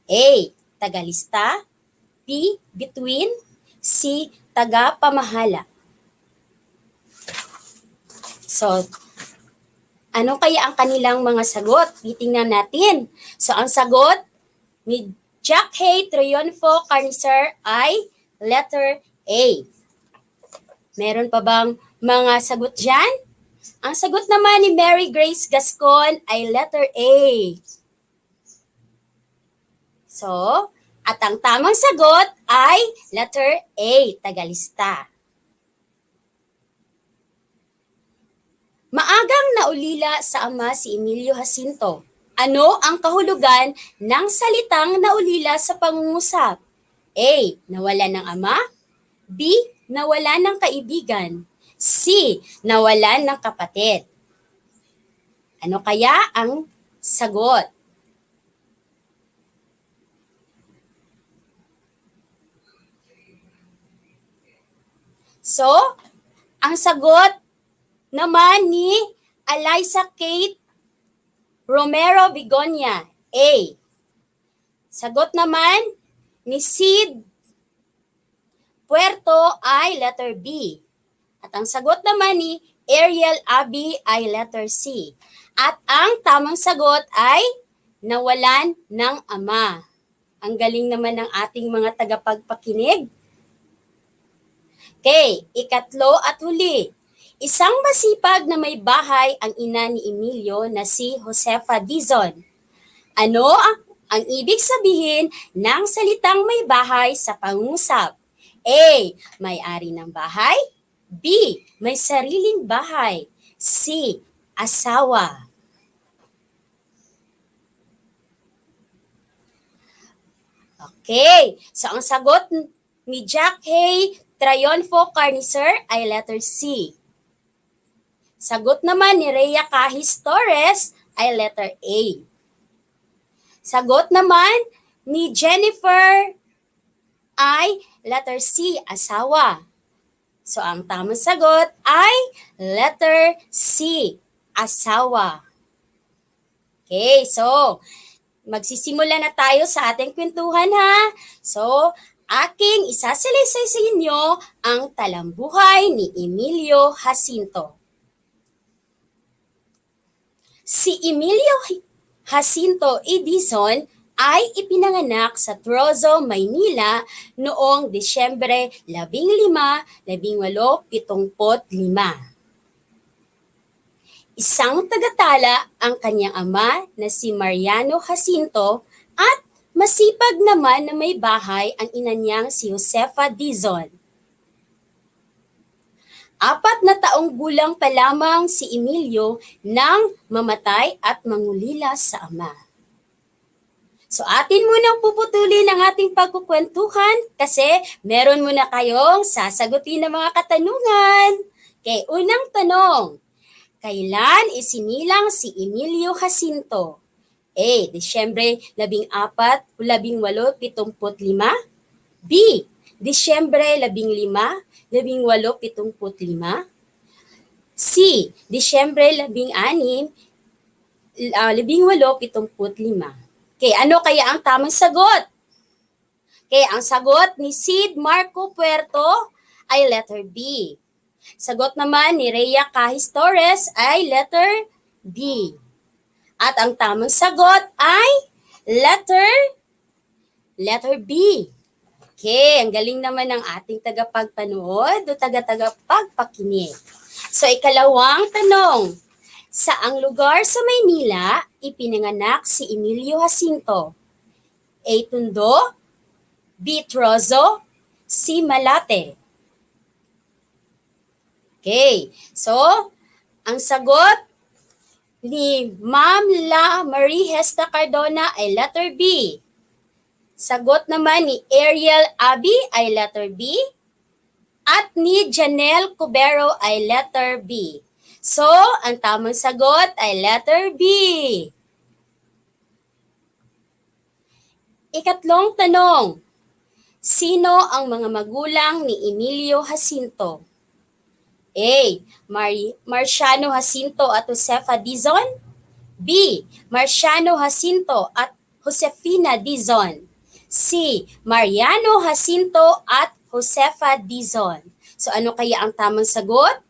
A. Tagalista. B. Between. C. Tagapamahala. So, ano kaya ang kanilang mga sagot? Titingnan natin. So, ang sagot ni Jack Hay Triunfo Carnicer ay letter A. Meron pa bang mga sagot dyan? Ang sagot naman ni Mary Grace Gascon ay letter A. So, at ang tamang sagot ay letter A, Tagalista. Maagang naulila sa ama si Emilio Jacinto. Ano ang kahulugan ng salitang naulila sa pangungusap? A. Nawala ng ama. B. Nawala ng kaibigan. C. Nawala ng kapatid. Ano kaya ang sagot? So, ang sagot naman ni Eliza Kate Romero Bigonia, A. Sagot naman ni Sid Puerto ay letter B. At ang sagot naman ni Ariel Abi ay letter C. At ang tamang sagot ay nawalan ng ama. Ang galing naman ng ating mga tagapagpakinig. Okay, ikatlo at huli. Isang masipag na may bahay ang ina ni Emilio na si Josefa Dizon. Ano ang ibig sabihin ng salitang may bahay sa pangungusap? A. May-ari ng bahay. B. May sariling bahay. C. Asawa. Okay, so ang sagot ni Jack Hay Triunfo Carnicer ay letter C. Sagot naman ni Rhea Kahis Torres ay letter A. Sagot naman ni Jennifer ay letter C, asawa. So ang tamang sagot ay letter C, asawa. Okay, so magsisimula na tayo sa ating kwentuhan ha. So, aking isasalaysay sa inyo ang talambuhay ni Emilio Jacinto. Si Emilio Jacinto Edison ay ipinanganak sa Trozo, Maynila noong Disyembre 15, 1875. Isang tagatala ang kanyang ama na si Mariano Jacinto at masipag naman na may bahay ang ina niyang si Josefa Dizon. 4 na taong gulang pa lamang si Emilio nang mamatay at mangulila sa ama. So atin munang puputulin ang ating pagkukwentuhan kasi meron muna kayong sasagutin ng mga katanungan. Okay, unang tanong. Kailan isinilang si Emilio Jacinto? A. Disyembre 14, 1875. B. Disyembre 15, 1875. C. Disyembre 16, 1875. Okay, ano kaya ang tamang sagot? Okay, ang sagot ni Sid Marco Puerto ay letter B. Sagot naman ni Rhea Kahis Torres ay letter D. At ang tamang sagot ay letter B. Okay, ang galing naman ng ating tagapagpanood o tagapagpakinig. So, ikalawang tanong. Saang lugar sa Maynila ipinanganak si Emilio Jacinto? A. Tondo, B. Trozo, C. Malate. Okay, so, ang sagot ni Ma'am La Marie Hesta Cardona ay letter B. Sagot naman ni Ariel Abi ay letter B. At ni Janelle Cubero ay letter B. So, ang tamang sagot ay letter B. Ikatlong tanong. Sino ang mga magulang ni Emilio Jacinto? A. Marciano Jacinto at Josefa Dizon. B. Marciano Jacinto at Josefina Dizon. C. Mariano Jacinto at Josefa Dizon. So ano kaya ang tamang sagot?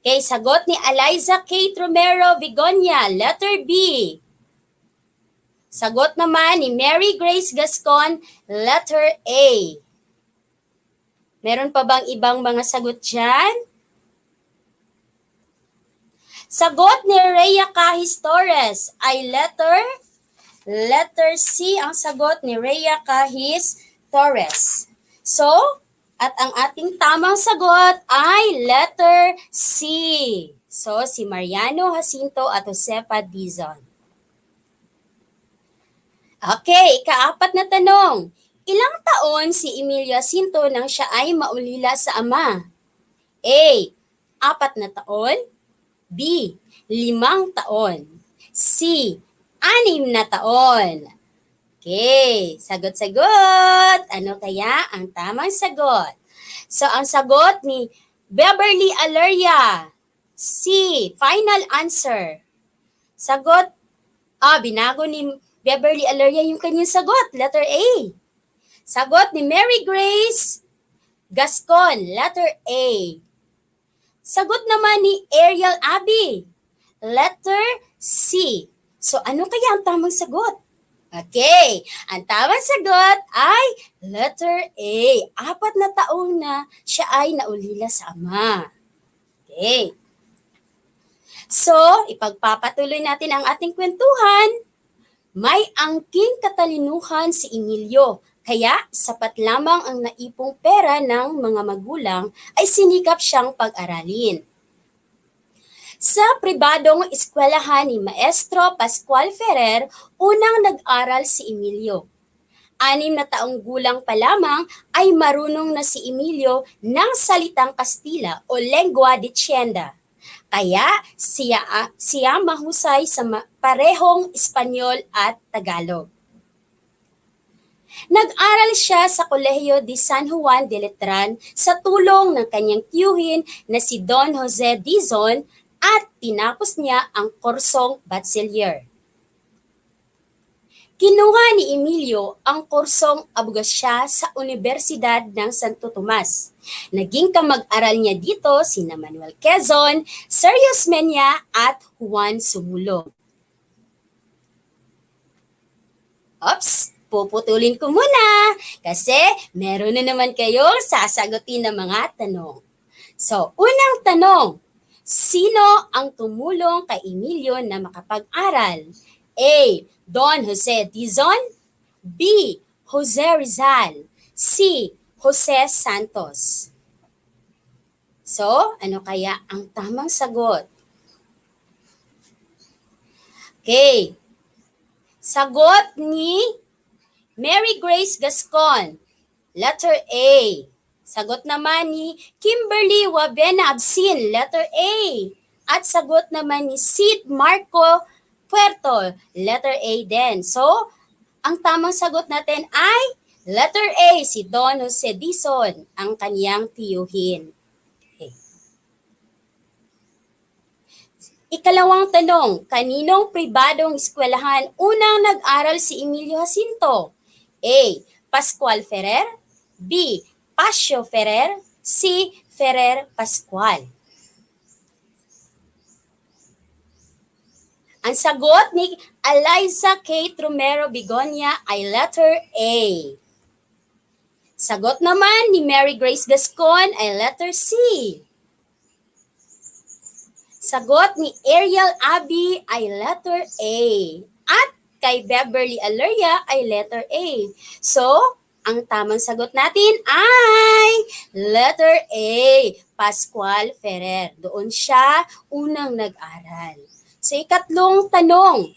Okay, sagot ni Eliza Kate Romero Vigonia, letter B. Sagot naman ni Mary Grace Gascon, letter A. Meron pa bang ibang mga sagot dyan? Sagot ni Rhea Kahis Torres ay letter C ang sagot ni Rhea Kahis Torres. So, at ang ating tamang sagot ay letter C. So, si Mariano Jacinto at Josefa Dizon. Okay, ikaapat na tanong. Ilang taon si Emilio Jacinto nang siya ay maulila sa ama? A. 4 na taon. B. 5 taon. C. 6 na taon. Okay, sagot-sagot. Ano kaya ang tamang sagot? So, ang sagot ni Beverly Aleria. C. Final answer. Sagot, binago ni Beverly Aleria yung kanyang sagot. Letter A. Sagot ni Mary Grace Gascon. Letter A. Sagot naman ni Ariel Abi. Letter C. So, ano kaya ang tamang sagot? Okay, ang tamang sagot ay letter A. 4 na taong na siya ay naulila sa ama. Okay. So, ipagpapatuloy natin ang ating kwentuhan. May angking katalinuhan si Emilio, kaya sapat lamang ang naipong pera ng mga magulang ay sinikap siyang pag-aralin. Sa pribadong eskwelahan ni Maestro Pascual Ferrer, unang nag-aral si Emilio. 6 na taong gulang pa lamang ay marunong na si Emilio ng salitang Kastila o lengua de tienda. Kaya siya mahusay sa parehong Espanyol at Tagalog. Nag-aral siya sa Kolehiyo de San Juan de Letran sa tulong ng kanyang tiyuhin na si Don Jose Dizon at tinapos niya ang kursong bachelor. Kinuha ni Emilio ang kursong abogasya sa Universidad ng Santo Tomas. Naging kamag-aral niya dito sina Manuel Quezon, Serios Menya at Juan Sumulong. Oops! Puputulin ko muna kasi meron na naman kayong sasagutin ng mga tanong. So, unang tanong, sino ang tumulong kay Emilio na makapag-aral? A. Don Jose Dizon. B. Jose Rizal. C. Jose Santos. So, ano kaya ang tamang sagot? Okay. Sagot ni Mary Grace Gascon, letter A. Sagot naman ni Kimberly Wabena Absin, letter A. At sagot naman ni Sid Marco Puerto, letter A din. So, ang tamang sagot natin ay letter A, si Don Jose Dizon, ang kaniyang tiyuhin. Okay. Ikalawang tanong, kaninong pribadong eskwelahan unang nag-aral si Emilio Jacinto? A. Pascual Ferrer. B. Pasio Ferrer. C. Ferrer Pascual. Ang sagot ni Eliza Kate Romero Bigonia ay letter A. Sagot naman ni Mary Grace Gascon ay letter C. Sagot ni Ariel Abi ay letter A. At kay Beverly Aleria ay letter A. So, ang tamang sagot natin ay letter A, Pascual Ferrer. Doon siya unang nag-aral. So, ikatlong tanong,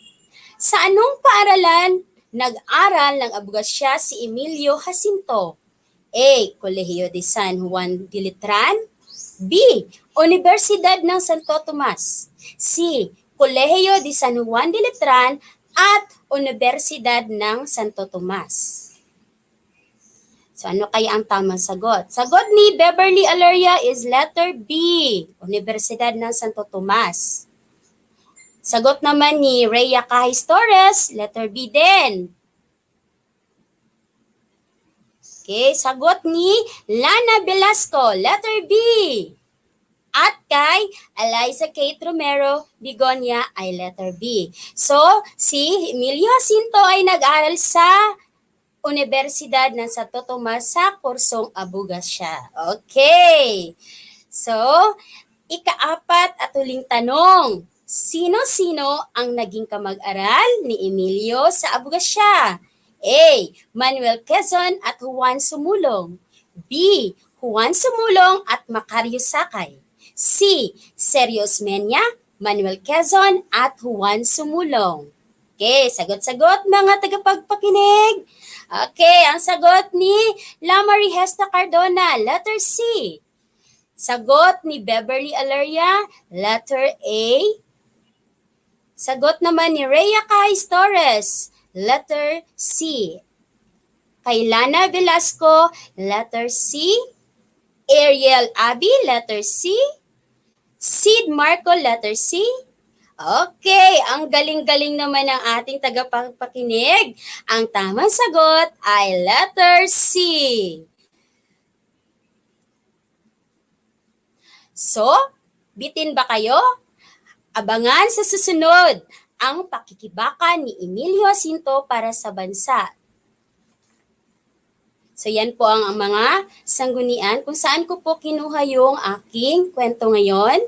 sa anong paaralan Nag-aral ng abogasya si Emilio Jacinto? A. Colegio de San Juan de Letran. B. Universidad ng Santo Tomas. C. Colegio de San Juan de Letran at Universidad ng Santo Tomas. So ano kaya ang tamang sagot? Sagot ni Beverly Alaria is letter B, Universidad ng Santo Tomas. Sagot naman ni Rhea Cahis Torres, letter B din. Okay, sagot ni Lana Velasco, letter B. At kay Eliza Kate Romero Bigonia ay letter B. So, si Emilio Jacinto ay nag-aral sa Universidad ng Santo Tomas sa kursong abogasya. Okay. So, ika-apat at huling tanong. Sino-sino ang naging kamag-aral ni Emilio sa abogasya? A. Manuel Quezon at Juan Sumulong. B. Juan Sumulong at Macario Sakay. C. Sergio Osmeña, Manuel Quezon at Juan Sumulong. Okay, sagot-sagot mga tagapagpakinig. Okay, ang sagot ni Lamari Hesta Cardona, letter C. Sagot ni Beverly Alaria, letter A. Sagot naman ni Rhea Cahis Torres, letter C. Kay Lana Velasco, letter C. Ariel Abi, letter C. Sid Marco, letter C. Okay, ang galing-galing naman ng ating tagapagpakinig. Ang tamang sagot ay letter C. So, bitin ba kayo? Abangan sa susunod ang pakikibaka ni Emilio Jacinto para sa bansa. So yan po ang mga sanggunian kung saan ko po kinuha yung aking kwento ngayon.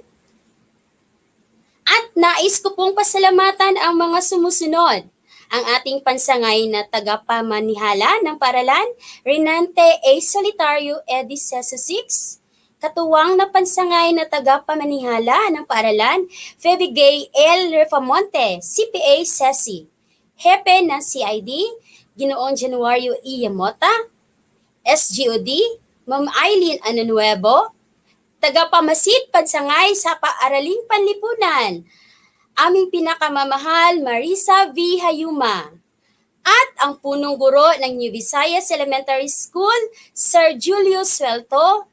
At nais ko pong pasalamatan ang mga sumusunod. Ang ating pansangay na tagapamanihala ng paralan, Renante A. Solitario Edi Seso 6. Katuwang na pansangay na tagapamanihala ng paralan, Febigay L. Refamonte, CPA Sesi. Hepe ng CID, Ginoong Januario E. Yamota. SGOD, Ma'am Eileen Ananuevo. Tagapamasid pansangay sa Paaraling Panlipunan, aming pinakamamahal Marisa V. Hayuma. At ang punong guro ng New Visayas Elementary School, Sir Julio Suelto.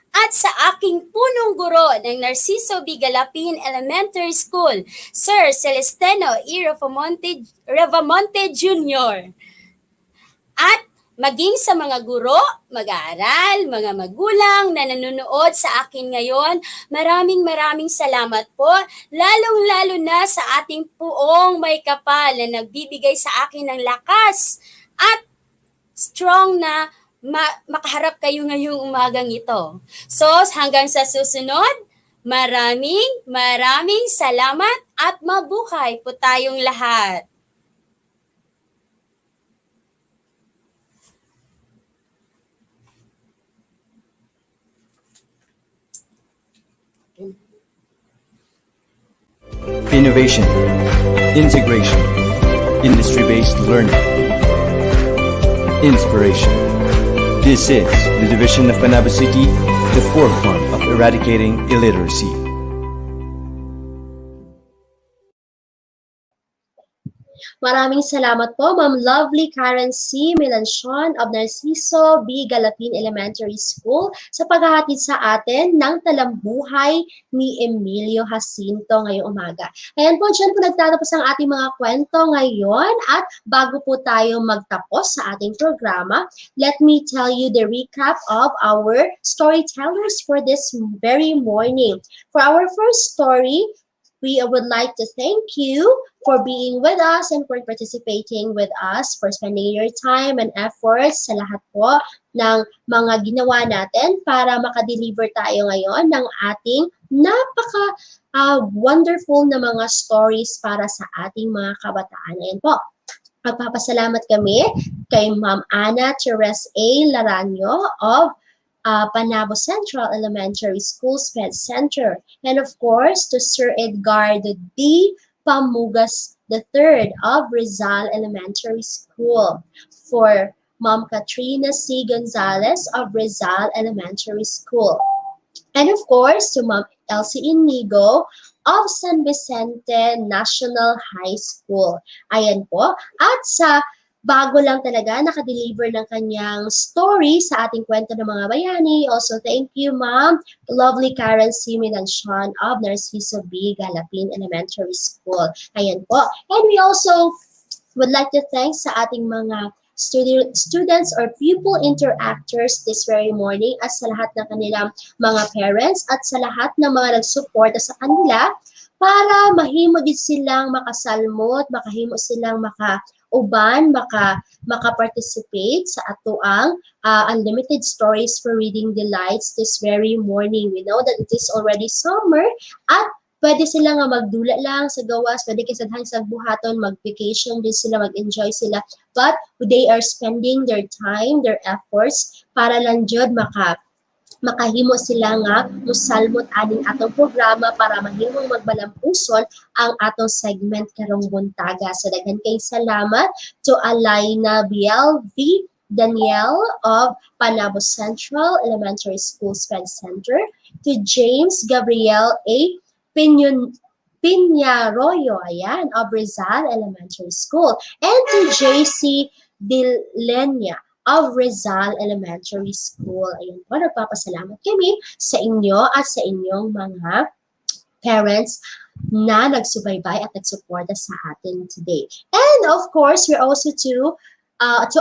At sa aking punong guro ng Narciso B. Galapin Elementary School, Sir Celestino E. Revamonte Jr. At maging sa mga guro, mag-aaral, mga magulang na nanonood sa akin ngayon, maraming salamat po. Lalong-lalo na sa ating puong may kapal na nagbibigay sa akin ng lakas at strong na makaharap kayo ngayong umagang ito. So hanggang sa susunod, maraming salamat at mabuhay po tayong lahat. Innovation, integration, industry-based learning, inspiration. This is the division of Panabo City, the forefront of eradicating illiteracy. Maraming salamat po, Ma'am Lovely Karen C. Melanchon of Narciso B. Galapin Elementary School sa paghahatid sa atin ng talambuhay ni Emilio Jacinto ngayong umaga. Ayan po, dyan po nagtatapos ang ating mga kwento ngayon at bago po tayo magtapos sa ating programa, let me tell you the recap of our storytellers for this very morning. For our first story, we would like to thank you for being with us and for participating with us, for spending your time and efforts sa lahat po ng mga ginawa natin para makadeliver tayo ngayon ng ating wonderful na mga stories para sa ating mga kabataan. Ngayon po, magpapasalamat kami kay Ma'am Ana Teres A. Laranyo of Panabo Central Elementary School SPED Center. And of course, to Sir Edgardo D. Pamugas III of Rizal Elementary School. For Ma'am Katrina C. Gonzalez of Rizal Elementary School. And of course, to Ma'am Elsie Inigo of San Vicente National High School. Ayan po. At sa bago lang talaga nakadeliver ng kanyang story sa ating kwento ng mga bayani. Also, thank you, Ma'am. Lovely Karen Simin and Sean of Narciso B. Galapin Elementary School. Ayan po. And we also would like to thank sa ating mga students or pupil interactors this very morning at sa lahat ng kanilang mga parents at sa lahat ng mga nagsuporta sa kanila para mahimo gid silang makasalmot, makahimo silang makauban, maka-participate sa atoang Unlimited Stories for Reading Delights this very morning. We know that it is already summer at pwede sila nga magdula lang sa gawas, pwede kasadhan sa buhaton, mag-vacation din sila, mag-enjoy sila. But they are spending their time, their efforts para lang jud makahimo sila nga musalmot aning atong programa para mahimong magbalampuson ang atong segment karong buntaga. So daghan kay salamat to Alaina BLV Danielle of Panabo Central Elementary School Sped Center, to James Gabriel A. Piñaroyo, ayan, of Rizal Elementary School, and to JC Dilenia of Rizal Elementary School. Ayan po, nagpapasalamat kami sa inyo at sa inyong mga parents na nagsubaybay at nagsuporta sa atin today. And of course, we're also to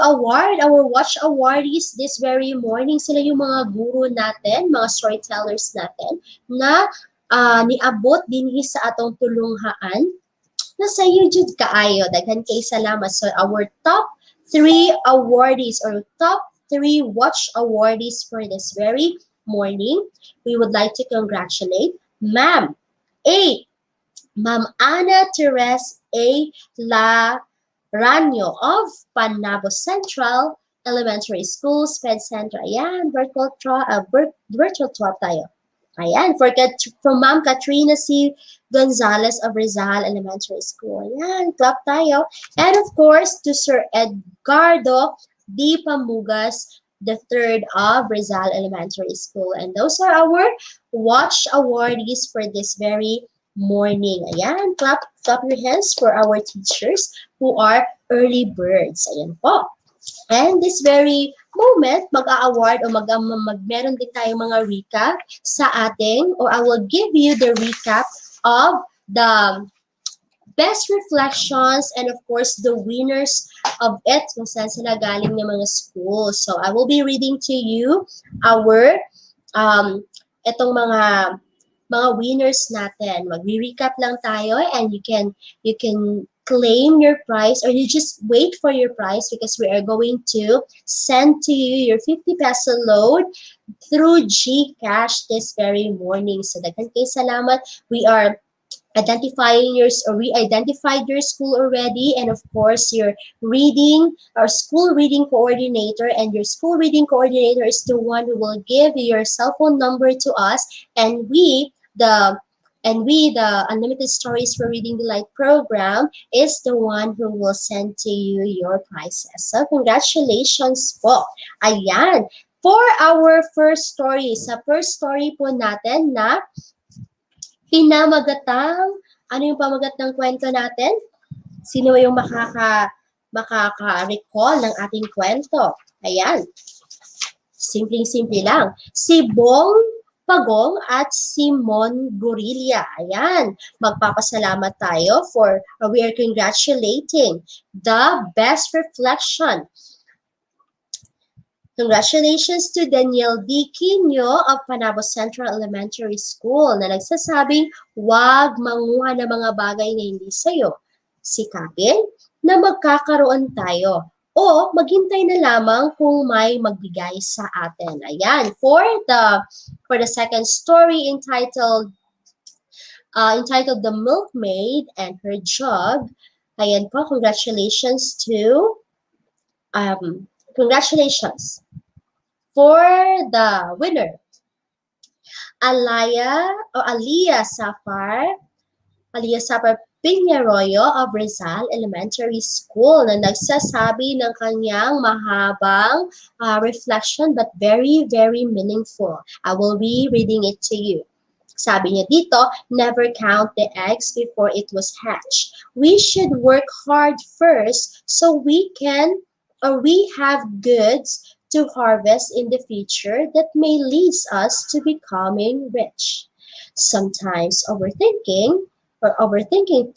award our watch awardees this very morning. Sila yung mga guru natin, mga storytellers natin na niabot dinhi sa atong tulunghaan na sa YouTube kaayo. Daghan kay salamat. So our top 3 awardees or top 3 watch awardees for this very morning, we would like to congratulate Ma'am Ana Teres A. Ranyo of Panabo Central Elementary School, Sped Center. Ayan, virtual tour tayo. Ayan, from Ma'am Katrina C. Gonzalez of Rizal Elementary School. Ayan, clap tayo. And of course, to Sir Edgardo D. Pamugas III of Rizal Elementary School. And those are our watch awardees for this very morning. Ayan, clap your hands for our teachers who are early birds. Ayan po. And this very moment, mag-a-award o meron din tayong mga recap sa ating, or I will give you the recap of the best reflections and of course the winners of it kung saan sila galing ng mga schools. So I will be reading to you our itong mga winners natin. Magre-recap lang tayo and you can claim your prize, or you just wait for your prize because we are going to send to you your 50 peso load through GCash this very morning. So daghan kay salamat. We are identifying yours, or we identified your school already, and of course your school reading coordinator, and your school reading coordinator is the one who will give your cell phone number to us, and we the Unlimited Stories for Reading Delight program is the one who will send to you your prizes. So congratulations po. Ayan. For our first story, sa first story po natin na pinamagatang, ano yung pamagat ng kwento natin? Sino yung makaka-recall ng ating kwento? Ayan. Simpleng-simple lang. Si Bong Pagong at Simon Gorilla. Ayan. Magpapasalamat tayo for, we are congratulating the best reflection. Congratulations to Daniel D. Quino of Panabo Central Elementary School na nagsasabing, huwag manguha ng mga bagay na hindi sa'yo. Sikapin na magkakaroon tayo o maghintay na lamang kung may magbigay sa atin. Ayan, for the second story entitled The Milkmaid and Her Jug. Ayan po, congratulations for the winner. Aliyah Safar Piñaroyo of Rizal Elementary School na nagsasabi ng kanyang mahabang reflection but very, very meaningful. I will be reading it to you. Sabi niya dito, never count the eggs before it was hatched. We should work hard first so we have goods to harvest in the future that may lead us to becoming rich. Sometimes overthinking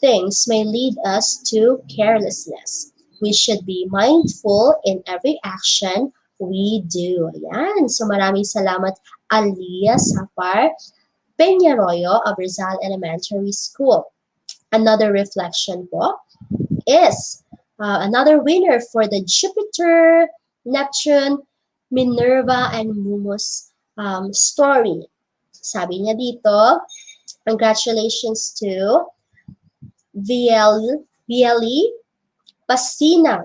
things may lead us to carelessness. We should be mindful in every action we do. Ayan. So maraming salamat, Alia Safar Peñaroyo of Rizal Elementary School. Another reflection po is another winner for the Jupiter, Neptune, Minerva, and Momus story. Sabi niya dito, congratulations to Vieli Pasina.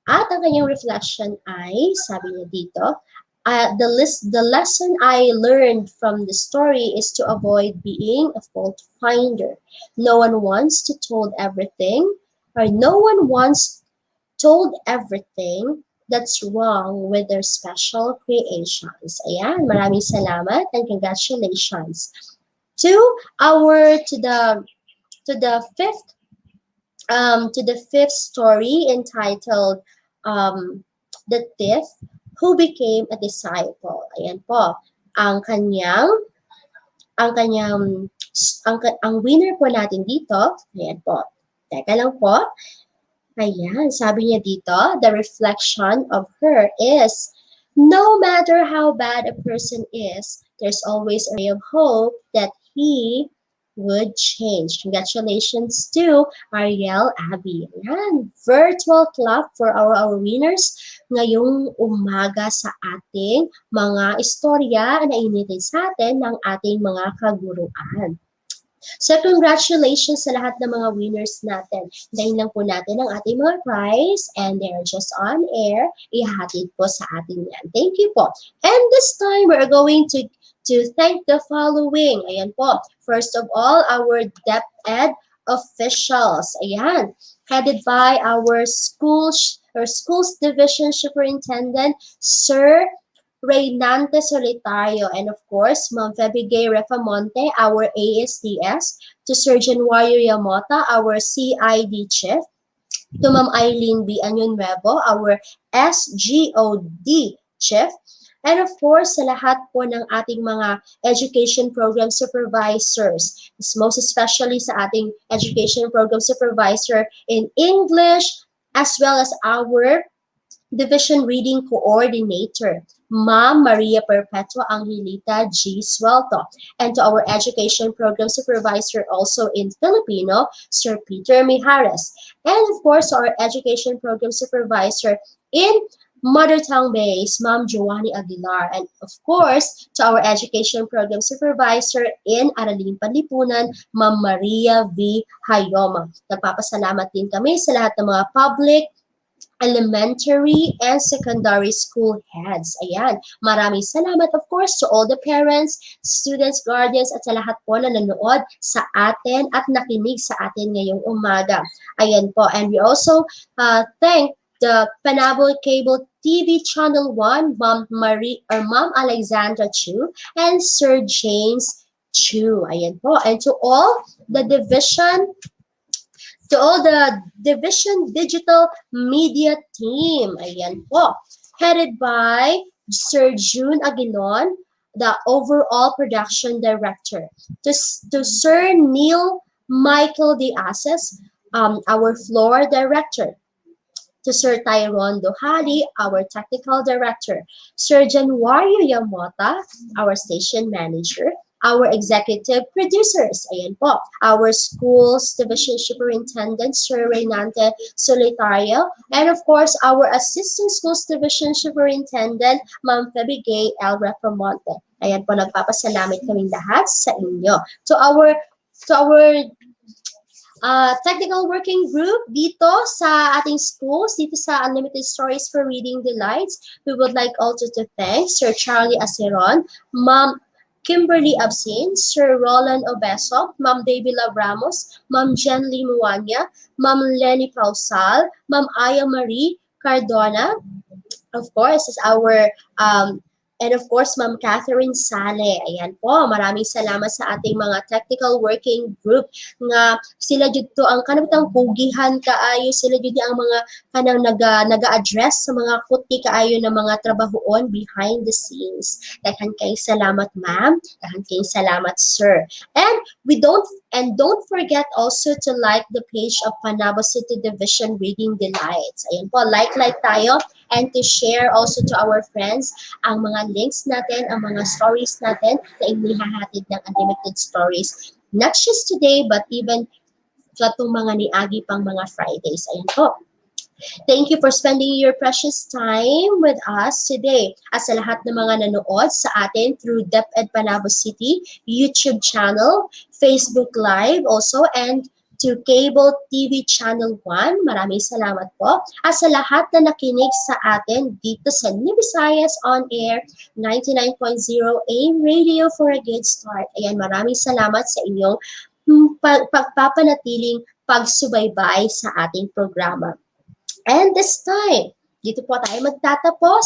At ang kanyang reflection ay, sabi niya dito, the lesson I learned from the story is to avoid being a fault finder. No one wants told everything that's wrong with their special creations. Ayan, maraming salamat and congratulations to the fifth story entitled The Thief Who Became a Disciple. Ayan po. Ang winner po natin dito, ayan po. Teka lang po. Ayan, sabi niya dito, the reflection of her is, no matter how bad a person is, there's always a ray of hope that he would change. Congratulations to Ariel Abby. Ayan, virtual clap for our winners ngayong umaga sa ating mga istorya na initin sa atin ng ating mga kaguruan. So, congratulations sa lahat ng mga winners natin. Dahil lang po natin ang ating mga prize and they're just on air. Ihahatid po sa atin yan. Thank you po. And this time, we're going to thank the following. Ayan po. First of all, our DepEd officials. Ayan. Headed by our schools division superintendent, Sir Reynante Solitario, and of course, Ma'am Febigay Refamonte, our ASDS, to Surgeon Wario Yamota, our CID chief, to Ma'am Eileen B. Nuevo, our SGOD chief, and of course, sa lahat po ng ating mga education program supervisors, most especially sa ating education program supervisor in English, as well as our Division Reading Coordinator, Ma'am Maria Perpetua Angelita G. Suelto, and to our Education Program Supervisor also in Filipino, Sir Peter Mijares, and of course our Education Program Supervisor in Mother Tongue Base, Ma'am Joanny Aguilar, and of course to our Education Program Supervisor in Aralan Panlipunan, Ma'am Maria V. Hayoma. Nagpapasalamat din kami sa lahat ng mga public, elementary and secondary school heads. Ayan. Maraming salamat of course to all the parents, students, guardians at sa lahat po na nanonood sa atin at nakinig sa atin ngayong umaga. Ayan po. And we also thank the Panabo Cable TV Channel 1, Ma'am Alexandra Chu and Sir James Chu. Ayan po. And to all the Division Digital Media Team. Ayan po. Headed by Sir June Aguilon, the overall production director. To Sir Neil Michael De Ases, our floor director. To Sir Tyrone Dohali, our technical director. Sir Januario Yamota, our station manager. Our executive producers, ayan po, our schools division superintendent, Sir Reynante Solitario, and of course, our assistant schools division superintendent, Ma'am Febigay L. Refamonte. Ayan po, nagpapasalamat kaming lahat sa inyo. To our technical working group dito sa ating schools, dito sa Unlimited Stories for Reading Delights, we would like also to thank Sir Charlie Aceron, Ma'am Kimberly Absin, Sir Roland Obeso, Ma'am Davila Ramos, Ma'am Jen Lee Muanya, Ma'am Lenny Pausal, Ma'am Aya Marie Cardona, of course, is our and of course, Ma'am Catherine Sale. Ayan po, maraming salamat sa ating mga technical working group nga sila jud to ang kanang pugihan kaayo, sila jud ang mga kanang naga-address sa mga kuti kaayo na mga trabahoon behind the scenes. Daghan kay salamat ma'am, daghan kay salamat sir. And don't forget also to like the page of Panabo City Division Reading Delights. Ayan po, like tayo and to share also to our friends ang mga links natin, ang mga stories natin na inihahatid ng Unlimited Stories. Not just today, but even sa itong mga niagi pang mga Fridays. Ayan po. Thank you for spending your precious time with us today. At sa lahat ng mga nanood sa atin through DepEd Panabo City YouTube channel, Facebook Live also, and to Cable TV Channel 1. Maraming salamat po. At sa lahat na nakinig sa atin dito sa New Visayas On Air 99.0 AM Radio for a Good Start. Ayan, maraming salamat sa inyong pagpapanatiling pagsubaybay sa ating programa. And this time, dito po tayo magtatapos.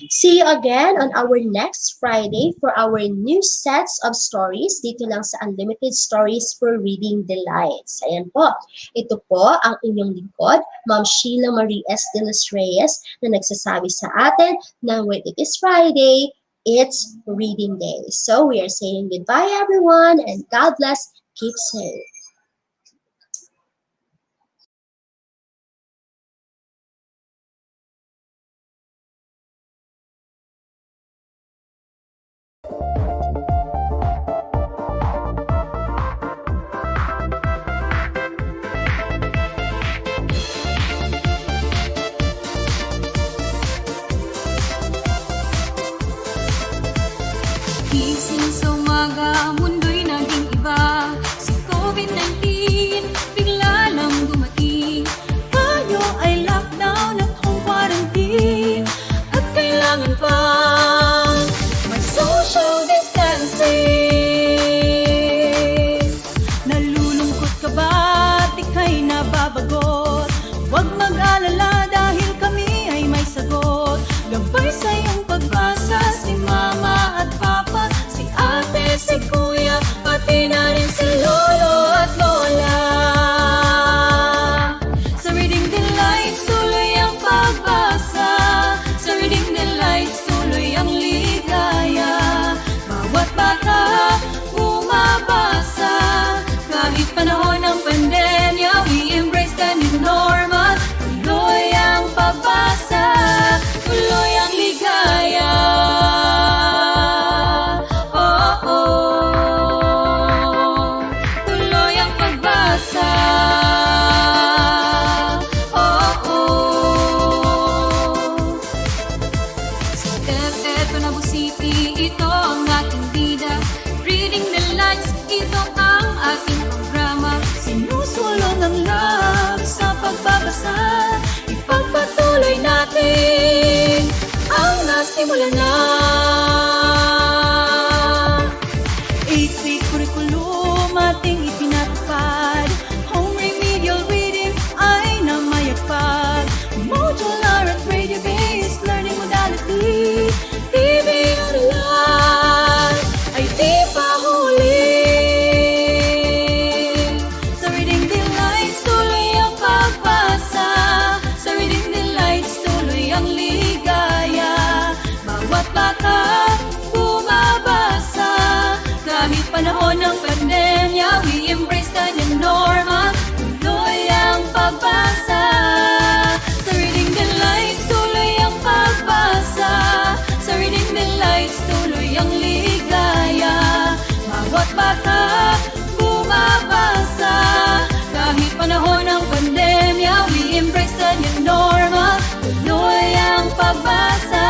See you again on our next Friday for our new sets of stories dito lang sa Unlimited Stories for Reading Delights. Ayan po. Ito po ang inyong lingkod, Ma'am Sheila Marie S. de los Reyes, na nagsasabi sa atin na when it is Friday, it's Reading Day. So we are saying goodbye everyone and God bless. Keep safe. Gising sa umaga, mundo'y naging iba. Si COVID-19, bigla lang dumating. Tayo ay lockdown at home quarantine. At kailangan pa may social distancing. Nalulungkot ka ba? Di ka'y nababagot. Huwag mag-alala dahil kami ay may sagot. Gabay sa iyong pagbasa, si mama at papa, si ate, si kuya, pati na rin si lolo at lola. Sa Reading Delights, tuloy ang pagbasa. Sa Reading Delights, tuloy ang ligaya. Bawat bata, bumabasa. Kahit panahon ng pandemya, we embrace the new normal. Tuloy ang pagbasa, tuloy ang ligaya. Oh, oh. Tuloy ang pagbasa. Oh, oh. Sa DepEd Panabo City, ito ang ating bida. Reading Delights, ito ang ating programa. Sinusulong ang love sa pagbabasa. Ipagpatuloy natin ang nasimula na. 8-week curriculum ating ipinatupad. Home remedial reading ay namayagpag. Modular at radio-based learning modality. TV Aralan ay di pa huli. Sa Reading Delights, tuloy ang pagbasa. Sa Reading Delights, tuloy ang ligaya. Bawat bata, bumabasa. Kahit panahon ng pandemya, we embrace the new normal. Tuloy ang pagbasa. Sa Reading Delights, tuloy ang pagbasa. Sa Reading Delights, tuloy ang ligaya. Bawat bata, bumabasa. Kahit panahon ng pandemya, we embrace the new normal. Tuloy ang pagbasa,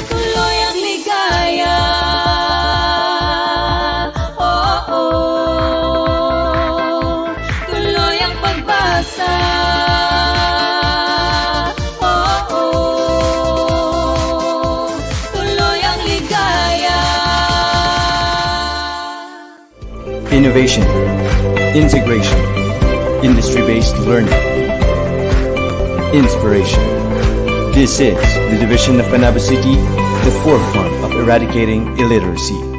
tuloy ang ligaya. Oh, oh. innovation, integration, industry-based learning, inspiration. This is the division of Panabo City, the forefront of eradicating illiteracy.